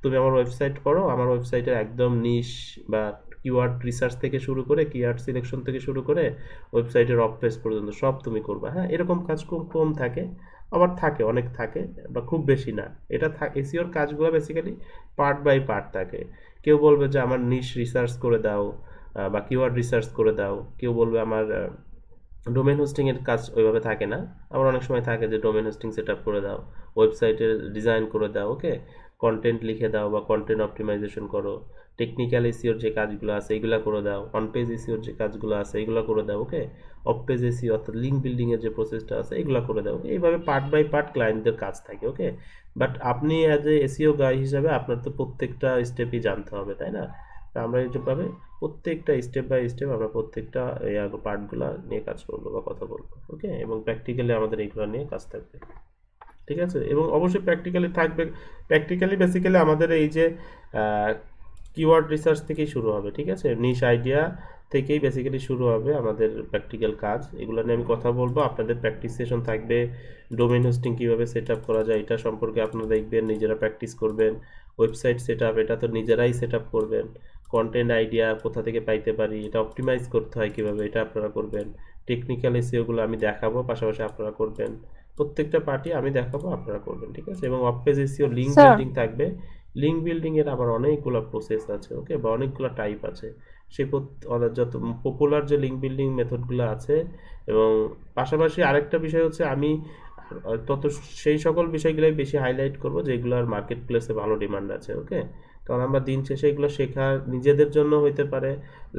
তুমি আমার ওয়েবসাইট করো, আমার ওয়েবসাইটের একদম নিশ বা কিওয়ার্ড রিসার্চ থেকে শুরু করে কিওয়ার্ড সিলেকশন থেকে শুরু করে ওয়েবসাইটের অফ পেজ পর্যন্ত সব তুমি করবা, হ্যাঁ, এরকম কাজ খুব কম থাকে। আবার থাকে, অনেক থাকে, বা খুব বেশি না। এটা এসইওর কাজগুলো বেসিক্যালি পার্ট বাই পার্ট থাকে। কেউ বলবে যে আমার নিশ রিসার্চ করে দাও, বা কিওয়ার্ড রিসার্চ করে দাও। কেউ বলবে আমার ডোমেন হোস্টিংয়ের কাজ ওইভাবে থাকে না। আবার অনেক সময় থাকে যে ডোমেন হোস্টিং সেট আপ করে দাও, ওয়েবসাইটের ডিজাইন করে দাও, ওকে, কন্টেন্ট লিখে দাও বা কন্টেন্ট অপটিমাইজেশন করো, টেকনিক্যাল এসইওর যে কাজগুলো আছে এগুলো করে দাও, অন পেজ এসইওর যে কাজগুলো আছে এগুলো করে দাও, ওকে, অফ পেজ এসইও অর্থাৎ লিঙ্ক বিল্ডিংয়ের যে প্রসেসটা আছে এগুলো করে দাও। এইভাবে পার্ট বাই পার্ট ক্লায়েন্টদের কাজ থাকে, ওকে। বাট আপনি অ্যাজ এ এসইও গাই হিসাবে আপনার তো প্রত্যেকটা স্টেপই জানতে হবে, তাই না? তো আমরা এইভাবে প্রত্যেকটা স্টেপ বাই স্টেপ আমরা প্রত্যেকটা পার্টগুলো নিয়ে কাজ করবো বা কথা বলবো, ওকে। এবং প্র্যাকটিক্যালি আমাদের এইগুলো নিয়ে কাজ থাকবে, ঠিক আছে। এবং অবশ্যই প্র্যাকটিক্যালি থাকবে। প্র্যাকটিক্যালি বেসিক্যালি আমাদের এই যে কিওয়ার্ড রিসার্চ থেকেই শুরু হবে, ঠিক আছে, নিশ আইডিয়া থেকেই বেসিক্যালি শুরু হবে আমাদের প্র্যাকটিক্যাল কাজ। এগুলো নিয়ে আমি কথা বলবো, আপনাদের প্র্যাকটিস সেশন থাকবে। ডোমেইন হোস্টিং কীভাবে সেট আপ করা যায় এটা সম্পর্কে আপনারা দেখবেন, নিজেরা প্র্যাকটিস করবেন। ওয়েবসাইট সেট আপ এটা তো নিজেরাই সেট আপ করবেন। কন্টেন্ট আইডিয়া কোথা থেকে পাইতে পারি, এটা অপটিমাইজ করতে হয় কীভাবে, এটা আপনারা করবেন। টেকনিক্যাল এসইওগুলো আমি দেখাবো, পাশাপাশি আপনারা করবেন। প্রত্যেকটা পার্টি আমি দেখাবো, আপনারা করবেন, ঠিক আছে। এবং of page SEO link building থাকবে। লিঙ্ক বিল্ডিং এর আবার অনেকগুলো প্রসেস আছে, ওকে, বা অনেকগুলো টাইপ আছে। সেই যত পপুলার যে লিঙ্ক বিল্ডিং মেথডগুলো আছে, এবং পাশাপাশি আরেকটা বিষয় হচ্ছে আমি তত সেই সকল বিষয়গুলোই বেশি হাইলাইট করব যেগুলোর মার্কেট প্লেসে ভালো ডিমান্ড আছে, ওকে। কারণ আমরা দিন শেষে এগুলো শেখা নিজেদের জন্য হইতে পারে,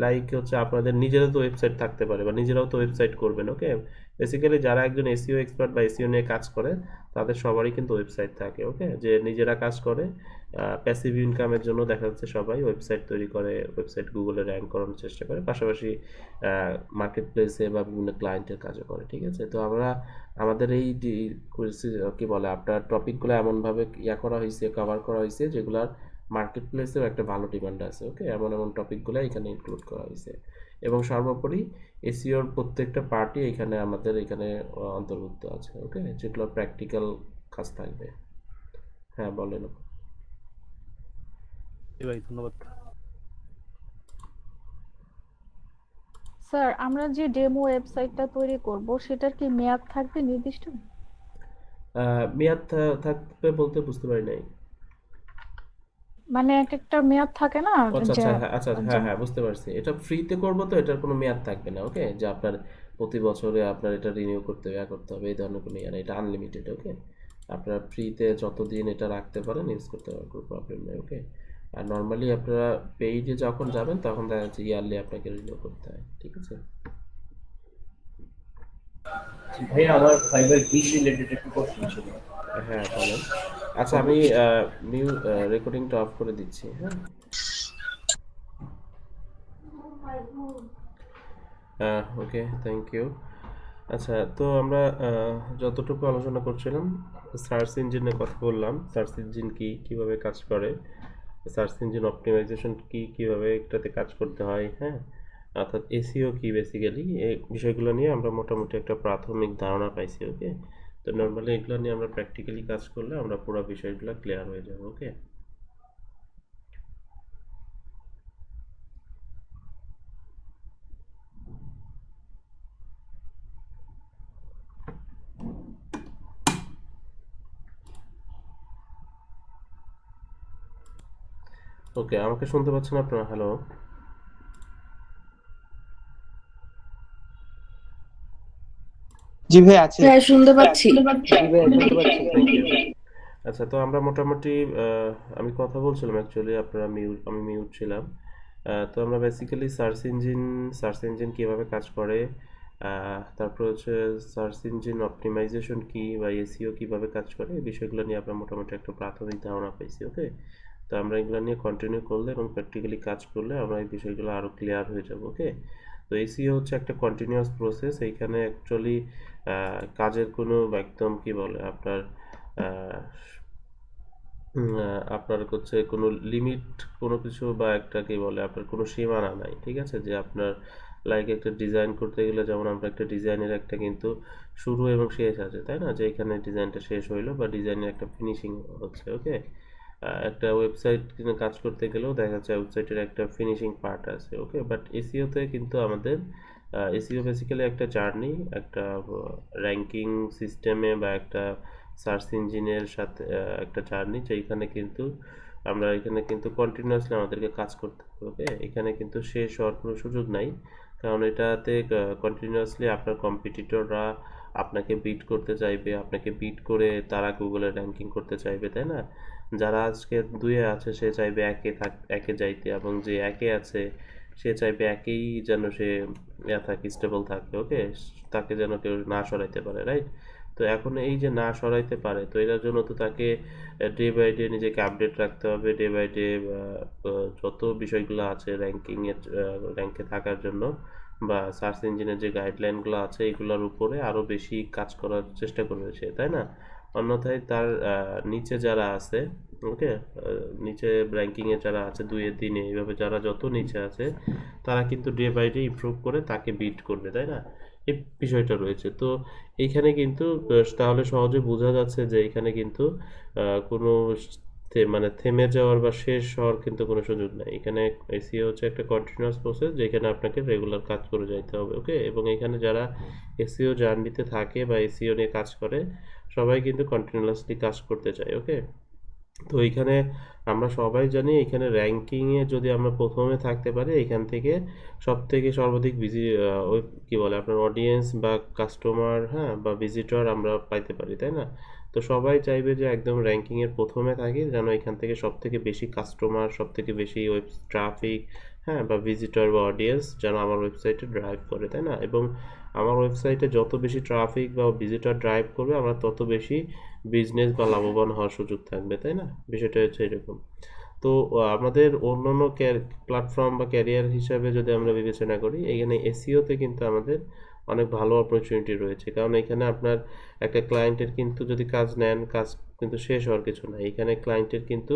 লাইক হচ্ছে আপনাদের নিজেরও তো ওয়েবসাইট থাকতে পারে বা নিজেরাও তো ওয়েবসাইট করবেন, ওকে। বেসিক্যালি যারা একজন এসইও এক্সপার্ট বা এসইও নিয়ে কাজ করে তাদের সবারই কিন্তু ওয়েবসাইট থাকে, ওকে, যে নিজেরা কাজ করে প্যাসিভ ইনকামের জন্য দেখা যাচ্ছে সবাই ওয়েবসাইট তৈরি করে, ওয়েবসাইট গুগলে র্যাঙ্ক করানোর চেষ্টা করে, পাশাপাশি মার্কেট প্লেসে বা বিভিন্ন ক্লায়েন্টের কাজও করে, ঠিক আছে। তো আমরা আমাদের এই কি বলে আপনার টপিকগুলো এমনভাবে করা হয়েছে, কভার করা হয়েছে যেগুলার মার্কেট প্লেসেও একটা ভালো ডিমান্ড আছে, ওকে। এমন টপিকগুলো এখানে ইনক্লুড করা হয়েছে। এবং সর্বোপরি এসইওর প্রত্যেকটা পার্টি এখানে আমাদের এখানে অন্তর্ভুক্ত আছে, ওকে, যেগুলো প্র্যাকটিক্যাল কাজ থাকবে। হ্যাঁ, বলেন। ভাই ধন্যবাদ স্যার। আমরা যে ডেমো ওয়েবসাইটটা তৈরি করব সেটার কি মেয়াদ থাকবে নির্দিষ্ট? মেয়াদ থাকবে বলতে বুঝতে পারি নাই। মানে এক একটা মেয়াদ থাকে না, আচ্ছা, হ্যাঁ, বুঝতে পারছি। এটা ফ্রিতে করব তো এটার কোনো মেয়াদ থাকবে না, ওকে, যে আপনার প্রতি বছরে আপনার এটা রিনিউ করতে হবে এই ধরনের কোনো এটা আনলিমিটেড, ওকে। আপনারা ফ্রিতে যতদিন এটা রাখতে পারেন ইউজ করতে পারেন, কোনো প্রবলেম নেই, ওকে। আর নর্মালি আপনারা পেইডে যখন যাবেন তখন দেখা যাচ্ছে ইয়ারলি আপনাকে রিনিউ করতে হয়, ঠিক আছে। ভাই আমার ফাইবার গিগ রিলেটেড একটু প্রশ্ন ছিল। হ্যাঁ, বলেন। আচ্ছা, আমি রেকর্ডিংটা অফ করে দিচ্ছি, হ্যাঁ। ওকে, থ্যাংক ইউ। আচ্ছা, তো আমরা যতটুকু আলোচনা করছিলাম সার্চ ইঞ্জিনের কথা বললাম, সার্চ ইঞ্জিন কি, কিভাবে কাজ করে, সার্চ ইঞ্জিন অপটিমাইজেশন কি, কিভাবে এটাতে কাজ করতে হয়, হ্যাঁ, অর্থাৎ এসইও কি বেসিক্যালি, এই বিষয়গুলো নিয়ে আমরা মোটামুটি একটা প্রাথমিক ধারণা পাইছি। ওকে, তো নর্মালি এগুলো নিয়ে আমরা প্র্যাকটিক্যালি কাজ করলে আমরা পুরো বিষয়গুলো ক্লিয়ার হয়ে যাবে। ওকে, ওকে, আমাকে শুনতে পাচ্ছেন আপনারা? হ্যালো, জি ভাই আছে। হ্যাঁ, শুনতে পাচ্ছি। জি ভাই শুনতে পাচ্ছি। Thank you. আচ্ছা, তো আমরা মোটামুটি আমি কথা বলছিলাম অ্যাকচুয়ালি, আমি মিউট ছিলাম। তো আমরা বেসিক্যালি সার্চ ইঞ্জিন কীভাবে কাজ করে, তারপর হচ্ছে সার্চ ইঞ্জিন অপটিমাইজেশন কি বা এসইও কীভাবে কাজ করে, এই বিষয়গুলো নিয়ে আমরা মোটামুটি একটা প্রাথমিক ধারণা পাইছি। ওকে, তো আমরা এগুলো নিয়ে কন্টিনিউ করলে এবং প্র্যাকটিক্যালি কাজ করলে আমরা এই বিষয়গুলো আরও ক্লিয়ার হয়ে যাব। ওকে, তো এসইও হচ্ছে একটা কন্টিনিউয়াস প্রসেস। এইখানে অ্যাকচুয়ালি কাজের কোনো একদম কি বলে আপনার আপনার হচ্ছে কোনো লিমিট, কোনো কিছু বা একটা কি বলে আপনার কোনো সীমানা নাই। ঠিক আছে, যে আপনার লাইক একটা ডিজাইন করতে গেলে যেমন আমরা একটা ডিজাইনের একটা কিন্তু শুরু এবং শেষ আছে, তাই না, যে এখানে ডিজাইনটা শেষ হইলো বা ডিজাইনের একটা ফিনিশিং হচ্ছে। ওকে, একটা ওয়েবসাইট কাজ করতে গেলেও দেখা যাচ্ছে ওয়েবসাইটের একটা ফিনিশিং পার্ট আছে। ওকে, বাট এসইওতে কিন্তু আমাদের এসইও বেসিক্যালি একটা জার্নি, একটা র্যাঙ্কিং সিস্টেমে বা একটা সার্চ ইঞ্জিনের সাথে একটা জার্নি, যেখানে কিন্তু আমরা এখানে কিন্তু কন্টিনিউয়াসলি আমাদেরকে কাজ করতে হবে। ওকে, এখানে কিন্তু শেষ হওয়ার কোনো সুযোগ নাই, কারণ এটাতে কন্টিনিউয়াসলি আপনার কম্পিটিটররা আপনাকে বিট করতে চাইবে, আপনাকে বিট করে তারা গুগলে র্যাঙ্কিং করতে চাইবে, তাই না। যারা আজকে 2-এ আছে সে চাইবে একে যাইতে, এবং যে একে আছে সে চাইবে একেই যেন সে থাকে, স্টেবল থাকে। ওকে, তাকে যেন কেউ না সরাইতে পারে, রাইট। তো এখন এই যে না সরাইতে পারে, তো এটার জন্য তো তাকে ডে বাই ডে নিজেকে আপডেট রাখতে হবে, ডে বাই ডে যত বিষয়গুলো আছে র্যাঙ্কে থাকার জন্য বা সার্চ ইঞ্জিনের যে গাইডলাইনগুলো আছে এগুলোর উপরে আরও বেশি কাজ করার চেষ্টা করবে সে, তাই না। অন্যথায় তার নিচে যারা আছে, ওকে, নিচে র্যাঙ্কিংয়ে যারা আছে 2-3 এইভাবে যারা যত নিচে আছে তারা কিন্তু ডে বাই ডে ইমপ্রুভ করে তাকে বিট করবে, তাই না। এই বিষয়টা রয়েছে। তো এইখানে কিন্তু তাহলে সহজে বোঝা যাচ্ছে যে এখানে কিন্তু কোনো মানে থেমে যাওয়ার বা শেষ হওয়ার কিন্তু কোনো সুযোগ নাই। এখানে এসইও হচ্ছে একটা কন্টিনিউয়াস প্রসেস, যেখানে আপনাকে রেগুলার কাজ করে যাইতে হবে। ওকে, এবং এখানে যারা এসইও জার্নিতে থাকে বা এসইও নিয়ে কাজ করে সবাই কিন্তু কন্টিনিউয়াসলি কাজ করতে চায়। ওকে, তো এইখানে আমরা সবাই জানি এখানে র্যাঙ্কিংয়ে যদি আমরা প্রথমে থাকতে পারি, এখান থেকে সব থেকে সর্বাধিক ওই কী বলে আপনার অডিয়েন্স বা কাস্টমার, হ্যাঁ, বা ভিজিটর আমরা পাইতে পারি, তাই না। তো সবাই চাইবে যে একদম র্যাঙ্কিংয়ের প্রথমে থাকি, যেন এখান থেকে সব থেকে বেশি কাস্টমার, সব থেকে বেশি ওয়েব ট্রাফিক, হ্যাঁ, বা ভিজিটর বা অডিয়েন্স যেন আমার ওয়েবসাইটে ড্রাইভ করে, তাই না। এবং আমার ওয়েবসাইটে যত বেশি ট্রাফিক বা ভিজিটর ড্রাইভ করবে আমরা তত বেশি বিজনেস বা লাভবান হওয়ার সুযোগ থাকবে, তাই না। বিষয়টা হচ্ছে এরকম। তো আমাদের অন্যান্য প্ল্যাটফর্ম বা ক্যারিয়ার হিসাবে যদি আমরা বিবেচনা করি, এখানে এসইওতে কিন্তু আমাদের অনেক ভালো অপরচুনিটি রয়েছে, কারণ এখানে আপনার একটা ক্লায়েন্টের কিন্তু যদি কাজ নেন, কাজ কিন্তু শেষ হওয়ার কিছু নাই। এখানে ক্লায়েন্টের কিন্তু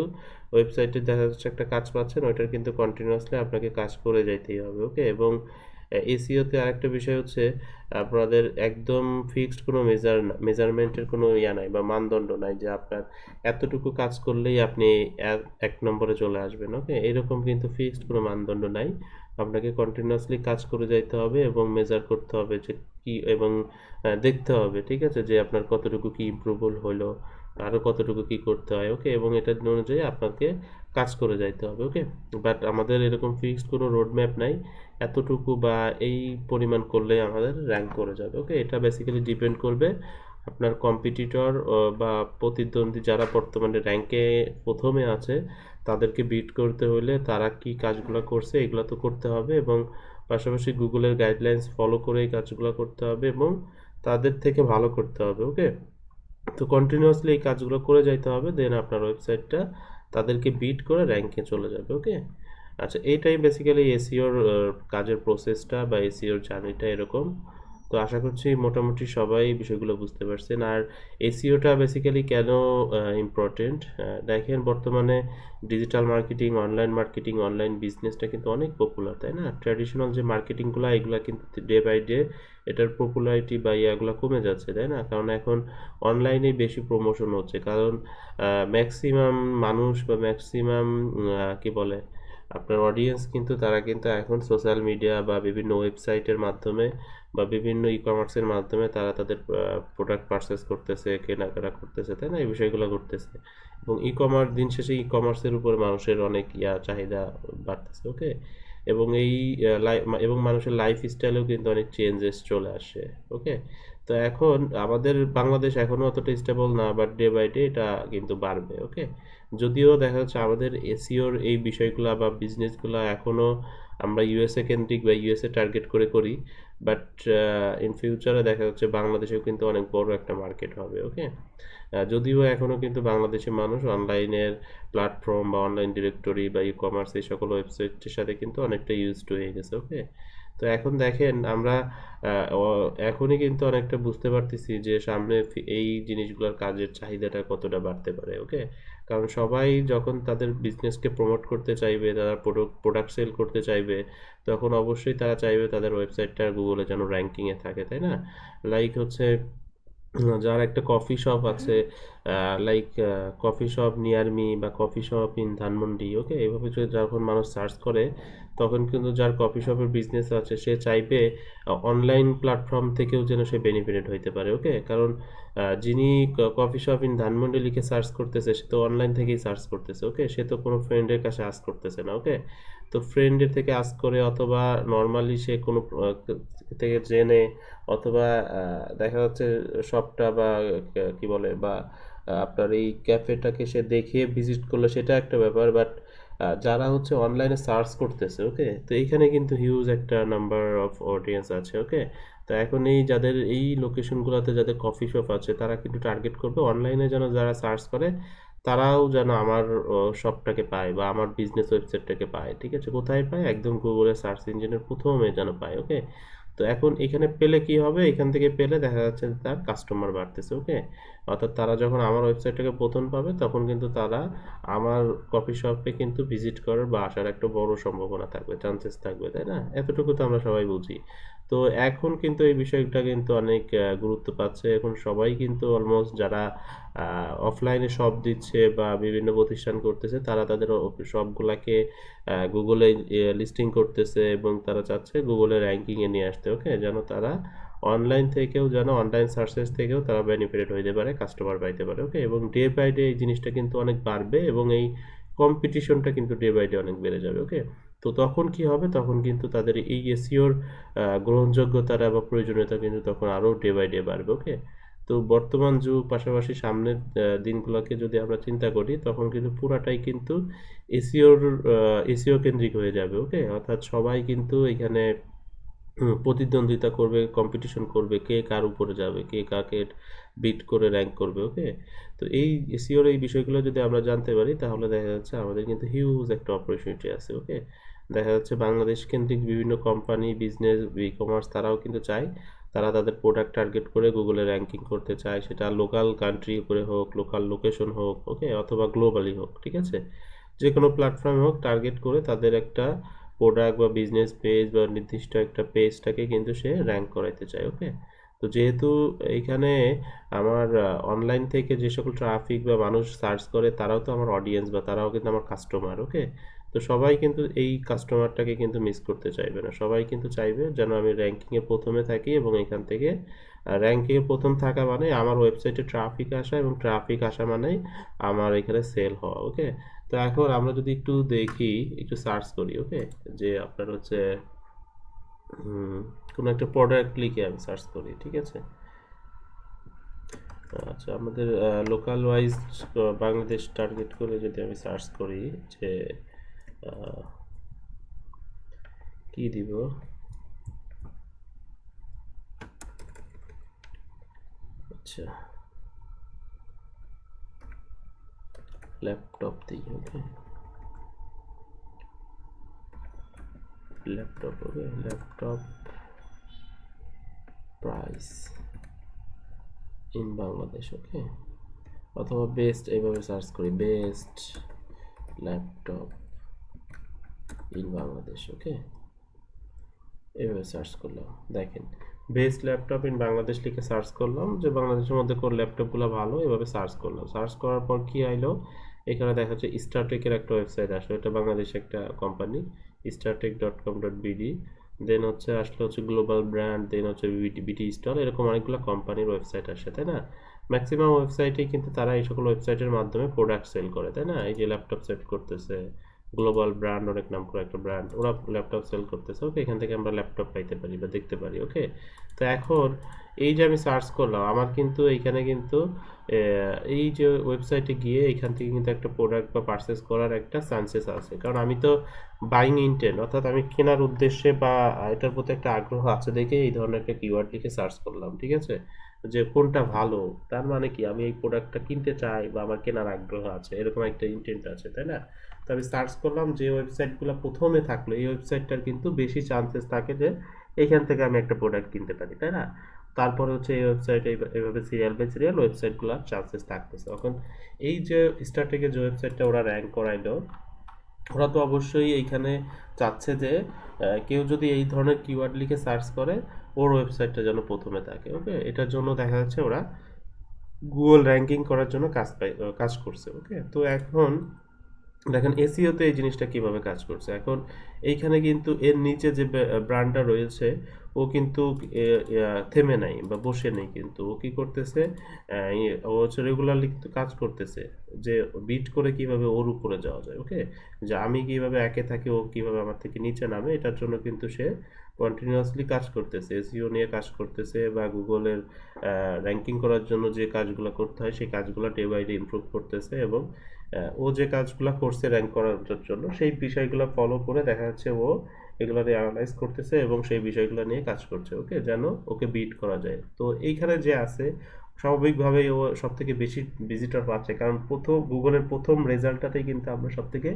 ওয়েবসাইটে দেখা যাচ্ছে একটা কাজ পাচ্ছেন, ওইটার কিন্তু কন্টিনিউয়াসলি আপনাকে কাজ করে যাইতেই হবে। ওকে, এবং এসইওতে আরেকটা বিষয় হচ্ছে আপনাদের একদম ফিক্সড কোনো মেজারমেন্টের কোনো ইয়া নাই বা মানদণ্ড নাই যে আপনার এতটুকু কাজ করলেই আপনি 1 নম্বরে চলে আসবেন। ওকে, এরকম কিন্তু ফিক্সড কোনো মানদণ্ড নাই, আপনাকে কন্টিনিউয়াসলি কাজ করে যাইতে হবে এবং মেজার করতে হবে যে কি, এবং দেখতে হবে, ঠিক আছে, যে আপনার কতটুকু কি ইমপ্রুভেবল হলো, আরও কতটুকু কি করতে হয়। ওকে, এবং এটার অনুযায়ী আপনাকে কাজ করে যাইতে হবে। ওকে, বাট আমাদের এরকম ফিক্সড কোনো রোড ম্যাপ নাই, এতটুকু বা এই পরিমাণ করলে আমাদের র্যাঙ্ক করে যাবে। ওকে, এটা বেসিক্যালি ডিপেন্ড করবে আপনার কম্পিটিটর বা প্রতিদ্বন্দ্বী যারা বর্তমানে র্যাঙ্কে প্রথমে আছে তাদেরকে বিট করতে হলে তারা কি কাজগুলো করছে এগুলো তো করতে হবে, এবং পাশাপাশি গুগলের গাইডলাইন্স ফলো করে এই কাজগুলো করতে হবে এবং তাদের থেকে ভালো করতে হবে। ওকে, তো কন্টিনিউয়াসলি এই কাজগুলো করে যাইতে হবে, দেন আপনার ওয়েবসাইটটা তাদেরকে বিট করে র্যাঙ্কে চলে যাবে। ওকে, আচ্ছা, এইটাই বেসিক্যালি এসইওর কাজের প্রসেসটা বা এসইওর জার্নিটা এরকম। তো আশা করছি মোটামুটি সবাই বিষয়গুলো বুঝতে পারছেন। আর এসইওটা বেসিক্যালি কেন ইম্পর্টেন্ট, দেখেন বর্তমানে ডিজিটাল মার্কেটিং, অনলাইন বিজনেসটা কিন্তু অনেক পপুলার, তাই না? ট্র্যাডিশনাল যে মার্কেটিংগুলো এগুলো কিন্তু ডে বাই ডে এটার পপুলারিটি বা ইয়াগুলো কমে যাচ্ছে, তাই না? কারণ এখন অনলাইনে বেশি প্রমোশন হচ্ছে, কারণ ম্যাক্সিমাম মানুষ বা ম্যাক্সিমাম কি বলে আপনার অডিয়েন্স কিন্তু তারা কিন্তু এখন সোশ্যাল মিডিয়া বা বিভিন্ন ওয়েবসাইটের মাধ্যমে বা বিভিন্ন ই কমার্সের মাধ্যমে তারা তাদের প্রোডাক্ট পারচেস করতেছে, কেনাকাটা করতেছে, তাই না? এই বিষয়গুলো করতেছে। এবং ই কমার্স দিন শেষে ই কমার্সের উপর মানুষের অনেক চাহিদা বাড়তেছে, ওকে? এবং এবং মানুষের লাইফ স্টাইলেও কিন্তু অনেক চেঞ্জেস চলে আসে, ওকে? তো এখন আমাদের বাংলাদেশ এখনো অতটা স্টেবল না, বাট ডে বাই ডে এটা কিন্তু বাড়বে, ওকে? যদিও দেখা যাচ্ছে আমাদের এসিওর এই বিষয়গুলা বা বিজনেসগুলা এখনো আমরা ইউএসএ কেন্দ্রিক বা ইউএসএ টার্গেট করে করি, বাট ইন ফিউচারে দেখা যাচ্ছে বাংলাদেশেও কিন্তু অনেক বড় একটা মার্কেট হবে, ওকে? যদিও এখনো কিন্তু বাংলাদেশের মানুষ অনলাইনের প্ল্যাটফর্ম বা অনলাইন ডিরেক্টরি বা ই কমার্স এই সকল ওয়েবসাইটের সাথে কিন্তু অনেকটা ইউজড হয়ে গেছে, ওকে? তো এখন দেখেন আমরা এখনই কিন্তু অনেকটা বুঝতে পারতেছি যে সামনে এই জিনিসগুলোর কাজের চাহিদাটা কতটা বাড়তে পারে, ওকে? কারণ সবাই যখন তাদের বিজনেসকে প্রমোট করতে চাইবে, তারা প্রোডাক্ট সেল করতে চাইবে, তখন অবশ্যই তারা চাইবে তাদের ওয়েবসাইটটা গুগলে যেন র্যাঙ্কিংয়ে থাকে, তাই না? লাইক হচ্ছে যার একটা কফি শপ আছে, like coffee shop near me বা কফি শপ ইন ধানমন্ডি, ওকে? এভাবে যদি যখন মানুষ সার্চ করে তখন কিন্তু যার কফি শপের বিজনেস আছে সে চাইবে অনলাইন প্ল্যাটফর্ম থেকেও যেন সে বেনিফিটেড হইতে পারে, ওকে? কারণ যিনি কফি শপ ইন ধানমন্ডি লিখে সার্চ করতেছে সে তো অনলাইন থেকেই সার্চ করতেছে, ওকে? সে তো কোনো ফ্রেন্ডের কাছে আস্ক করতেছে না, ওকে? তো ফ্রেন্ডের থেকে আস্ক করে অথবা নর্মালি সে কোনো থেকে জেনে অথবা দেখা যাচ্ছে শপটা বা কি বলে বা আপনার এই ক্যাফেটাকে সে দেখে ভিজিট করলো, সেটা একটা ব্যাপার। বাট যারা হচ্ছে অনলাইনে সার্চ করতেছে, ওকে? তো এইখানে কিন্তু হিউজ একটা নাম্বার অফ অডিয়েন্স আছে, ওকে? তো এখন এই যাদের এই লোকেশনগুলোতে যাদের কফি শপ আছে তারা কিন্তু টার্গেট করবে অনলাইনে যেন যারা সার্চ করে তারাও যেন আমার শপটাকে পায় বা আমার বিজনেস ওয়েবসাইটটাকে পায়, ঠিক আছে? কোথায় পায়? একদম গুগলের সার্চ ইঞ্জিনের প্রথমে যেন পায়, ওকে? তো এখন এখানে পেলে কি হবে? এখান থেকে পেলে দেখা যাচ্ছে যে তার কাস্টমার বাড়তেছে, ওকে? অর্থাৎ তারা যখন আমার ওয়েবসাইটটাকে প্রথম পাবে তখন কিন্তু তারা আমার কফি শপে কিন্তু ভিজিট করার বা আসার একটা বড় সম্ভাবনা থাকবে, চান্সেস থাকবে, তাই না? এতটুকু তো আমরা সবাই বুঝি। তো এখন কিন্তু এই বিষয়টা কিন্তু অনেক গুরুত্ব পাচ্ছে। এখন সবাই কিন্তু অলমোস্ট যারা অফলাইনে শপ দিচ্ছে বা বিভিন্ন প্রতিষ্ঠান করতেছে তারা তাদের শপগুলাকে গুগলে লিস্টিং করতেছে এবং তারা চাচ্ছে গুগলে র্যাঙ্কিংয়ে নিয়ে আসতে, ওকে? যেন তারা অনলাইন থেকেও যেন অনলাইন সার্চেস থেকেও তারা বেনিফিটেড হইতে পারে, কাস্টমার পাইতে পারে, ওকে? এবং ডে বাই ডে এই জিনিসটা কিন্তু অনেক বাড়বে এবং এই কম্পিটিশনটা কিন্তু ডে বাই ডে অনেক বেড়ে যাবে, ওকে? তো তখন কি হবে? তখন কিন্তু তাদের এই এসইওর গ্রহণযোগ্যতাটা বা প্রয়োজনীয়তা কিন্তু তখন আরও ডে বাই ডে বাড়বে, ওকে? তো বর্তমান যুগ পাশাপাশি সামনের দিনগুলোকে যদি আমরা চিন্তা করি তখন কিন্তু পুরাটাই কিন্তু এসইও কেন্দ্রিক হয়ে যাবে, ওকে? অর্থাৎ সবাই কিন্তু এখানে প্রতিদ্বন্দ্বিতা করবে, কম্পিটিশন করবে, কে কার উপরে যাবে, কে কাকে বিট করে র্যাঙ্ক করবে, ওকে? তো এই এসইওর এই বিষয়গুলো যদি আমরা জানতে পারি তাহলে দেখা যাচ্ছে আমাদের কিন্তু হিউজ একটা অপরচুনিটি আছে, ওকে? দেখা যাচ্ছে বাংলাদেশ কেন্দ্রিক বিভিন্ন কোম্পানি, বিজনেস, ই কমার্স তারাও কিন্তু চায় তারা তাদের প্রোডাক্ট টার্গেট করে গুগলে র্যাঙ্কিং করতে চায়, সেটা লোকাল কান্ট্রি করে হোক, লোকাল লোকেশন হোক, ওকে? অথবা গ্লোবালি হোক, ঠিক আছে? যে কোনো প্ল্যাটফর্ম হোক, টার্গেট করে তাদের একটা প্রোডাক্ট বা বিজনেস পেজ বা নির্দিষ্ট একটা পেজটাকে কিন্তু সে র্যাঙ্ক করাইতে চায়, ওকে? তো যেহেতু এইখানে আমার অনলাইন থেকে যে সকল ট্রাফিক বা মানুষ সার্চ করে তারাও তো আমার অডিয়েন্স বা তারাও কিন্তু আমার কাস্টমার, ওকে? তো সবাই কিন্তু এই কাস্টমারটাকে কিন্তু মিস করতে চাইবে না, সবাই কিন্তু চাইবে যেন আমি র্যাঙ্কিংয়ে প্রথমে থাকি এবং এখান থেকে র্যাঙ্কিংয়ে প্রথম থাকা মানে আমার ওয়েবসাইটে ট্রাফিক আসা এবং ট্রাফিক আসা মানেই আমার এখানে সেল হওয়া, ওকে? তো এখন আমরা যদি একটু দেখি, একটু সার্চ করি, ওকে? যে আপনার হচ্ছে কোনো একটা প্রোডাক্ট লিখে আমি সার্চ করি, ঠিক আছে? আচ্ছা, আমাদের লোকাল ওয়াইজ বাংলাদেশ টার্গেট করে যদি আমি সার্চ করি যে কি দিব, আচ্ছা ল্যাপটপ দিই, okay? Laptop, okay? Laptop price in Bangladesh, okay, অথবা বেস্ট, এইভাবে সার্চ করি best laptop in Bangladesh, okay, এইভাবে সার্চ করলাম। দেখেন বেস্ট ল্যাপটপ ইন বাংলাদেশ লিখে সার্চ করলাম যে বাংলাদেশের মধ্যে কোন ল্যাপটপগুলো ভালো, এভাবে সার্চ করলাম। সার্চ করার পর কি আইলো, এখানে দেখা যাচ্ছে স্টারটেকের একটা ওয়েবসাইট আসলো, এটা বাংলাদেশে একটা কোম্পানি, startek.com.bd। দেন হচ্ছে আসলে হচ্ছে গ্লোবাল ব্র্যান্ড, দেন হচ্ছে বিটি স্টল, এরকম অনেকগুলো কোম্পানির ওয়েবসাইট আসে, তাই না? ম্যাক্সিমাম ওয়েবসাইটে কিন্তু তারা এই সকল ওয়েবসাইটের মাধ্যমে প্রোডাক্ট সেল করে, তাই না? এই যে ল্যাপটপ সেল করতেছে গ্লোবাল ব্র্যান্ড, অনেক নাম করে একটা ব্র্যান্ড, ওরা ল্যাপটপ সেল করতেছে, ওকে, এখান থেকে আমরা ল্যাপটপ পাইতে পারি বা দেখতে পারি, ওকে। তো এখন এই যে আমি সার্চ করলাম, আমার কিন্তু এইখানে কিন্তু এই যে ওয়েবসাইটে গিয়ে এখান থেকে কিন্তু একটা প্রোডাক্ট বা পারচেস করার একটা চান্সেস আছে, কারণ আমি তো বাইং ইন্টেন্ট, অর্থাৎ আমি কেনার উদ্দেশ্যে বা এটার প্রতি একটা আগ্রহ আছে দেখে এই ধরনের একটা কিওয়ার্ড লিখে সার্চ করলাম, ঠিক আছে, যে কোনটা ভালো, তার মানে কি আমি এই প্রোডাক্টটা কিনতে চাই বা আমার কেনার আগ্রহ আছে, এরকম একটা ইন্টেন্ট আছে, তাই না? তো আমি সার্চ করলাম যে ওয়েবসাইটগুলো প্রথমে থাকলো, এই ওয়েবসাইটটার কিন্তু বেশি চান্সেস থাকে যে এইখান থেকে আমি একটা প্রোডাক্ট কিনতে পারি, তাই না? তারপরে হচ্ছে এই ওয়েবসাইটে এইভাবে সিরিয়াল বাই সিরিয়াল ওয়েবসাইটগুলোর চান্সেস থাকতেছে। এখন এই যে স্টারটেকে যে ওয়েবসাইটটা ওরা র্যাঙ্ক করাইলো, ওরা তো অবশ্যই এইখানে চাচ্ছে যে কেউ যদি এই ধরনের কিওয়ার্ড লিখে সার্চ করে ওর ওয়েবসাইটটা যেন প্রথমে থাকে, ওকে। এটার জন্য দেখা যাচ্ছে ওরা গুগল র্যাঙ্কিং করার জন্য কাজ করছে, ওকে। তো এখন দেখেন এসইওতে এই জিনিসটা কিভাবে কাজ করছে। এখন এইখানে কিন্তু এর নিচে যে ব্র্যান্ডটা রয়েছে ও কিন্তু থেমে নাই বা বসে নেই, কিন্তু ও কি করতেছে, ও হচ্ছে রেগুলারলি কিন্তু কাজ করতেছে যে বিট করে কিভাবে ওর উপরে যাওয়া যায়, ওকে, যে আমি কিভাবে একে থাকি ও কিভাবে আমার থেকে নিচে নামে, এটার জন্য কিন্তু সে কন্টিনিউয়াসলি কাজ করতেছে, এসইও নিয়ে কাজ করতেছে বা গুগলের র্যাঙ্কিং করার জন্য যে কাজগুলো করতে হয় সেই কাজগুলো ডে বাই ডে ইমপ্রুভ করতেছে, এবং ও যে কাজগুলো করছে র্যাঙ্ক করার জন্য সেই বিষয়গুলো ফলো করে দেখা যাচ্ছে ও এগুলো অ্যানালাইজ করতেছে এবং সেই বিষয়গুলো নিয়ে কাজ করছে, ওকে, যেন ওকে বিট করা যায়। তো এইখানে যে আছে স্বাভাবিকভাবেই ও সব থেকে বেশি ভিজিটর পাচ্ছে, কারণ গুগলের প্রথম রেজাল্টটাতেই কিন্তু আমরা সব থেকে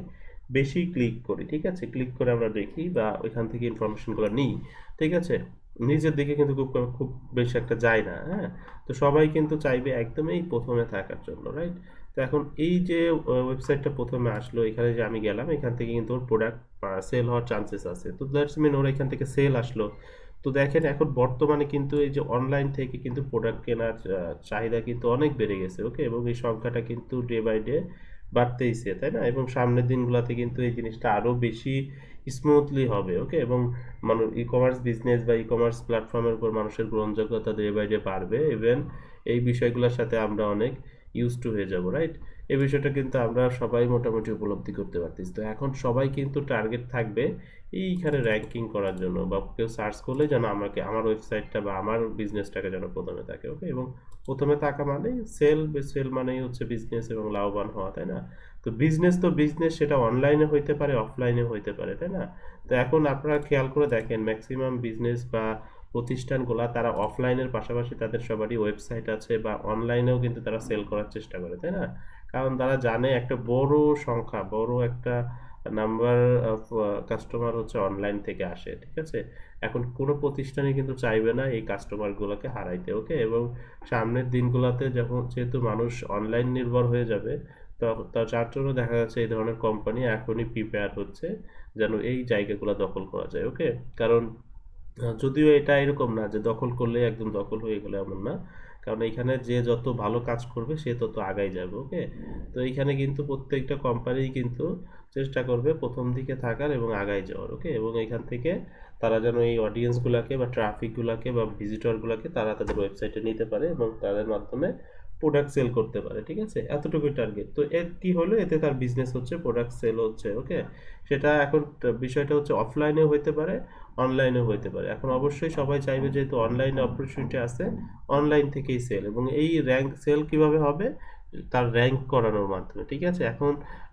বেশি ক্লিক করি, ঠিক আছে, ক্লিক করে আমরা দেখি বা ওইখান থেকে ইনফরমেশনগুলো নিই, ঠিক আছে, নিজের দিকে কিন্তু খুব বেশি একটা যায় না, হ্যাঁ। তো সবাই কিন্তু চাইবে একদমই প্রথমে থাকার জন্য, রাইট? তো এখন এই যে ওয়েবসাইটটা প্রথমে আসলো, এখানে যে আমি গেলাম, এখান থেকে কিন্তু ওর প্রোডাক্ট সেল হওয়ার চান্সেস আছে, তো দ্যাটস মিন ওর এখান থেকে সেল আসলো। তো দেখেন এখন বর্তমানে কিন্তু এই যে অনলাইন থেকে কিন্তু প্রোডাক্ট কেনার চাহিদা কিন্তু অনেক বেড়ে গেছে, ওকে, এবং এই সংখ্যাটা কিন্তু ডে বাই ডে বাড়তেইছে, তাই না? এবং সামনের দিনগুলোতে কিন্তু এই জিনিসটা আরো বেশি স্মুথলি হবে, ওকে, এবং মানুষ ই কমার্স বিজনেস বা ই কমার্স প্ল্যাটফর্মের উপর মানুষের গ্রহণযোগ্যতা ডে বাই ডে বাড়বে, ইভেন এই বিষয়গুলোর সাথে আমরা অনেক ইউজ টু হয়ে যাব, রাইট? এই বিষয়টা কিন্তু আমরা সবাই মোটামুটি উপলব্ধি করতে পারতেছি। তো এখন সবাই কিন্তু টার্গেট থাকবে এইখানে র্যাঙ্কিং করার জন্য, বা কেউ সার্চ করলে যেন আমাকে আমার ওয়েবসাইটটা বা আমার বিজনেসটাকে যেন প্রথমে থাকে, ওকে, এবং প্রথমে থাকা মানে সেল মানেই হচ্ছে বিজনেস এবং লাভবান হওয়া, তাই না? তো বিজনেস সেটা অনলাইনে হইতে পারে, অফলাইনে হইতে পারে, তাই না? তো এখন আপনারা খেয়াল করে দেখেন ম্যাক্সিমাম বিজনেস বা প্রতিষ্ঠানগুলা তারা অফলাইনের পাশাপাশি তাদের সবারই ওয়েবসাইট আছে বা অনলাইনেও কিন্তু তারা সেল করার চেষ্টা করে, তাই না? কারণ তারা জানে একটা বড় সংখ্যা, বড় একটা নাম্বার অফ কাস্টমার হচ্ছে অনলাইন থেকে আসে, ঠিক আছে। এখন কোনো প্রতিষ্ঠানই কিন্তু চাইবে না এই কাস্টমারগুলোকে হারাইতে, ওকে, এবং সামনের দিনগুলোতে যখন যেহেতু মানুষ অনলাইন নির্ভর হয়ে যাবে, তো যার জন্য দেখা যাচ্ছে এই ধরনের কোম্পানি এখনই প্রিপেয়ার হচ্ছে যেন এই জায়গাগুলো দখল করা যায়, ওকে। কারণ যদিও এটা এরকম না যে দখল করলে একদম দখল হয়ে গেলে, এমন না, কারণ এইখানে যে যত ভালো কাজ করবে সে তত আগাই যাবে, ওকে। তো এইখানে কিন্তু প্রত্যেকটা কোম্পানি কিন্তু চেষ্টা করবে প্রথম দিকে থাকার এবং আগাই যাওয়ার, ওকে, এবং এখান থেকে তারা যেন এই অডিয়েন্সগুলোকে বা ট্রাফিকগুলোকে বা ভিজিটরগুলোকে তারা তাদের ওয়েবসাইটে নিতে পারে এবং তাদের মাধ্যমে প্রোডাক্ট সেল করতে পারে, ঠিক আছে, এতটুকুই টার্গেট। তো এর কি হলো, এতে তার বিজনেস হচ্ছে, প্রোডাক্ট সেল হচ্ছে, ওকে। সেটা এখন বিষয়টা হচ্ছে অফলাইনেও হইতে পারে, অনলাইনেও হইতে পারে। এখন অবশ্যই সবাই চাইবে যেহেতু অনলাইনে অপরচুনিটি আছে, অনলাইন থেকেই সেল, এবং এই র্যাঙ্ক সেল কিভাবে হবে, তার র্যাঙ্ক করানোর মাধ্যমে, ঠিক আছে। এখন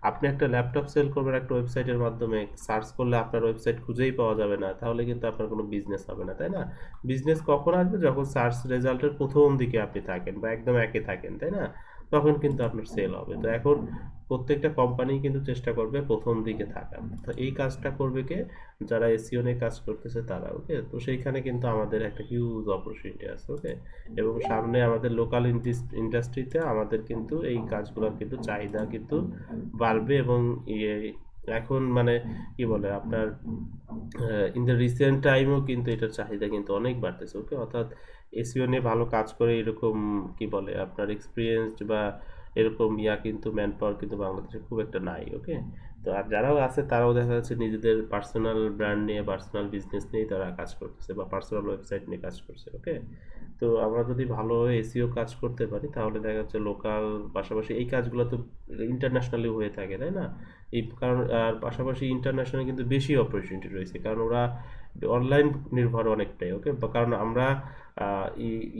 আপনি একটা ল্যাপটপ সেল করবেন একটা ওয়েবসাইটের মাধ্যমে, সার্চ করলে আপনার ওয়েবসাইট খুঁজেই পাওয়া যাবে না, তাহলে কিন্তু আপনার কোনো বিজনেস হবে না, তাই না? বিজনেস কখন আসবে, যখন সার্চ রেজাল্টের প্রথম দিকে আপনি থাকেন বা একদম একে থাকেন, তাই না? তখন কিন্তু আপনার সেল হবে। তো এখন প্রত্যেকটা কোম্পানি কিন্তু চেষ্টা করবে প্রথম দিকে থাকার। তো এই কাজটা করবে কে, যারা এসইও নিয়ে কাজ করতেছে তারা। ওকে, তো সেইখানে কিন্তু আমাদের একটা হিউজ অপরচুনিটি আছে। ওকে, এবং সামনে আমাদের লোকাল ইন্ডাস্ট্রিতে আমাদের কিন্তু এই কাজগুলোর কিন্তু চাহিদা কিন্তু বাড়বে। এবং এখন মানে কি বলে আপনার ইন দ্য রিসেন্ট টাইমও কিন্তু এটার চাহিদা কিন্তু অনেক বাড়তেছে। ওকে, অর্থাৎ এসইও নিয়ে ভালো কাজ করে এরকম কি বলে আপনার এক্সপিরিয়েন্সড বা এরকম কিন্তু ম্যান পাওয়ার কিন্তু বাংলাদেশে খুব একটা নাই। ওকে, তো আর যারাও আছে তারাও দেখা যাচ্ছে নিজেদের পার্সোনাল ব্র্যান্ড নিয়ে, পার্সোনাল বিজনেস নিয়ে তারা কাজ করতেছে বা পার্সোনাল ওয়েবসাইট নিয়ে কাজ করছে। ওকে, তো আমরা যদি ভালো এসইও কাজ করতে পারি তাহলে দেখা যাচ্ছে লোকাল পাশাপাশি এই কাজগুলো তো ইন্টারন্যাশনালি হয়ে থাকে, তাই না? এই কারণ আর পাশাপাশি ইন্টারন্যাশনালি কিন্তু বেশি অপরচুনিটি রয়েছে, কারণ ওরা অনলাইন নির্ভর অনেকটাই। ওকে, কারণ আমরা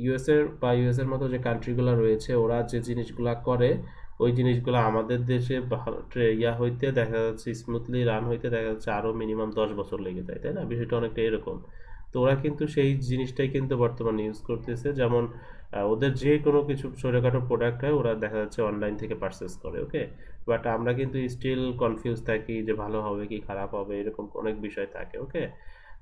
ইউএসের মতো যে কান্ট্রিগুলো রয়েছে ওরা যে জিনিসগুলা করে ওই জিনিসগুলো আমাদের দেশে হইতে দেখা যাচ্ছে স্মুথলি রান হইতে দেখা যাচ্ছে আরও মিনিমাম 10 বছর লেগে যায়, তাই না? বিষয়টা অনেকটা এরকম। তো ওরা কিন্তু সেই জিনিসটাই কিন্তু বর্তমানে ইউজ করতেছে, যেমন ওদের যে কোনো কিছু ছোটোখাটো প্রোডাক্ট হয় ওরা দেখা যাচ্ছে অনলাইন থেকে পারচেস করে। ওকে, বাট আমরা কিন্তু স্টিল কনফিউজ থাকি যে ভালো হবে কি খারাপ হবে, এরকম অনেক বিষয় থাকে। ওকে,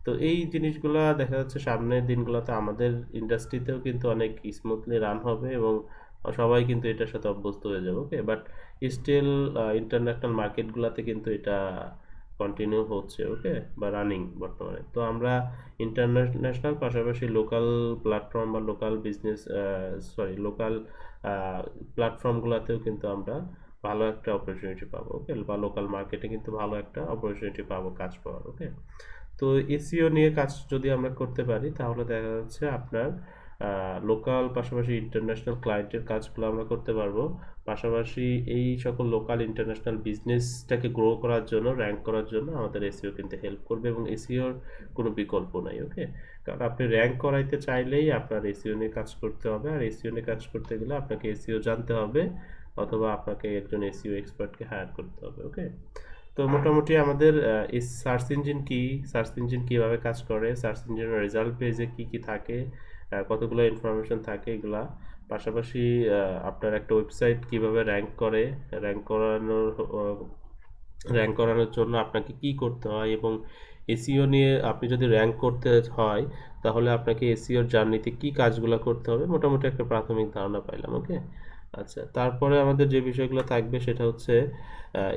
তো এই জিনিসগুলা দেখা যাচ্ছে সামনের দিনগুলোতে আমাদের ইন্ডাস্ট্রিতেও কিন্তু অনেক স্মুথলি রান হবে এবং সবাই কিন্তু এটার সাথে অভ্যস্ত হয়ে যাবে। ওকে, বাট স্টিল ইন্টারন্যাশনাল মার্কেটগুলোতে কিন্তু এটা কন্টিনিউ হচ্ছে। ওকে, বা রানিং বর্তমানে। তো আমরা ইন্টারন্যাশনাল পাশাপাশি লোকাল প্ল্যাটফর্ম বা লোকাল বিজনেস লোকাল প্ল্যাটফর্মগুলোতেও কিন্তু আমরা ভালো একটা অপরচুনিটি পাবো। ওকে, বা লোকাল মার্কেটে কিন্তু ভালো একটা অপরচুনিটি পাবো কাজ পাওয়ার। ওকে, তো এসইও নিয়ে কাজ যদি আমরা করতে পারি তাহলে দেখা যাচ্ছে আপনার লোকাল পাশাপাশি ইন্টারন্যাশনাল ক্লায়েন্টের কাজগুলো আমরা করতে পারবো। পাশাপাশি এই সকল লোকাল ইন্টারন্যাশনাল বিজনেসটাকে গ্রো করার জন্য, র্যাঙ্ক করার জন্য আমাদের এসইও কিন্তু হেল্প করবে এবং এসইওর কোনো বিকল্প নাই। ওকে, কারণ আপনি র্যাঙ্ক করাইতে চাইলেই আপনার এসইও নিয়ে কাজ করতে হবে, আর এসইও নিয়ে কাজ করতে গেলে আপনাকে এসইও জানতে হবে অথবা আপনাকে একজন এসইও এক্সপার্টকে হায়ার করতে হবে। ওকে, তো মোটামুটি আমাদের এই সার্চ ইঞ্জিন কীভাবে কাজ করে, সার্চ ইঞ্জিনের রেজাল্ট পেজে কী কী থাকে, কতগুলো ইনফরমেশন থাকে এগুলা, পাশাপাশি আপনার একটা ওয়েবসাইট কিভাবে র্যাঙ্ক করানোর জন্য আপনাকে কি করতে হয়, এবং এসইও নিয়ে আপনি যদি র্যাঙ্ক করতে হয় তাহলে আপনাকে এসইওর জার্নিতে কি কাজগুলো করতে হবে, মোটামুটি একটা প্রাথমিক ধারণা পাইলাম। ওকে, আচ্ছা, তারপরে আমাদের যে বিষয়গুলো থাকবে সেটা হচ্ছে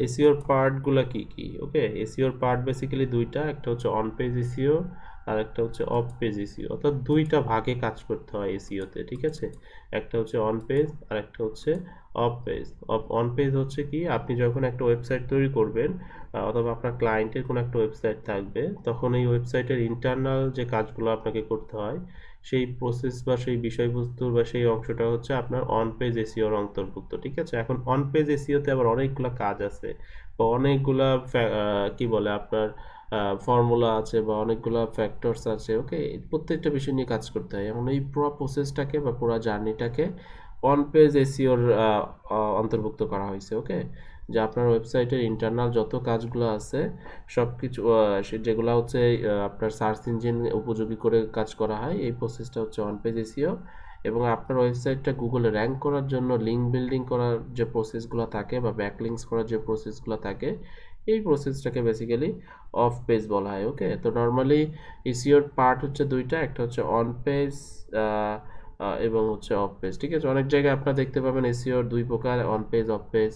এসইওর পার্টগুলো কি কি। ওকে, এসইওর পার্ট বেসিক্যালি দুইটা, একটা হচ্ছে অন পেজ এসইও আর একটা হচ্ছে অফ পেজ এসইও, অর্থাৎ দুইটা ভাগে কাজ করতে হয় এসইওতে। ঠিক আছে, একটা হচ্ছে অন পেজ আর একটা হচ্ছে অফ পেজ। অন পেজ হচ্ছে কি, আপনি যখন একটা ওয়েবসাইট তৈরি করবেন অথবা আপনার ক্লায়েন্টের কোনো একটা ওয়েবসাইট থাকবে, তখন এই ওয়েবসাইটের ইন্টারনাল যে কাজগুলো আপনাকে করতে হয় সেই প্রসেস বা সেই বিষয়বস্তুর বা সেই অংশটা হচ্ছে আপনার অন পেজ এসইওর অন্তর্ভুক্ত। ঠিক আছে, এখন অন পেজ এসইওতে আবার অনেকগুলো কাজ আছে বা অনেকগুলা কি বলে আপনার ফর্মুলা আছে বা অনেকগুলো ফ্যাক্টরস আছে। ওকে, প্রত্যেকটা বিষয় নিয়ে কাজ করতে হয়। এমন এই পুরো প্রসেসটাকে বা পুরো জার্নিটাকে অন পেজ এসইওর অন্তর্ভুক্ত করা হয়েছে। ওকে, যে আপনার ওয়েবসাইটের ইন্টারনাল যত কাজগুলো আছে সব কিছু যেগুলো হচ্ছে আপনার সার্চ ইঞ্জিন উপযোগী করে কাজ করা হয়, এই প্রসেসটা হচ্ছে অন পেজ এসইও। এবং আপনার ওয়েবসাইটটা গুগলে র্যাঙ্ক করার জন্য লিঙ্ক বিল্ডিং করার যে প্রসেসগুলো থাকে বা ব্যাকলিঙ্কস করার যে প্রসেসগুলো থাকে, এই প্রসেসটাকে বেসিক্যালি অফ পেজ বলা হয়। ওকে, তো নর্মালি এসইওর পার্ট হচ্ছে দুইটা, একটা হচ্ছে অন পেজ এবং হচ্ছে অফ পেজ। ঠিক আছে, অনেক জায়গায় আপনারা দেখতে পাবেন এসইওর দুই প্রকার, অন পেজ অফ পেজ,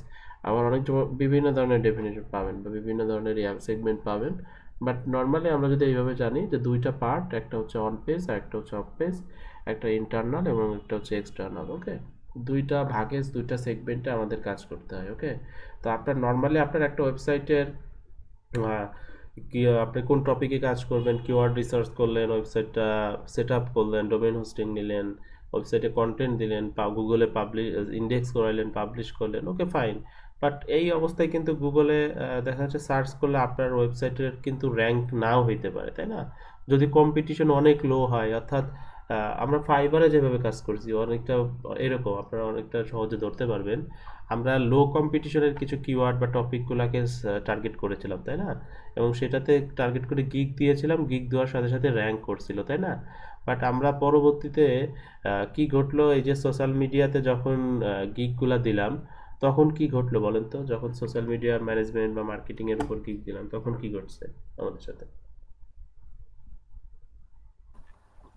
আবার অনেক বিভিন্ন ধরনের ডেফিনেশন পাবেন বা বিভিন্ন ধরনের সেগমেন্ট পাবেন। বাট নর্মালি আমরা যদি এইভাবে জানি যে দুইটা পার্ট, একটা হচ্ছে অন পেজ আর একটা হচ্ছে অফ পেজ, একটা ইন্টারনাল এবং একটা হচ্ছে এক্সটার্নাল। ওকে, দুইটা ভাগে দুইটা সেগমেন্টে আমাদের কাজ করতে হয়। ওকে, তো আপনার নর্মালি আপনার একটা ওয়েবসাইটের কি আপনি কোন টপিকে কাজ করবেন, কিওয়ার্ড রিসার্চ করলেন, ওয়েবসাইটটা সেট আপ করলেন, ডোমেইন হোস্টিং নিলেন, ওয়েবসাইটে কন্টেন্ট দিলেন, গুগলে ইন্ডেক্স করাইলেন, পাবলিশ করলেন। ওকে, ফাইন, বাট এই অবস্থায় কিন্তু গুগলে দেখা যাচ্ছে সার্চ করলে আপনার ওয়েবসাইটের কিন্তু র্যাঙ্ক নাও হইতে পারে, তাই না? যদি কম্পিটিশন অনেক লো হয়, অর্থাৎ আমরা ফাইবারে যেভাবে কাজ করছি অনেকটা এরকম, আপনারা অনেকটা সহজে ধরতে পারবেন। আমরা লো কম্পিটিশনের কিছু কিওয়ার্ড বা টপিকগুলোকে টার্গেট করেছিলাম, তাই না? এবং সেটাতে টার্গেট করে গিগ দিয়েছিলাম, গিগ দেওয়ার সাথে সাথে র্যাঙ্ক করছিল, তাই না? বাট আমরা পরবর্তীতে কি ঘটলো, এই যে সোশ্যাল মিডিয়াতে যখন গিগগুলা দিলাম তখন কি ঘটলো বলেন তো, যখন সোশ্যাল মিডিয়া ম্যানেজমেন্ট বা মার্কেটিং এর উপর গিগ দিলাম তখন কি ঘটছে আমাদের সাথে?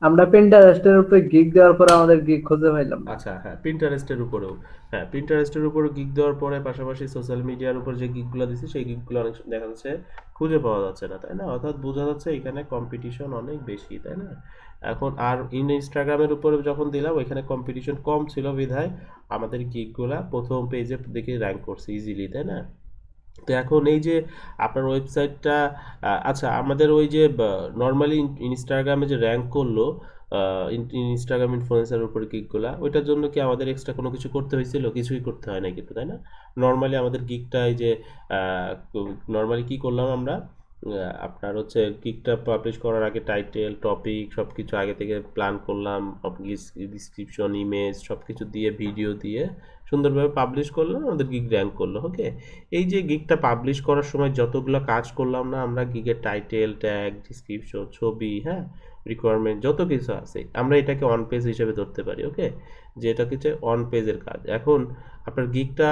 আমরা পিন্টারেস্টের উপরে গিগ দেওয়ার পর আমাদের গিগ খুঁজে পাইলাম না। আচ্ছা, হ্যাঁ, প্রিন্টারেস্টের উপরেও, হ্যাঁ, প্রিন্টারেস্টের উপরও গিগ দেওয়ার পরে পাশাপাশি সোশ্যাল মিডিয়ার উপর যে গিগগুলো দিচ্ছে সেই গিগগুলো অনেক দেখা যাচ্ছে খুঁজে পাওয়া যাচ্ছে না, তাই না? অর্থাৎ বোঝা যাচ্ছে এখানে কম্পিটিশন অনেক বেশি, তাই না? এখন আর ইনস্টাগ্রামের উপরে যখন দিলাম ওইখানে কম্পিটিশন কম ছিল বিধায় আমাদের গিগগুলা প্রথম পেজে দেখে র্যাঙ্ক করছে ইজিলি, তাই না? তো এখন এই যে আপনার ওয়েবসাইটটা, আচ্ছা, আমাদের ওই যে নর্মালি ইনস্টাগ্রামে যে র্যাঙ্ক করলো ইনস্টাগ্রাম ইনফ্লুয়েন্সারের উপরে গিগগুলা, ওইটার জন্য কি আমাদের এক্সট্রা কোনো কিছু করতে হয়েছিল? কিছুই করতে হয় না কিন্তু, তাই না? নর্মালি আমাদের গিগটা এই যে নর্মালি কি করলাম আমরা, আপনার হচ্ছে গিগটা পাবলিশ করার আগে টাইটেল, টপিক সব কিছু আগে থেকে প্ল্যান করলাম, ডিসক্রিপশন, ইমেজ সব কিছু দিয়ে, ভিডিও দিয়ে সুন্দরভাবে পাবলিশ করলাম, আমাদের গিগ র্যাঙ্ক করলো। ওকে, এই যে গিগটা পাবলিশ করার সময় যতগুলো কাজ করলাম না আমরা, গিগের টাইটেল, ট্যাগ, ডিসক্রিপশন, ছবি, হ্যাঁ, রিকোয়ারমেন্ট যত কিছু আছে, আমরা এটাকে অন পেজ হিসেবে ধরতে পারি। ওকে, যে এটা কিছু অন পেজের কাজ। এখন আপনার গিগটা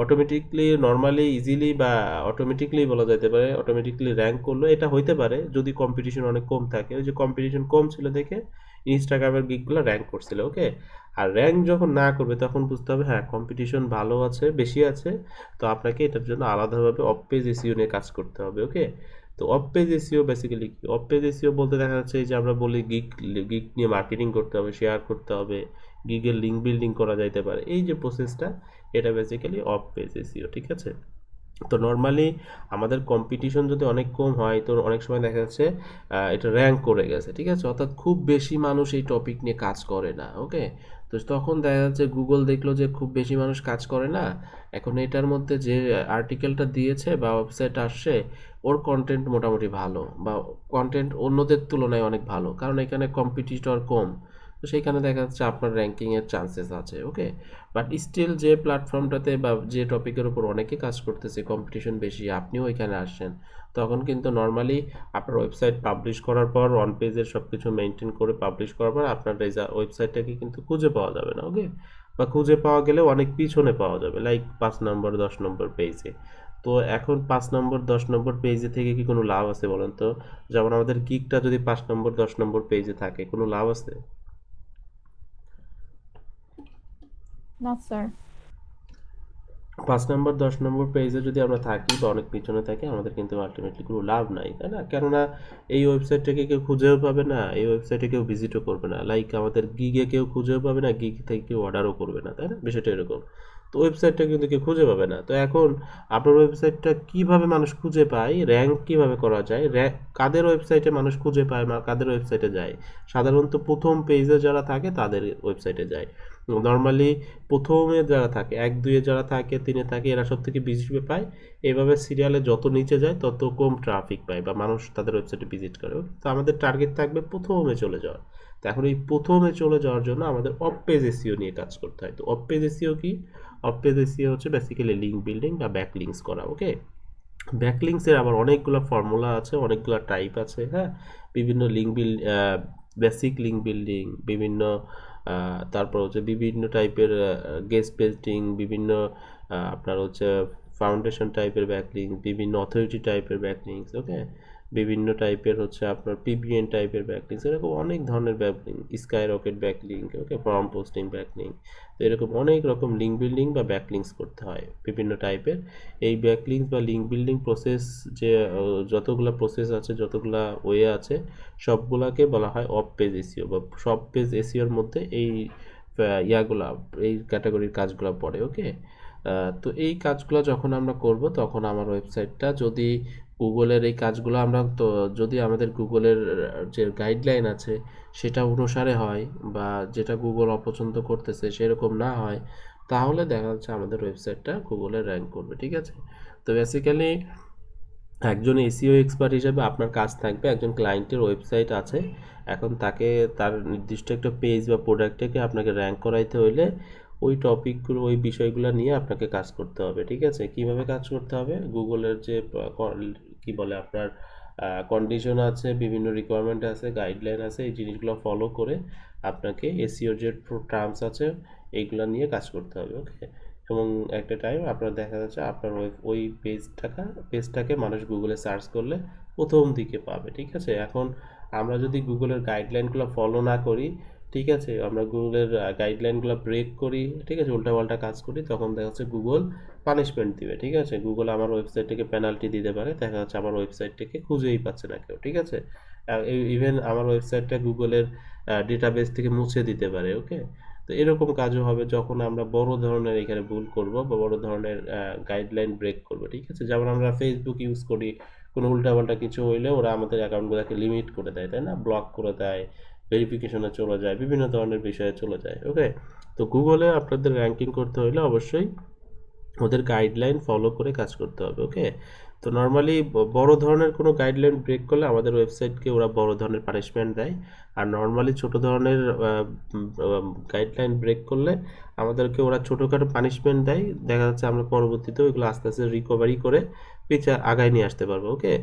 অটোমেটিকলি, নর্মালি, ইজিলি বা অটোমেটিকলি বলা যেতে পারে অটোমেটিকলি র্যাঙ্ক করলো, এটা হইতে পারে যদি কম্পিটিশন অনেক কম থাকে। ওই যে কম্পিটিশন কম ছিল দেখে ইনস্টাগ্রামের গিগগুলো র্যাঙ্ক করছিল। ওকে, আর র্যাঙ্ক যখন না করবে তখন বুঝতে হবে হ্যাঁ কম্পিটিশন ভালো আছে, বেশি আছে, তো আপনাকে এটার জন্য আলাদাভাবে অফ পেজ এসইও নিয়ে কাজ করতে হবে। ওকে, তো অফ পেজ এসইও বেসিক্যালি কি? অফ পেজ এসইও বলতে দেখা যাচ্ছে এই যে আমরা বলি গিগ গিগ নিয়ে মার্কেটিং করতে হবে, শেয়ার করতে হবে, গিগের লিঙ্ক বিল্ডিং করা যাইতে পারে, এই যে প্রসেসটা, এটা বেসিক্যালি অফ পেজ এসইও, ঠিক আছে? তো নর্মালি আমাদের কম্পিটিশন যদি অনেক কম হয় তো অনেক সময় দেখা যাচ্ছে এটা র্যাঙ্ক করে গেছে, ঠিক আছে? অর্থাৎ খুব বেশি মানুষ এই টপিক নিয়ে কাজ করে না। ওকে, তো তখন দেখা যাচ্ছে গুগল দেখলো যে খুব বেশি মানুষ কাজ করে না, এখন এটার মধ্যে যে আর্টিকেলটা দিয়েছে বা ওয়েবসাইট আসছে ওর কন্টেন্ট মোটামুটি ভালো, বা কন্টেন্ট অন্যদের তুলনায় অনেক ভালো, কারণ এখানে কম্পিটিটর কম, তো সেইখানে দেখা যাচ্ছে আপনার র্যাঙ্কিংয়ের চান্সেস আছে। ওকে, বাট স্টিল যে প্ল্যাটফর্মটাতে বা যে টপিকের উপর অনেকে কাজ করতেছে, কম্পিটিশন বেশি, আপনিও এখানে আসছেন, তখন কিন্তু নর্মালি আপনার ওয়েবসাইট পাবলিশ করার পর অন পেজের সব কিছু মেনটেন করে পাবলিশ করার পর আপনার ওয়েবসাইটটাকে কিন্তু খুঁজে পাওয়া যাবে না। ওকে, বা খুঁজে পাওয়া গেলেও অনেক পিছনে পাওয়া যাবে, লাইক 5 নম্বর 10 নম্বর পেজে। তো এখন 5 নম্বর 10 নম্বর পেজে থেকে কি কোনো লাভ আছে বলেন তো? যেমন আমাদের গিগটা যদি 5 নম্বর 10 নম্বর পেজে থাকে, কোনো লাভ আছে? না স্যার। 5 নম্বর 10 নম্বর পেজে যদি আমরা থাকি বা অনেক পিছনে থাকি, আমাদের কিন্তু আলটিমেটলি কোনো লাভ নাই, তাই না? কেননা এই ওয়েবসাইটটাকে কেউ খুঁজেও পাবে না, এই ওয়েবসাইটে কেউ ভিজিটও করবে না, লাইক আমাদের গিগে কেউ খুঁজেও পাবে না, গিগ থেকে কেউ অর্ডারও করবে না, তাই না? বিষয়টা এরকম। তো ওয়েবসাইটটা কিন্তু কেউ খুঁজে পাবে না। তো এখন আপনার ওয়েবসাইটটা কিভাবে মানুষ খুঁজে পায়, র্যাঙ্ক কিভাবে করা যায়, কাদের ওয়েবসাইটে মানুষ খুঁজে পায়, কাদের ওয়েবসাইটে যায়? সাধারণত প্রথম পেজে যারা থাকে তাদের ওয়েবসাইটে যায়। নর্মালি প্রথমে যারা থাকে, 1-2-এ যারা থাকে, 3-এ থাকে, এরা সব থেকে বেশি পায়। এভাবে সিরিয়ালে যত নিচে যায় তত কম ট্রাফিক পায় বা মানুষ তাদের ওয়েবসাইটে ভিজিট করে। তো আমাদের টার্গেট থাকবে প্রথমে চলে যাওয়ার। তো এখন এই প্রথমে চলে যাওয়ার জন্য আমাদের অফ পেজ এসইও নিয়ে কাজ করতে হয়। তো অফ পেজ এসইও কি? অফ পেজ এসইও হচ্ছে বেসিক্যালি লিঙ্ক বিল্ডিং বা ব্যাকলিঙ্কস করা। ওকে, ব্যাকলিঙ্কসের আবার অনেকগুলো ফর্মুলা আছে, অনেকগুলো টাইপ আছে, হ্যাঁ, বিভিন্ন লিঙ্ক বেসিক লিঙ্ক বিল্ডিং, বিভিন্ন তারপর হচ্ছে বিভিন্ন টাইপের গেস্ট পেস্টিং, বিভিন্ন আপনার হচ্ছে ফাউন্ডেশন টাইপের ব্যাকলিঙ্ক, বিভিন্ন অথরিটি টাইপের ব্যাকলিঙ্কস। ওকে, বিভিন্ন টাইপের হচ্ছে আপনার পিবিএন টাইপের ব্যাকলিঙ্কস, এরকম অনেক ধরনের ব্যাকলিঙ্ক, স্কাই রকেট ব্যাকলিঙ্ক, ওকে, ফর্ম পোস্টিং ব্যাকলিঙ্ক। তো এরকম অনেক রকম লিঙ্ক বিল্ডিং বা ব্যাকলিঙ্কস করতে হয় বিভিন্ন টাইপের। এই ব্যাকলিঙ্কস বা লিঙ্ক বিল্ডিং প্রসেস, যে যতগুলা প্রসেস আছে, যতগুলা ওয়ে আছে, সবগুলাকে বলা হয় অফ পেজ এসইও, বা সব পেজ এসইওর মধ্যে এই ইয়াগুলা, এই ক্যাটাগরির কাজগুলো পড়ে। ওকে, তো এই কাজগুলো যখন আমরা করব তখন আমার ওয়েবসাইটটা যদি গুগলের এই কাজগুলো আমরা, তো যদি আমাদের গুগলের যে গাইডলাইন আছে সেটা অনুসারে হয়, বা যেটা গুগল অপছন্দ করতেছে সেরকম না হয়, তাহলে দেখা যাচ্ছে আমাদের ওয়েবসাইটটা গুগলে র্যাঙ্ক করবে, ঠিক আছে? তো বেসিক্যালি একজন এসইও এক্সপার্ট হিসেবে আপনার কাজ থাকবে, একজন ক্লায়েন্টের ওয়েবসাইট আছে, এখন তাকে তার নির্দিষ্ট একটা পেজ বা প্রোডাক্টটাকে আপনাকে র্যাঙ্ক করাইতে হইলে ওই টপিকগুলো, ওই বিষয়গুলো নিয়ে আপনাকে কাজ করতে হবে, ঠিক আছে? কিভাবে কাজ করতে হবে? গুগলের যে কি বলে আপনার কন্ডিশন আছে, বিভিন্ন রিকোয়ারমেন্ট আছে, গাইডলাইন আছে, এই জিনিসগুলো ফলো করে আপনাকে এসইওর যে টার্মস আছে এইগুলো নিয়ে কাজ করতে হবে। ওকে, এবং একটা টাইম আপনার দেখা যাচ্ছে আপনার ওই পেজটাকে মানুষ গুগলে সার্চ করলে প্রথম দিকে পাবে, ঠিক আছে। এখন আমরা যদি গুগলের গাইডলাইনগুলো ফলো না করি, ঠিক আছে, আমরা গুগলের গাইডলাইনগুলো ব্রেক করি, ঠিক আছে, উল্টাপাল্টা কাজ করি, তখন দেখা যাচ্ছে গুগল পানিশমেন্ট দিবে, ঠিক আছে। গুগল আমার ওয়েবসাইটটাকে পেনাল্টি দিতে পারে, দেখা যাচ্ছে আমার ওয়েবসাইটটাকে খুঁজেই পাচ্ছে না কেউ, ঠিক আছে। ইভেন আমার ওয়েবসাইটটা গুগলের ডেটাবেস থেকে মুছে দিতে পারে, ওকে। তো এরকম কাজও হবে যখন আমরা বড় ধরনের এখানে ভুল করব বা বড় ধরনের গাইডলাইন ব্রেক করব, ঠিক আছে। যেমন আমরা ফেসবুক ইউজ করি, কোনো উল্টাপাল্টা কিছু হইলে ওরা আমাদের অ্যাকাউন্টগুলোকে লিমিট করে দেয়, তাই না, ব্লক করে দেয়, ভেরিফিকেশনে চলে যায়, বিভিন্ন ধরনের বিষয়ে চলে যায়, ওকে। তো গুগলে আপনাদের র্যাঙ্কিং করতে হলে অবশ্যই ওদের গাইডলাইন ফলো করে কাজ করতে হবে, ওকে। তো নর্মালি বড় ধরনের কোনো গাইডলাইন ব্রেক করলে আমাদের ওয়েবসাইটকে ওরা বড় ধরনের পানিশমেন্ট দেয়, আর নর্মালি ছোট ধরনের গাইডলাইন ব্রেক করলে আমাদেরকে ওরা ছোটোখাটো পানিশমেন্ট দেয়, দেখা যাচ্ছে আমরা পরবর্তীতে ওইগুলো আস্তে আস্তে রিকভারি করে আগায় নিয়ে আসতে পারবো, ওকে।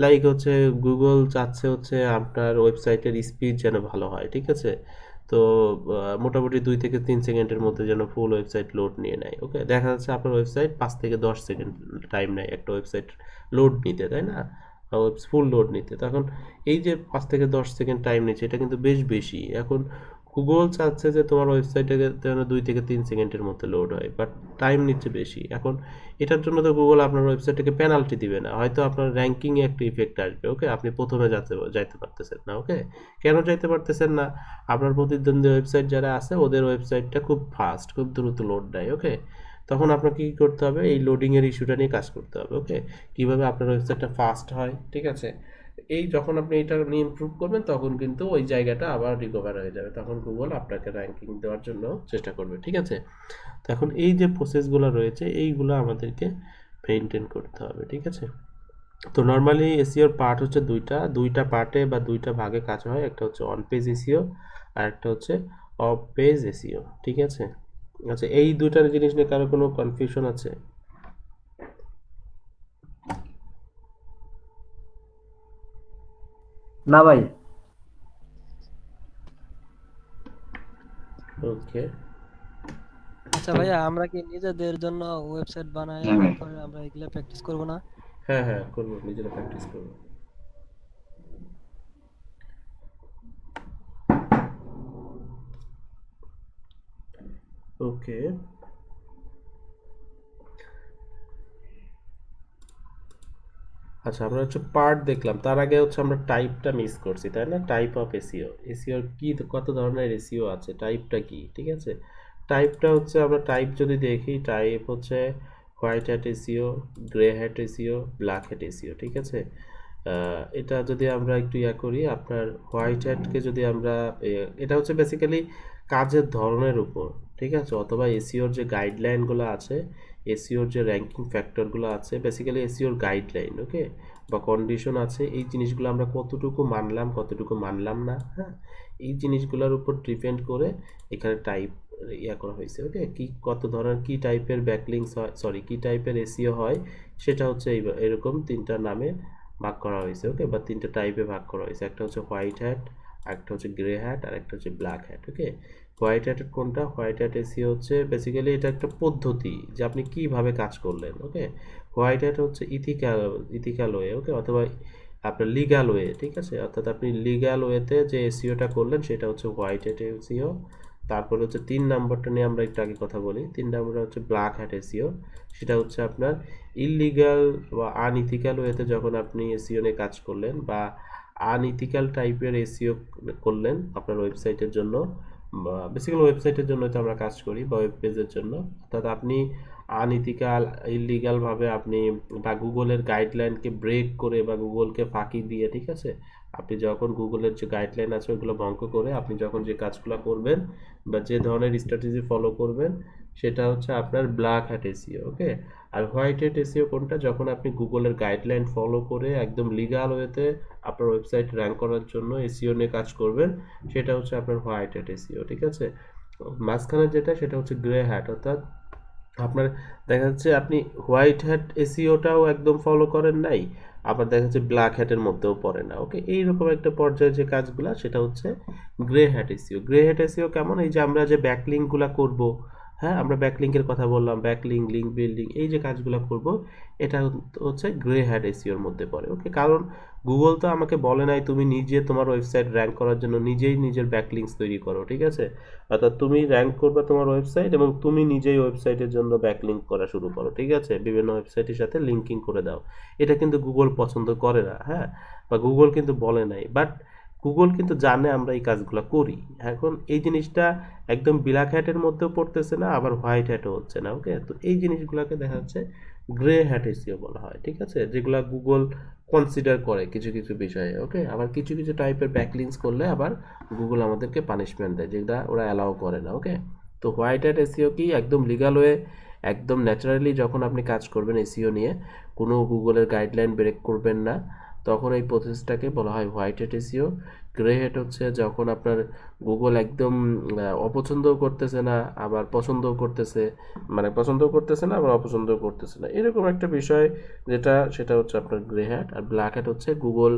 লাইক হচ্ছে গুগল চাচ্ছে হচ্ছে আপনার ওয়েবসাইটের স্পিড যেন ভালো হয়, ঠিক আছে। তো মোটামুটি 2 থেকে 3 সেকেন্ডের মধ্যে যেন ফুল ওয়েবসাইট লোড নিয়ে নেয়, ওকে। দেখা যাচ্ছে আপনার ওয়েবসাইট 5 থেকে 10 সেকেন্ড টাইম নেয় একটা ওয়েবসাইট লোড নিতে, তাই না, ফুল লোড নিতে। তখন এই যে 5 থেকে 10 সেকেন্ড টাইম নিচ্ছে, এটা কিন্তু বেশ বেশি। এখন গুগল চাচ্ছে যে তোমার ওয়েবসাইটটাকে যেন 2 থেকে 3 সেকেন্ডের মধ্যে লোড হয়, বাট টাইম নিচ্ছে বেশি। এখন এটার জন্য তো গুগল আপনার ওয়েবসাইটটাকে পেনাল্টি দিবে না, হয়তো আপনার র্যাঙ্কিংয়ে একটা ইফেক্ট আসবে, ওকে। আপনি প্রথমে যাইতে পারতেছেন না, ওকে। কেন যাইতে পারতেছেন না? আপনার প্রতিদ্বন্দ্বী ওয়েবসাইট যারা আছে ওদের ওয়েবসাইটটা খুব ফাস্ট, খুব দ্রুত লোড দেয়, ওকে। তখন আপনাকে কী করতে হবে? এই লোডিংয়ের ইস্যুটা নিয়ে কাজ করতে হবে, ওকে। কীভাবে আপনার ওয়েবসাইটটা ফাস্ট হয়, ঠিক আছে। এই যখন আপনি এটা নিয়ে ইমপ্রুভ করবেন তখন কিন্তু ওই জায়গাটা আবার রিকভার হয়ে যাবে, তখন গুগল আপনাকে র্যাঙ্কিং দেওয়ার জন্য চেষ্টা করবে, ঠিক আছে। তো এখন এই যে প্রসেসগুলো রয়েছে এইগুলো আমাদেরকে মেনটেন করতে হবে, ঠিক আছে। তো নর্মালি এসইওর পার্ট হচ্ছে দুইটা পার্টে বা দুইটা ভাগে কাজ হয়, একটা হচ্ছে অন পেজ এসইও আর একটা হচ্ছে অফ পেজ এসইও, ঠিক আছে। আচ্ছা, এই দুইটার জিনিস নিয়ে কারো কোনো কনফিউশন আছে? না ভাই। ওকে, আচ্ছা ভাইয়া, আমরা কি নিজেদের জন্য ওয়েবসাইট বানাই তারপরে আমরা এগুলা প্র্যাকটিস করব না? হ্যাঁ হ্যাঁ করবো, নিজেরা প্র্যাকটিস করবো। ওকে, আচ্ছা আমরা হচ্ছে পার্ট দেখলাম, তার আগে হচ্ছে আমরা টাইপটা মিস করছি, তাই না। টাইপ অফ এসইও, এসইওর কি কত ধরনের এসইও আছে, টাইপটা কি, ঠিক আছে। টাইপটা হচ্ছে আমরা টাইপ যদি দেখি, টাইপ হচ্ছে white hat SEO, grey hat SEO, black hat SEO, ঠিক আছে। এটা যদি আমরা একটু করি, আপনার হোয়াইট হ্যাটকে যদি আমরা এটা হচ্ছে বেসিক্যালি কাজের ধরনের উপর, ঠিক আছে, অথবা এসইওর যে গাইডলাইনগুলো আছে, এসইওর যে র্যাঙ্কিং ফ্যাক্টরগুলো আছে, বেসিক্যালি এসইওর গাইডলাইন, ওকে, বা কন্ডিশন আছে, এই জিনিসগুলো আমরা কতটুকু মানলাম না, হ্যাঁ, এই জিনিসগুলোর উপর ডিপেন্ড করে এখানে টাইপ করা হয়েছে, ওকে। কত ধরনের কি টাইপের ব্যাকলিংস হয়, সরি কি টাইপের এসইও হয়, সেটা হচ্ছে এরকম 3টা নামে ভাগ করা হয়েছে, ওকে, বা 3টা টাইপে ভাগ করা হয়েছে। একটা হচ্ছে হোয়াইট হ্যাট, একটা হচ্ছে গ্রে হ্যাট, আর একটা হচ্ছে ব্ল্যাক হ্যাট, ওকে। হোয়াইট হ্যাটের কোনটা? হোয়াইট হ্যাট এসইও হচ্ছে বেসিক্যালি এটা একটা পদ্ধতি যে আপনি কিভাবে কাজ করলেন, ওকে। হোয়াইট হ্যাট হচ্ছে ইথিক্যাল ওয়ে, ওকে, অথবা আপনার লিগ্যাল ওয়ে, ঠিক আছে, অর্থাৎ আপনি লিগ্যাল ওয়েতে যে এসইওটা করলেন সেটা হচ্ছে হোয়াইট হ্যাট এসইও। তারপরে হচ্ছে 3 নাম্বারটা নিয়ে আমরা একটু আগে কথা বলি, 3 নাম্বারটা হচ্ছে ব্ল্যাক হ্যাট এসইও। সেটা হচ্ছে আপনার ইললিগ্যাল বা আনইথিক্যাল ওয়েতে যখন আপনি এসইও নিয়ে কাজ করলেন বা আনইথিক্যাল টাইপের এসইও করলেন আপনার ওয়েবসাইটের জন্য, বেসিক্যালি ওয়েবসাইটের জন্য তো আমরা কাজ করি বা ওয়েব পেজের জন্য, অর্থাৎ আপনি ইললিগালভাবে আপনি বা গুগলের গাইডলাইনকে ব্রেক করে বা গুগলকে ফাঁকি দিয়ে, ঠিক আছে, আপনি যখন গুগলের যে গাইডলাইন আছে ওগুলো ভঙ্গ করে আপনি যখন যে কাজগুলো করবেন বা যে ধরনের স্ট্র্যাটেজি ফলো করবেন সেটা হচ্ছে আপনার ব্ল্যাক হ্যাট এসইও, ওকে। আর হোয়াইট হ্যাট এসইও কোনটা? যখন আপনি গুগলের গাইডলাইন ফলো করে একদম লিগাল ওয়েতে আপনার ওয়েবসাইট র্যাঙ্ক করার জন্য এসইও নিয়ে কাজ করবেন, সেটা হচ্ছে আপনার হোয়াইট হ্যাট এসইও, ঠিক আছে। মাঝখানে যেটা সেটা হচ্ছে গ্রে হ্যাট, অর্থাৎ আপনার দেখা যাচ্ছে আপনি হোয়াইট হ্যাট এসইওটাও একদম ফলো করেন নাই, আবার দেখা যাচ্ছে ব্ল্যাক হ্যাটের মধ্যেও পড়ে না, ওকে। এইরকম একটা পর্যায়ে যে কাজগুলো সেটা হচ্ছে grey hat SEO. Grey hat SEO কেমন? এই যে আমরা যে ব্যাকলিঙ্কগুলো করব হ্যাঁ, আমরা ব্যাকলিংকের কথা বললাম, ব্যাকলিং, লিঙ্ক বিল্ডিং, এই যে কাজগুলো করব এটা হচ্ছে গ্রে হ্যাট এসইওর মধ্যে পড়ে। ওকে, কারণ গুগল তো আমাকে বলে নাই তুমি নিজে তোমার ওয়েবসাইট র্যাঙ্ক করার জন্য নিজেই নিজের ব্যাকলিংস তৈরি করো, ঠিক আছে? অর্থাৎ তুমি র্যাঙ্ক করবে তোমার ওয়েবসাইট এবং তুমি নিজেই ওয়েবসাইটের জন্য ব্যাকলিংক করা শুরু করো, ঠিক আছে? বিভিন্ন ওয়েবসাইটের সাথে লিঙ্কিং করে দাও। এটা কিন্তু গুগল পছন্দ করে না, হ্যাঁ, বা গুগল কিন্তু বলে নাই, বাট গুগল কিন্তু জানে আমরা এই কাজগুলো করি। এখন এই জিনিসটা একদম ব্ল্যাক হ্যাটের মধ্যেও পড়তেছে না, আবার হোয়াইট হ্যাটও হচ্ছে না। ওকে, তো এই জিনিসগুলোকে দেখা যাচ্ছে গ্রে হ্যাট এসইও বলা হয়, ঠিক আছে? যেগুলা গুগল কনসিডার করে কিছু কিছু বিষয়ে। ওকে, আবার কিছু কিছু টাইপের ব্যাকলিংস করলে আবার গুগল আমাদেরকে পানিশমেন্ট দেয়, যেটা ওরা অ্যালাউ করে না। ওকে, তো হোয়াইট হ্যাট এসইও কি একদম লিগাল ওয়ে, একদম ন্যাচারালি যখন আপনি কাজ করবেন এসইও নিয়ে, কোনো গুগলের গাইডলাইন ব্রেক করবেন না, তখন এই প্রসেসটাকে বলা হয় white hat SEO. Grey hat হচ্ছে যখন আপনার গুগল একদম অপছন্দও করতেছে না, আবার পছন্দও করতেছে, মানে পছন্দও করতেছে না আবার অপছন্দও করতেছে না, এরকম একটা বিষয় যেটা, সেটা হচ্ছে আপনার গ্রে হ্যাট। আর ব্ল্যাক হ্যাট হচ্ছে গুগল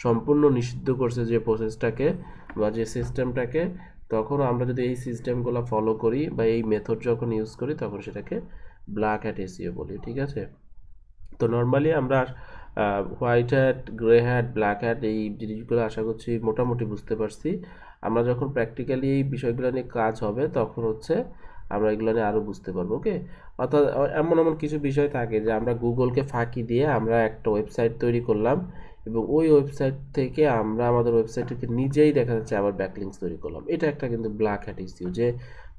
সম্পূর্ণ নিষিদ্ধ করছে যে প্রসেসটাকে বা যে সিস্টেমটাকে, তখন আমরা যদি এই সিস্টেমগুলো ফলো করি বা এই মেথড যখন ইউজ করি তখন সেটাকে ব্ল্যাক হ্যাট এসইও বলি, ঠিক আছে? তো নর্মালি আমরা white hat, grey hat, black hat এই জিনিসগুলো আশা করছি মোটামুটি বুঝতে পারছি। আমরা যখন প্র্যাকটিক্যালি এই বিষয়গুলো নিয়ে কাজ হবে তখন হচ্ছে আমরা এগুলো নিয়ে আরও বুঝতে পারবো। ওকে, অর্থাৎ এমন এমন কিছু বিষয় থাকে যে আমরা গুগলকে ফাঁকি দিয়ে আমরা একটা ওয়েবসাইট তৈরি করলাম এবং ওই ওয়েবসাইট থেকে আমরা আমাদের ওয়েবসাইটকে নিজেই দেখা যাচ্ছে আবার ব্যাকলিংস তৈরি করলাম। এটা একটা কিন্তু ব্ল্যাক হ্যাট ইস্যু, যে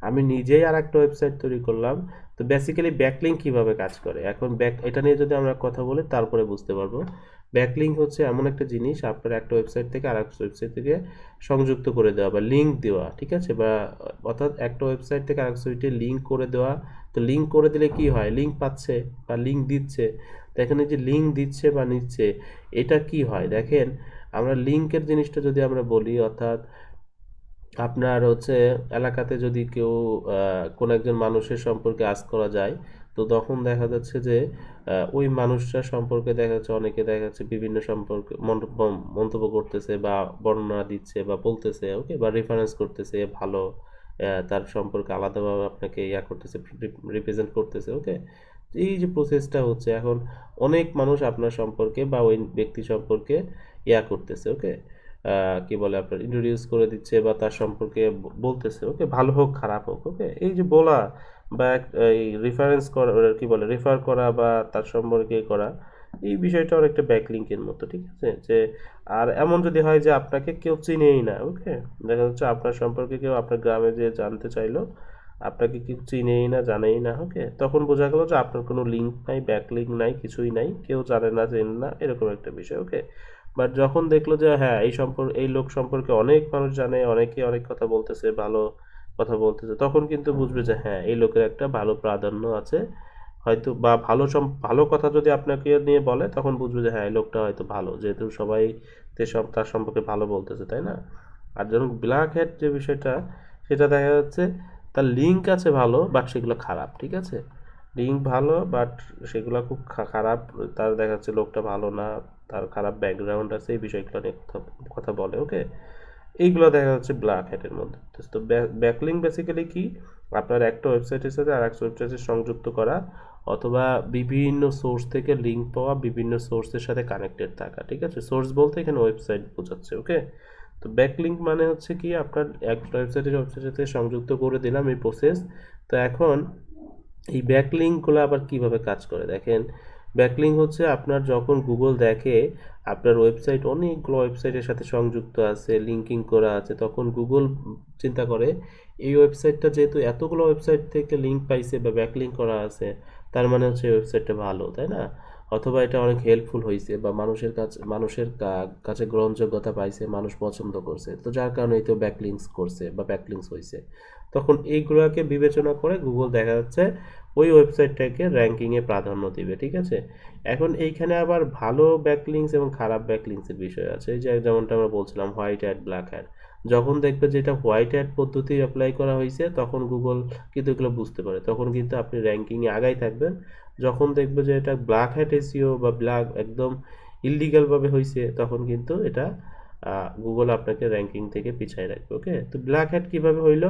আমি নিজেই আর একটা ওয়েবসাইট তৈরি করলাম। তো বেসিক্যালি ব্যাকলিংক কিভাবে কাজ করে, এখন এটা নিয়ে যদি আমরা কথা বলি তারপরে বুঝতে পারবো। ব্যাকলিংক হচ্ছে এমন একটা জিনিস, আপনার একটা ওয়েবসাইট থেকে আর একটা ওয়েবসাইট থেকে সংযুক্ত করে দেওয়া বা লিঙ্ক দেওয়া, ঠিক আছে? বা অর্থাৎ একটা ওয়েবসাইট থেকে আরেক ওয়েবসাইটে লিঙ্ক করে দেওয়া। তো লিঙ্ক করে দিলে কি হয়, লিঙ্ক পাচ্ছে বা লিঙ্ক দিচ্ছে। তো এখানে যে লিঙ্ক দিচ্ছে বা নিচ্ছে, এটা কি হয় দেখেন, আমরা লিঙ্কের জিনিসটা যদি আমরা বলি, অর্থাৎ আপনার হচ্ছে এলাকাতে যদি কেউ কোনো একজন মানুষের সম্পর্কে আজ করা যায়, তো তখন দেখা যাচ্ছে যে ওই মানুষটার সম্পর্কে দেখা যাচ্ছে অনেকে দেখা যাচ্ছে বিভিন্ন সম্পর্কে মন্তব্য করতেছে বা বর্ণনা দিচ্ছে বা বলতেছে, ওকে, বা রেফারেন্স করতেছে ভালো, তার সম্পর্কে আলাদাভাবে আপনাকে করতেছে, রিপ্রেজেন্ট করতেছে। ওকে, এই যে প্রসেসটা হচ্ছে, এখন অনেক মানুষ আপনার সম্পর্কে বা ওই ব্যক্তি সম্পর্কে করতেছে। ওকে, কি বলে আপনার ইন্ট্রোডিউস করে দিচ্ছে বা তার সম্পর্কে বলতেছে। ওকে, ভালো হোক খারাপ হোক। ওকে, এই যে বলা বা এই রেফারেন্স করা, কি বলে রেফার করা বা তার সম্পর্কে করা, এই বিষয়টা অনেকটা ব্যাকলিংকের মতো, ঠিক আছে? যে আর এমন যদি হয় যে আপনাকে কেউ চিনেই না, ওকে, দেখা যাচ্ছে আপনার সম্পর্কে কেউ আপনার গ্রামে যে জানতে চাইলো, আপনাকে কেউ চিনেই না, জানেই না, ওকে, তখন বোঝা গেল যে আপনার কোনো লিঙ্ক নাই, ব্যাকলিংক নাই, কিছুই নাই, কেউ জানে না, চেনে না, এরকম একটা বিষয়। ওকে, বাট যখন দেখলো যে হ্যাঁ এই লোক সম্পর্কে অনেক মানুষ জানে, অনেকে অনেক কথা বলতেছে, ভালো কথা বলতেছে, তখন কিন্তু বুঝবে যে হ্যাঁ এই লোকের একটা ভালো প্রাধান্য আছে হয়তো, বা ভালো কথা যদি আপনাকে নিয়ে বলে তখন বুঝবে যে হ্যাঁ এই লোকটা হয়তো ভালো, যেহেতু সবাই তার সম্পর্কে ভালো বলতেছে, তাই না? আর যখন ব্ল্যাক হ্যাট যে বিষয়টা, সেটা দেখা যাচ্ছে তার লিঙ্ক আছে ভালো, বাট সেগুলো খারাপ, ঠিক আছে? লিঙ্ক ভালো বাট সেগুলো খুব খারাপ, তার দেখা যাচ্ছে লোকটা ভালো না, তার খারাপ ব্যাকগ্রাউন্ড আছে, এই বিষয়গুলো নিয়ে কথা বলে। ওকে, এইগুলো দেখা যাচ্ছে ব্ল্যাক হ্যাটের মধ্যে। তো ব্যাকলিংক বেসিক্যালি কি, আপনার একটা ওয়েবসাইটের সাথে আর একটা ওয়েবসাইটের সংযুক্ত করা, অথবা বিভিন্ন সোর্স থেকে লিঙ্ক পাওয়া, বিভিন্ন সোর্সের সাথে কানেক্টেড থাকা, ঠিক আছে? সোর্স বলতে এখানে ওয়েবসাইট বোঝাচ্ছে। ওকে, তো ব্যাকলিংক মানে হচ্ছে কি, আপনার একটা ওয়েবসাইটের সাথে সংযুক্ত করে দিলাম, এই প্রসেস। তো এখন এই ব্যাকলিংকগুলো আবার কিভাবে কাজ করে দেখেন, ব্যাকলিংক হচ্ছে আপনার যখন গুগল দেখে আপনার ওয়েবসাইট অনেকগুলো ওয়েবসাইটের সাথে সংযুক্ত আছে, লিঙ্কিং করা আছে, তখন গুগল চিন্তা করে এই ওয়েবসাইটটা যেহেতু এতগুলো ওয়েবসাইট থেকে লিঙ্ক পাইছে বা ব্যাকলিংক করা আছে, তার মানে হচ্ছে এই ওয়েবসাইটটা ভালো, তাই না? অথবা এটা অনেক হেল্পফুল হয়েছে বা মানুষের কাছে গ্রহণযোগ্যতা পাইছে, মানুষ পছন্দ করছে, তো যার কারণে এই তো ব্যাকলিংকস করছে বা ব্যাকলিংকস হয়েছে। তখন এইগুলোকে বিবেচনা করে গুগল দেখা যাচ্ছে ওই ওয়েবসাইটটাকে র্যাঙ্কিংয়ে প্রাধান্য দিবে, ঠিক আছে? এখন এইখানে আবার ভালো ব্যাকলিংকস এবং খারাপ ব্যাকলিংকসের বিষয় আছে, এই যে যেমনটা আমরা বলছিলাম হোয়াইট হ্যাট, ব্ল্যাক হ্যাট। যখন দেখবে যে এটা হোয়াইট হ্যাট পদ্ধতি অ্যাপ্লাই করা হয়েছে, তখন গুগল কিন্তু এগুলো বুঝতে পারে, তখন কিন্তু আপনি র্যাঙ্কিংয়ে আগাই থাকবেন। যখন দেখবে যে এটা ব্ল্যাক হ্যাট এসইও বা একদম ইললিগালভাবে হয়েছে, তখন কিন্তু এটা গুগল আপনাকে র্যাঙ্কিং থেকে পিছায় রাখবে। ওকে, তো ব্ল্যাক হ্যাট কীভাবে হইলো,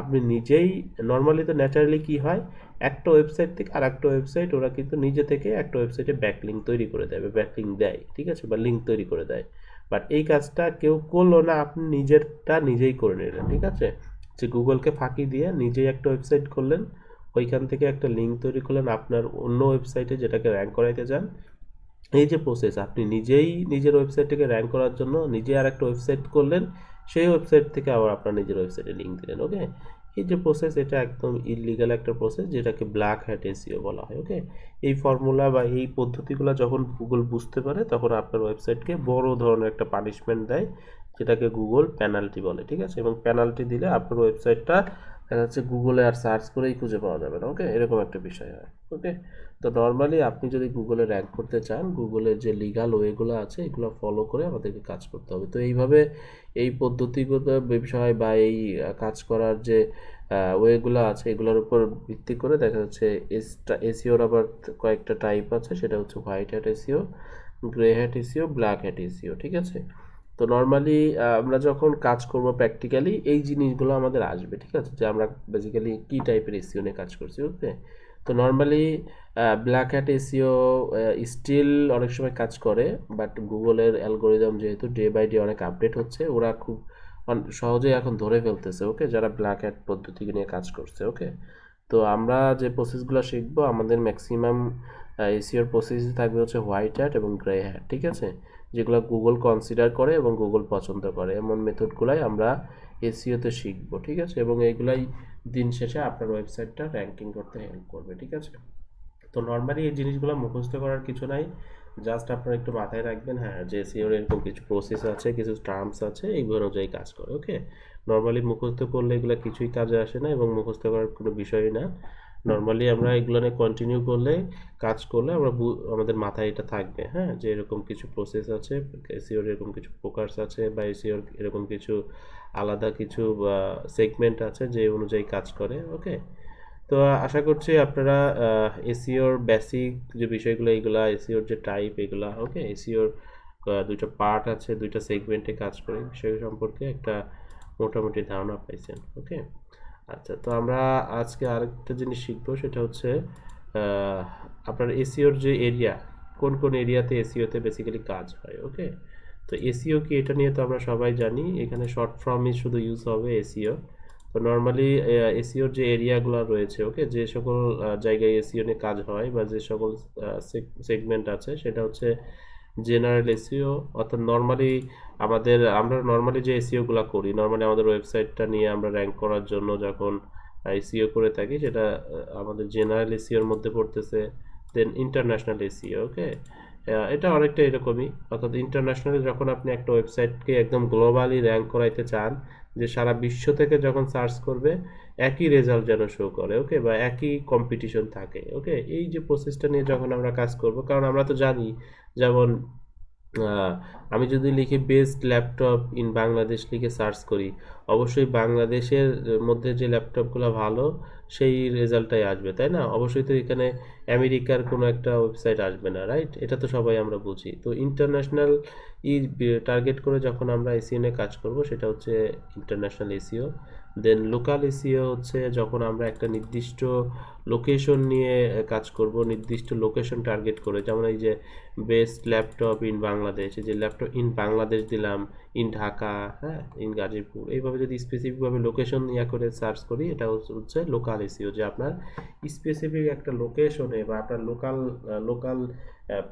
আপনি নিজেই নর্মালি তো ন্যাচারালি কি হয়, একটা ওয়েবসাইট থেকে আর একটা ওয়েবসাইট ওরা কিন্তু নিজে থেকে একটা ওয়েবসাইটে ব্যাকলিঙ্ক তৈরি করে দেয়, ব্যাকলিঙ্ক দেয়, ঠিক আছে, বা লিঙ্ক তৈরি করে দেয়। বাট এই কাজটা কেউ করলো না, আপনি নিজেরটা নিজেই করে নিলেন, ঠিক আছে, যে গুগলকে ফাঁকি দিয়ে নিজেই একটা ওয়েবসাইট করলেন, ওইখান থেকে একটা লিঙ্ক তৈরি করলেন আপনার অন্য ওয়েবসাইটে যেটাকে র্যাঙ্ক করাইতে চান। এই যে প্রসেস, আপনি নিজেই নিজের ওয়েবসাইটটাকে র্যাঙ্ক করার জন্য নিজে আর একটা ওয়েবসাইট করলেন, সেই ওয়েবসাইট থেকে আবার আপনার নিজের ওয়েবসাইটে লিঙ্ক দিলেন। ওকে, এই যে প্রসেস, এটা একদম ইললিগাল একটা প্রসেস, যেটাকে ব্ল্যাক হ্যাট এসইও বলা হয়। ওকে, এই ফর্মুলা বা এই পদ্ধতিগুলো যখন গুগল বুঝতে পারে, তখন আপনার ওয়েবসাইটকে বড় ধরনের একটা পানিশমেন্ট দেয়, যেটাকে গুগল পেনাল্টি বলে, ঠিক আছে, এবং পেনাল্টি দিলে আপনার ওয়েবসাইটটা দেখা যাচ্ছে গুগলে আর সার্চ করেই খুঁজে পাওয়া যাবে না। ওকে, এরকম একটা বিষয় হয়। ওকে, তো নর্মালি আপনি যদি গুগলে র্যাঙ্ক করতে চান, গুগলের যে লিগাল ওয়েগুলো আছে এগুলো ফলো করে আমাদেরকে কাজ করতে হবে। তো এইভাবে এই পদ্ধতিগত বিষয় বা এই কাজ করার যে ওয়েগুলো আছে এগুলোর উপর ভিত্তি করে দেখা যাচ্ছে এসইওর আবার কয়েকটা টাইপ আছে, সেটা হচ্ছে white hat SEO, grey hat SEO, black hat SEO, ঠিক আছে। তো নর্মালি আমরা যখন কাজ করব প্র্যাকটিক্যালি এই জিনিসগুলো আমাদের আসবে, ঠিক আছে, যে আমরা বেসিক্যালি কী টাইপের এসইও নিয়ে কাজ করছি। ওকে, তো normally black hat SEO still অনেক সময় কাজ করে, বাট গুগলের অ্যালগোরিদম যেহেতু ডে বাই ডে অনেক আপডেট হচ্ছে, ওরা খুব সহজেই এখন ধরে ফেলতেছে। ওকে, যারা ব্ল্যাক হ্যাট পদ্ধতি নিয়ে কাজ করছে। ওকে, তো আমরা যে প্রসেসগুলো শিখবো, আমাদের ম্যাক্সিমাম এসইওর প্রসেস থাকবে হচ্ছে হোয়াইট হ্যাট এবং গ্রে হ্যাট, ঠিক আছে, যেগুলো গুগল কনসিডার করে এবং গুগল পছন্দ করে, এমন মেথডগুলাই আমরা এসইওতে শিখবো, ঠিক আছে, এবং এইগুলাই দিন শেষে আপনার ওয়েবসাইটটা র্যাঙ্কিং করতে হেল্প করবে, ঠিক আছে। তো নর্মালি এই জিনিসগুলো মুখস্থ করার কিছু নাই, জাস্ট আপনারা একটু মাথায় রাখবেন, হ্যাঁ, যে এসইওর এরকম কিছু প্রসেস আছে, কিছু টার্মস আছে, এইগুলো অনুযায়ী কাজ করে। ওকে, নর্মালি মুখস্থ করলে এগুলো কিছুই কাজে আসে না এবং মুখস্থ করার কোনো বিষয়ই না। নর্মালি আমরা এগুলো নিয়ে কন্টিনিউ করলে, কাজ করলে আমরা আমাদের মাথায় এটা থাকবে, হ্যাঁ, যে এরকম কিছু প্রসেস আছে, এসইওর এরকম কিছু প্রকারস আছে, বা এসইওর এরকম কিছু আলাদা কিছু সেগমেন্ট আছে যে অনুযায়ী কাজ করে। ওকে, তো আশা করছি আপনারা এসইওর বেসিক যে বিষয়গুলো, এইগুলা এসইওর যে টাইপ এগুলা, ওকে, এসইওর দুইটা পার্ট আছে, দুইটা সেগমেন্টে কাজ করে, বিষয় সম্পর্কে একটা মোটামুটি ধারণা পাইছেন। ওকে, আচ্ছা, তো আমরা আজকে আরেকটা জিনিস শিখবো, সেটা হচ্ছে আপনার এসইওর যে এরিয়া, কোন কোন এরিয়াতে এসইওতে বেসিক্যালি কাজ হয়। ওকে, তো এসইও কি এটা নিয়ে তো আমরা সবাই জানি, এখানে শর্ট ফর্মই শুধু ইউজ হবে এসইও। তো নর্মালি এসইওর যে এরিয়াগুলো রয়েছে, ওকে, যে সকল জায়গায় এসইও নিয়ে কাজ হয় বা যে সকল সেগমেন্ট আছে, সেটা হচ্ছে জেনারেল এসইও, অর্থাৎ নর্মালি আমরা নর্মালি যে এসইওগুলো করি, নর্মালি আমাদের ওয়েবসাইটটা নিয়ে আমরা র্যাঙ্ক করার জন্য যখন এসইও করে থাকি, সেটা আমাদের জেনারেল এসইওর মধ্যে পড়তেছে। দেন ইন্টারন্যাশনাল এসইও, ওকে, এটা অনেকটা এরকমই, অর্থাৎ ইন্টারন্যাশনালি যখন আপনি একটা ওয়েবসাইটকে একদম গ্লোবালি র্যাঙ্ক করাইতে চান, যে সারা বিশ্ব থেকে যখন সার্চ করবে একই রেজাল্ট যেন শো করে, ওকে, বা একই কম্পিটিশন থাকে। ওকে, এই যে প্রসেসটা নিয়ে যখন আমরা কাজ করব, কারণ আমরা তো জানি, যেমন আমি যদি লিখি বেস্ট ল্যাপটপ ইন বাংলাদেশ লিখে সার্চ করি, অবশ্যই বাংলাদেশের মধ্যে যে ল্যাপটপগুলো ভালো সেই রেজাল্টটাই আসবে, তাই না? অবশ্যই তো এখানে আমেরিকার কোনো একটা ওয়েবসাইট আসবে না, রাইট? এটা তো সবাই আমরা বুঝি। তো ইন্টারন্যাশনাল টার্গেট করে যখন আমরা এসইও নিয়ে কাজ করব, সেটা হচ্ছে ইন্টারন্যাশনাল এসইও। দেন লোকাল এসইও হচ্ছে যখন আমরা একটা নির্দিষ্ট লোকেশন নিয়ে কাজ করব, নির্দিষ্ট লোকেশন টার্গেট করে, যেমন এই যে বেস্ট ল্যাপটপ ইন বাংলাদেশ, এই যে ল্যাপটপ ইন বাংলাদেশ দিলাম, ইন ঢাকা, হ্যাঁ, ইন গাজীপুর, এইভাবে যদি স্পেসিফিকভাবে লোকেশন ইয়া করে সার্চ করি, এটা হচ্ছে লোকাল এসইও, যে আপনার স্পেসিফিক একটা লোকেশনে বা আপনার লোকাল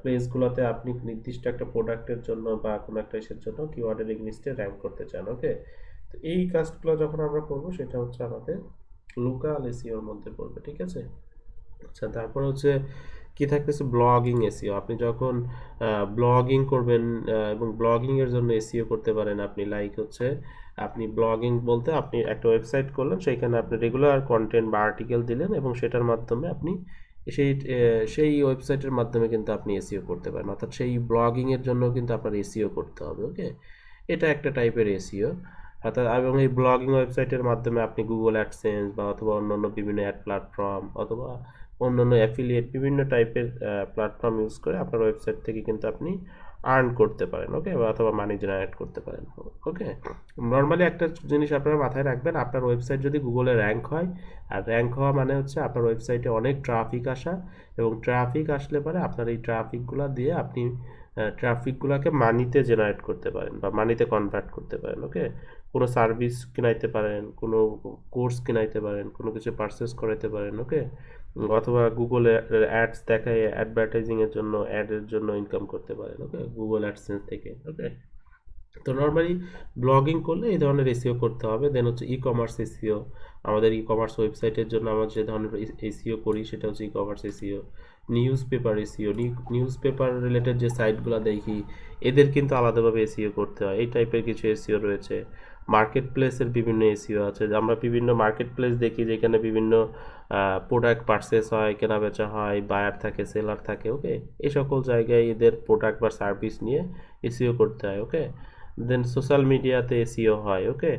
প্লেসগুলোতে আপনি নির্দিষ্ট একটা প্রোডাক্টের জন্য বা কোনো একটা ইসের জন্য কিওয়ার্ডের এগেইনস্টে র্যাঙ্ক করতে চান। ওকে, তো এই কাজগুলো যখন আমরা করব, সেটা হচ্ছে আমাদের লোকাল এসইওর মধ্যে পড়বে, ঠিক আছে? আচ্ছা, তারপর হচ্ছে কি থাকতেছে, ব্লগিং এসইও। আপনি যখন ব্লগিং করবেন এবং ব্লগিং এর জন্য এসইও করতে পারেন আপনি, লাইক হচ্ছে আপনি ব্লগিং বলতে আপনি একটা ওয়েবসাইট করলেন, সেখানে আপনি রেগুলার কন্টেন্ট বা আর্টিকেল দিলেন এবং সেটার মাধ্যমে আপনি সেই ওয়েবসাইটের মাধ্যমে কিন্তু আপনি এসইও করতে পারেন, অর্থাৎ সেই ব্লগিং এর জন্য কিন্তু আপনার এসইও করতে হবে। ওকে, এটা একটা টাইপের এসইও, অর্থাৎ এবং এই ব্লগিং ওয়েবসাইটের মাধ্যমে আপনি গুগল অ্যাডসেন্স বা অথবা অন্যান্য বিভিন্ন অ্যাড প্ল্যাটফর্ম অথবা অন্যান্য অ্যাফিলিয়েট বিভিন্ন টাইপের প্ল্যাটফর্ম ইউজ করে আপনার ওয়েবসাইট থেকে কিন্তু আপনি আর্ন করতে পারেন, ওকে, বা অথবা মানি জেনারেট করতে পারেন, ওকে। নর্মালি একটা জিনিস আপনারা মাথায় রাখবেন, আপনার ওয়েবসাইট যদি গুগলে র্যাঙ্ক হয়, আর র্যাঙ্ক হওয়া মানে হচ্ছে আপনার ওয়েবসাইটে অনেক ট্রাফিক আসা, এবং ট্রাফিক আসলে পরে আপনার এই ট্রাফিকগুলো দিয়ে আপনি ট্রাফিকগুলোকে মানিতে জেনারেট করতে পারেন বা মানিতে কনভার্ট করতে পারেন, ওকে। কোনো সার্ভিস কিনাইতে পারেন, কোনো কোর্স কিনাইতে পারেন, কোনো কিছু পারচেস করাইতে পারেন, ওকে, অথবা গুগলে অ্যাডস দেখায় অ্যাডভার্টাইজিংয়ের জন্য অ্যাডের জন্য ইনকাম করতে পারেন, ওকে, গুগল অ্যাডসেন্স থেকে, ওকে। তো নর্মালি ব্লগিং করলে এই ধরনের এসইও করতে হবে। দেন হচ্ছে ই কমার্স এসইও, আমাদের ই কমার্স ওয়েবসাইটের জন্য আমরা যে ধরনের এসইও করি সেটা হচ্ছে e commerce SEO. News paper SEO, news paper related যে সাইটগুলো দেখি এদের কিন্তু আলাদাভাবে এসইও করতে হয়, এই টাইপের কিছু এসইও রয়েছে। মার্কেট প্লেসের বিভিন্ন এসইও আছে, আমরা বিভিন্ন মার্কেট প্লেস দেখি যেখানে বিভিন্ন প্রোডাক্ট পারচেস হয়, কেনা বেচা হয়, বায়ার থাকে, সেলার থাকে, ওকে। এই সকল জায়গায় এদের প্রোডাক্ট বা সার্ভিস নিয়ে এসইও করতে হয়, ওকে। দেন সোশ্যাল মিডিয়াতে এসইও হয়, ওকে।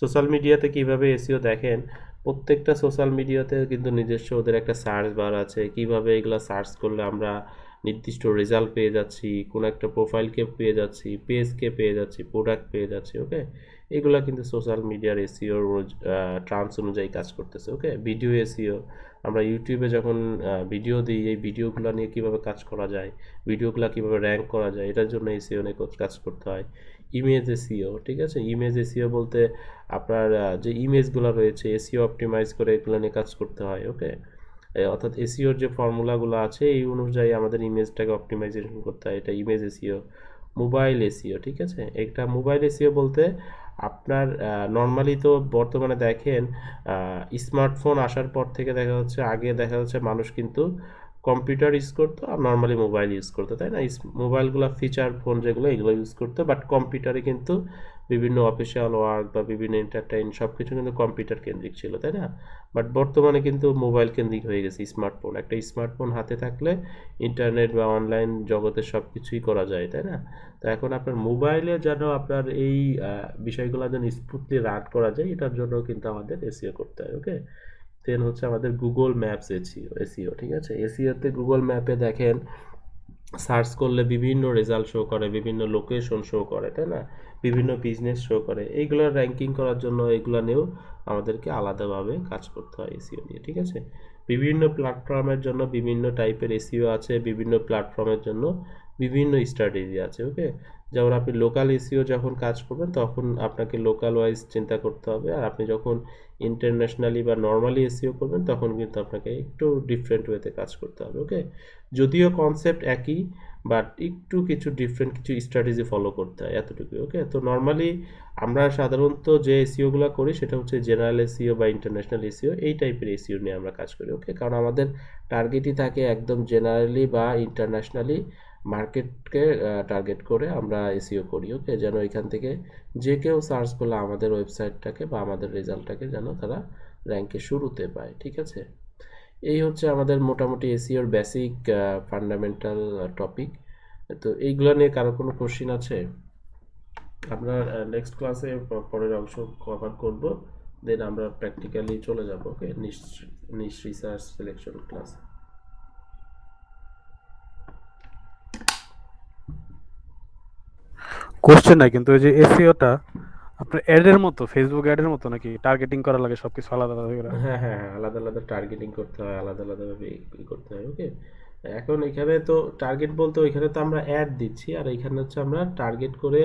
সোশ্যাল মিডিয়াতে কিভাবে এসইও দেখেন, প্রত্যেকটা সোশ্যাল মিডিয়াতে কিন্তু নিজস্ব ওদের একটা সার্চ বার আছে, কিভাবে এগুলো সার্চ করলে আমরা নির্দিষ্ট রেজাল্ট পেয়ে যাচ্ছি, কোনো একটা প্রোফাইলকে পেয়ে যাচ্ছি, পেজকে পেয়ে যাচ্ছি, প্রোডাক্ট পেয়ে যাচ্ছি, ওকে। এগুলা কিন্তু সোশ্যাল মিডিয়ার এসইওর টার্মস অনুযায়ী কাজ করতেছে, ওকে। ভিডিও এসইও, আমরা ইউটিউবে যখন ভিডিও দিই, এই ভিডিওগুলো নিয়ে কীভাবে কাজ করা যায়, ভিডিওগুলো কীভাবে র্যাঙ্ক করা যায়, এটার জন্য এসইও নিয়ে কাজ করতে হয়। ইমেজ এসইও, ঠিক আছে, ইমেজ এসইও বলতে আপনার যে ইমেজগুলো রয়েছে এসইও অপটিমাইজ করে এগুলো নিয়ে কাজ করতে হয়, ওকে। অর্থাৎ এসইওর যে ফর্মুলাগুলো আছে এই অনুযায়ী আমাদের ইমেজটাকে অপটিমাইজেশন করতে হয়, এটা ইমেজ এসইও। মোবাইল এসইও, ঠিক আছে, একটা মোবাইল এসইও বলতে আপনার নর্মালি তো বর্তমানে দেখেন স্মার্টফোন আসার পর থেকে দেখা যাচ্ছে, আগে দেখা যাচ্ছে মানুষ কিন্তু কম্পিউটার ইউজ করতো আর নর্মালি মোবাইল ইউজ করতো, তাই না? মোবাইলগুলো ফিচার ফোন যেগুলো এগুলো ইউজ করতো, বাট কম্পিউটারে কিন্তু বিভিন্ন অফিসিয়াল ওয়ার্ক বা বিভিন্ন এন্টারটেইন সব কিছু কিন্তু কম্পিউটার কেন্দ্রিক ছিল, তাই না? বাট বর্তমানে কিন্তু মোবাইল কেন্দ্রিক হয়ে গেছে স্মার্টফোন। একটা স্মার্টফোন হাতে থাকলে ইন্টারনেট বা অনলাইন জগতের সব কিছুই করা যায়, তাই না? তো এখন আপনার মোবাইলে যেন আপনার এই বিষয়গুলো যেন স্মুথলি রান করা যায়, এটার জন্য কিন্তু আমাদের এসইও করতে হয়, ওকে। দেন হচ্ছে আমাদের গুগল ম্যাপস এসইও, ঠিক আছে। এসইওতে গুগল ম্যাপে দেখেন সার্চ করলে বিভিন্ন রেজাল্ট শো করে, বিভিন্ন লোকেশন শো করে, তাই না? বিভিন্ন বিজনেস শো করে, এইগুলোর র্যাঙ্কিং করার জন্য এগুলো নিয়েও আমাদেরকে আলাদাভাবে কাজ করতে হয় এসইও নিয়ে, ঠিক আছে। বিভিন্ন প্ল্যাটফর্মের জন্য বিভিন্ন টাইপের এসইও আছে, বিভিন্ন প্ল্যাটফর্মের জন্য বিভিন্ন স্ট্র্যাটেজি আছে, ওকে। যেমন আপনি লোকাল এসইও যখন কাজ করবেন তখন আপনাকে লোকাল ওয়াইজ চিন্তা করতে হবে, আর আপনি যখন ইন্টারন্যাশনালি বা নর্মালি এসইও করবেন তখন কিন্তু আপনাকে একটু ডিফারেন্ট ওয়েতে কাজ করতে হবে, ওকে। যদিও কনসেপ্ট একই, বাট একটু কিছু ডিফারেন্ট কিছু স্ট্র্যাটেজি ফলো করতে হয়, এতটুকু, ওকে। তো নর্মালি আমরা সাধারণত যে এসইওগুলো করি সেটা হচ্ছে জেনারেল এসইও বা ইন্টারন্যাশনাল এসইও, এই টাইপের এসইও নিয়ে আমরা কাজ করি, ওকে। কারণ আমাদের টার্গেটই থাকে একদম জেনারেলি বা ইন্টারন্যাশনালি মার্কেটকে টার্গেট করে আমরা এসইও করি, ওকে। যেন এখান থেকে যে কেউ সার্চ করলে আমাদের ওয়েবসাইটটাকে বা আমাদের রেজাল্টটাকে যেন তারা র্যাঙ্কে শুরুতে পায়, ঠিক আছে। এই হচ্ছে আমাদের মোটামুটি এসইওর বেসিক ফান্ডামেন্টাল টপিক। তো এইগুলো নিয়ে কারো কোনো কোশ্চিন আছে? আমরা নেক্সট ক্লাসে পরের অংশ কভার করব, দেন আমরা প্র্যাকটিক্যালি চলে যাব, ওকে, নিশ রিসার্চ সিলেকশন ক্লাস। কোশ্চেন নাই, কিন্তু ওই যে এসইওটা আপনার অ্যাডের মতো, ফেসবুক অ্যাডের মতো নাকি টার্গেটিং করা লাগে সবকিছু আলাদা আলাদা করে? হ্যাঁ হ্যাঁ, আলাদা আলাদা টার্গেটিং করতে হয়, আলাদা আলাদাভাবে করতে হয়, ওকে। এখন এখানে তো টার্গেট বলতে ওইখানে তো আমরা অ্যাড দিচ্ছি, আর এখানে হচ্ছে আমরা টার্গেট করে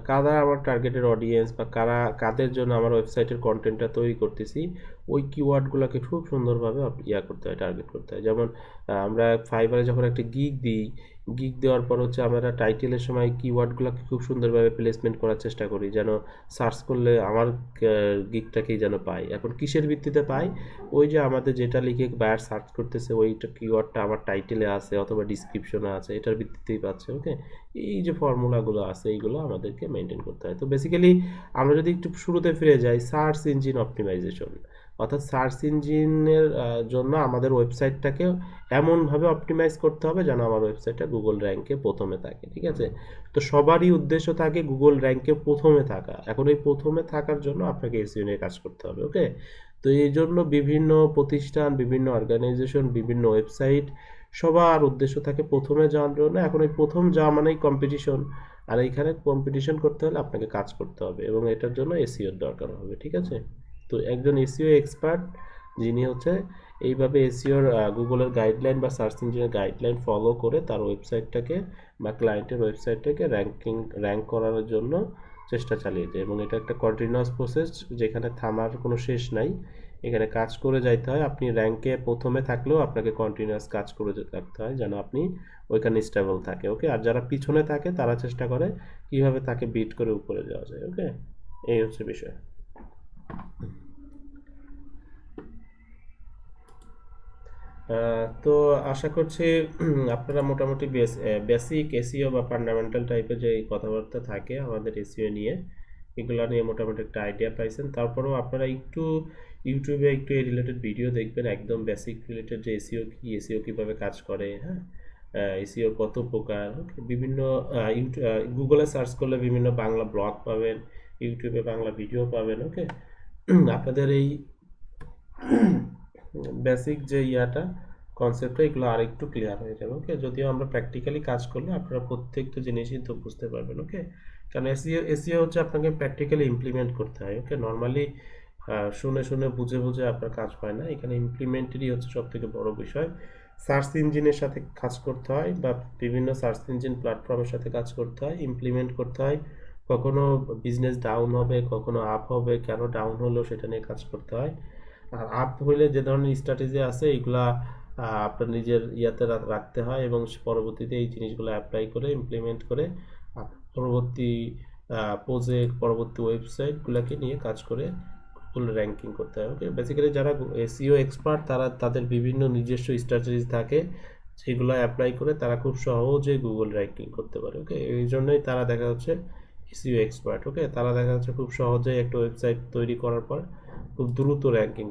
কারা আমার টার্গেটের অডিয়েন্স বা কাদের জন্য আমার ওয়েবসাইটের কন্টেন্টটা তৈরি করতেছি, ওই কিওয়ার্ডগুলোকে খুব সুন্দরভাবে করতে হয়, টার্গেট করতে হয়। যেমন আমরা ফাইবারে যখন একটা গিগ দিই, গিগ দেওয়ার পর হচ্ছে আমরা টাইটেলের সময় কিওয়ার্ডগুলোকে খুব সুন্দরভাবে প্লেসমেন্ট করার চেষ্টা করি, যেন সার্চ করলে আমার গিগটাকেই যেন পাই। এখন কিসের ভিত্তিতে পাই? ওই যে আমাদের যেটা লিখে বায়ার সার্চ করতেছে ওইটা কিওয়ার্ডটা আমার টাইটেলে আছে অথবা ডিসক্রিপশনে আছে, এটার ভিত্তিতেই পাচ্ছে, ওকে। এই যে ফর্মুলাগুলো আছে এইগুলো আমাদেরকে মেনটেন করতে হয়। তো বেসিক্যালি আমরা যদি একটু শুরুতে ফিরে যাই, সার্চ ইঞ্জিন অপটিমাইজেশন, অর্থাৎ সার্চ ইঞ্জিনের জন্য আমাদের ওয়েবসাইটটাকে এমনভাবে অপটিমাইজ করতে হবে যেন আমার ওয়েবসাইটটা গুগল র্যাঙ্কে প্রথমে থাকে, ঠিক আছে। তো সবারই উদ্দেশ্য থাকে গুগল র্যাঙ্কে প্রথমে থাকা। এখন এই প্রথমে থাকার জন্য আপনাকে এসইও নিয়ে কাজ করতে হবে, ওকে। তো এই জন্য বিভিন্ন প্রতিষ্ঠান, বিভিন্ন অর্গানাইজেশন, বিভিন্ন ওয়েবসাইট সবার উদ্দেশ্য থাকে প্রথমে যাওয়ার জন্য। এখন এই প্রথম যাওয়া মানেই কম্পিটিশন, আর এইখানে কম্পিটিশন করতে হলে আপনাকে কাজ করতে হবে এবং এটার জন্য এসইওর দরকার হবে, ঠিক আছে? তো একজন এসইও এক্সপার্ট যিনি হচ্ছে এইভাবে এসইওর গুগলের গাইডলাইন বা সার্চ ইঞ্জিনের গাইডলাইন ফলো করে তার ওয়েবসাইটটাকে বা ক্লায়েন্টের ওয়েবসাইটটাকে র্যাঙ্ক করানোর জন্য চেষ্টা চালিয়ে যায়, এবং এটা একটা কন্টিনিউয়াস প্রসেস যেখানে থামার কোনো শেষ নাই। এখানে কাজ করে যাইতে হয়। আপনি র্যাঙ্কে প্রথমে থাকলেও আপনাকে কন্টিনিউয়াস কাজ করে রাখতে হয় যেন আপনি ওইখানে স্টেবল থাকে, ওকে? আর যারা পিছনে থাকে তারা চেষ্টা করে কিভাবে তাকে বিট করে উপরে যাওয়া যায়, ওকে? এই হচ্ছে বিষয়। তো আশা করছি আপনারা মোটামুটি বেসিক এসইও বা ফান্ডামেন্টাল টাইপের যে কথাবার্তা থাকে আমাদের এসইও নিয়ে, এগুলো নিয়ে মোটামুটি একটা আইডিয়া পাইছেন। তারপরেও আপনারা একটু ইউটিউবে একটু এই রিলেটেড ভিডিও দেখবেন, একদম বেসিক রিলেটেড যে এসইও কি, এসইও কীভাবে কাজ করে, হ্যাঁ, এসইও কত প্রকার, বিভিন্ন গুগলে সার্চ করলে বিভিন্ন বাংলা ব্লগ পাবেন, ইউটিউবে বাংলা ভিডিও পাবেন, ওকে? আপনাদের এই বেসিক যে ইয়াটা কনসেপ্টটা এগুলো আর একটু ক্লিয়ার হয়ে যাবে, ওকে? যদিও আমরা প্র্যাকটিক্যালি কাজ করলে আপনারা প্রত্যেকটা জিনিসই তো বুঝতে পারবেন, ওকে? কারণ এসইও হচ্ছে আপনাকে প্র্যাকটিক্যালি ইমপ্লিমেন্ট করতে হয়, ওকে? নর্মালি শুনে শুনে বুঝে বুঝে আপনার কাজ হয় না, এখানে ইমপ্লিমেন্টেরই হচ্ছে সব থেকে বড় বিষয়। সার্চ ইঞ্জিনের সাথে কাজ করতে হয় বা বিভিন্ন সার্চ ইঞ্জিন প্ল্যাটফর্মের সাথে কাজ করতে হয়, ইমপ্লিমেন্ট করতে হয়। কখনো বিজনেস ডাউন হবে, কখনো আপ হবে, কেন ডাউন হলো সেটা নিয়ে কাজ করতে হয়। আর আপ হইলে যে ধরনের স্ট্র্যাটেজি আছে এগুলা আপনার নিজের ইয়াতে রাখতে হয় এবং পরবর্তীতে এই জিনিসগুলো অ্যাপ্লাই করে ইমপ্লিমেন্ট করে পরবর্তী প্রজেক্ট, পরবর্তী ওয়েবসাইটগুলোকে নিয়ে কাজ করে গুগল র্যাঙ্কিং করতে হয়, ওকে? বেসিক্যালি যারা এসইও এক্সপার্ট তারা তাদের বিভিন্ন নিজস্ব স্ট্র্যাটেজি থাকে যেগুলো অ্যাপ্লাই করে তারা খুব সহজে গুগল র্যাঙ্কিং করতে পারে, ওকে? এই জন্যই তারা দেখা হচ্ছে এসইও এক্সপার্ট, ওকে? তারা দেখা যাচ্ছে খুব সহজেই একটা ওয়েবসাইট তৈরি করার পর খুব দ্রুত র্যাঙ্কিং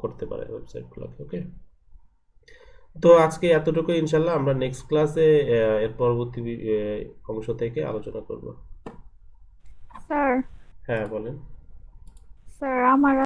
করতে পারে ওয়েবসাইটগুলোকে, ওকে? তো আজকে এতটুকু, ইনশাল্লাহ আমরা নেক্সট ক্লাসে এর পরবর্তী অংশ থেকে আলোচনা করব। স্যার, হ্যাঁ বলেন। স্যার আমার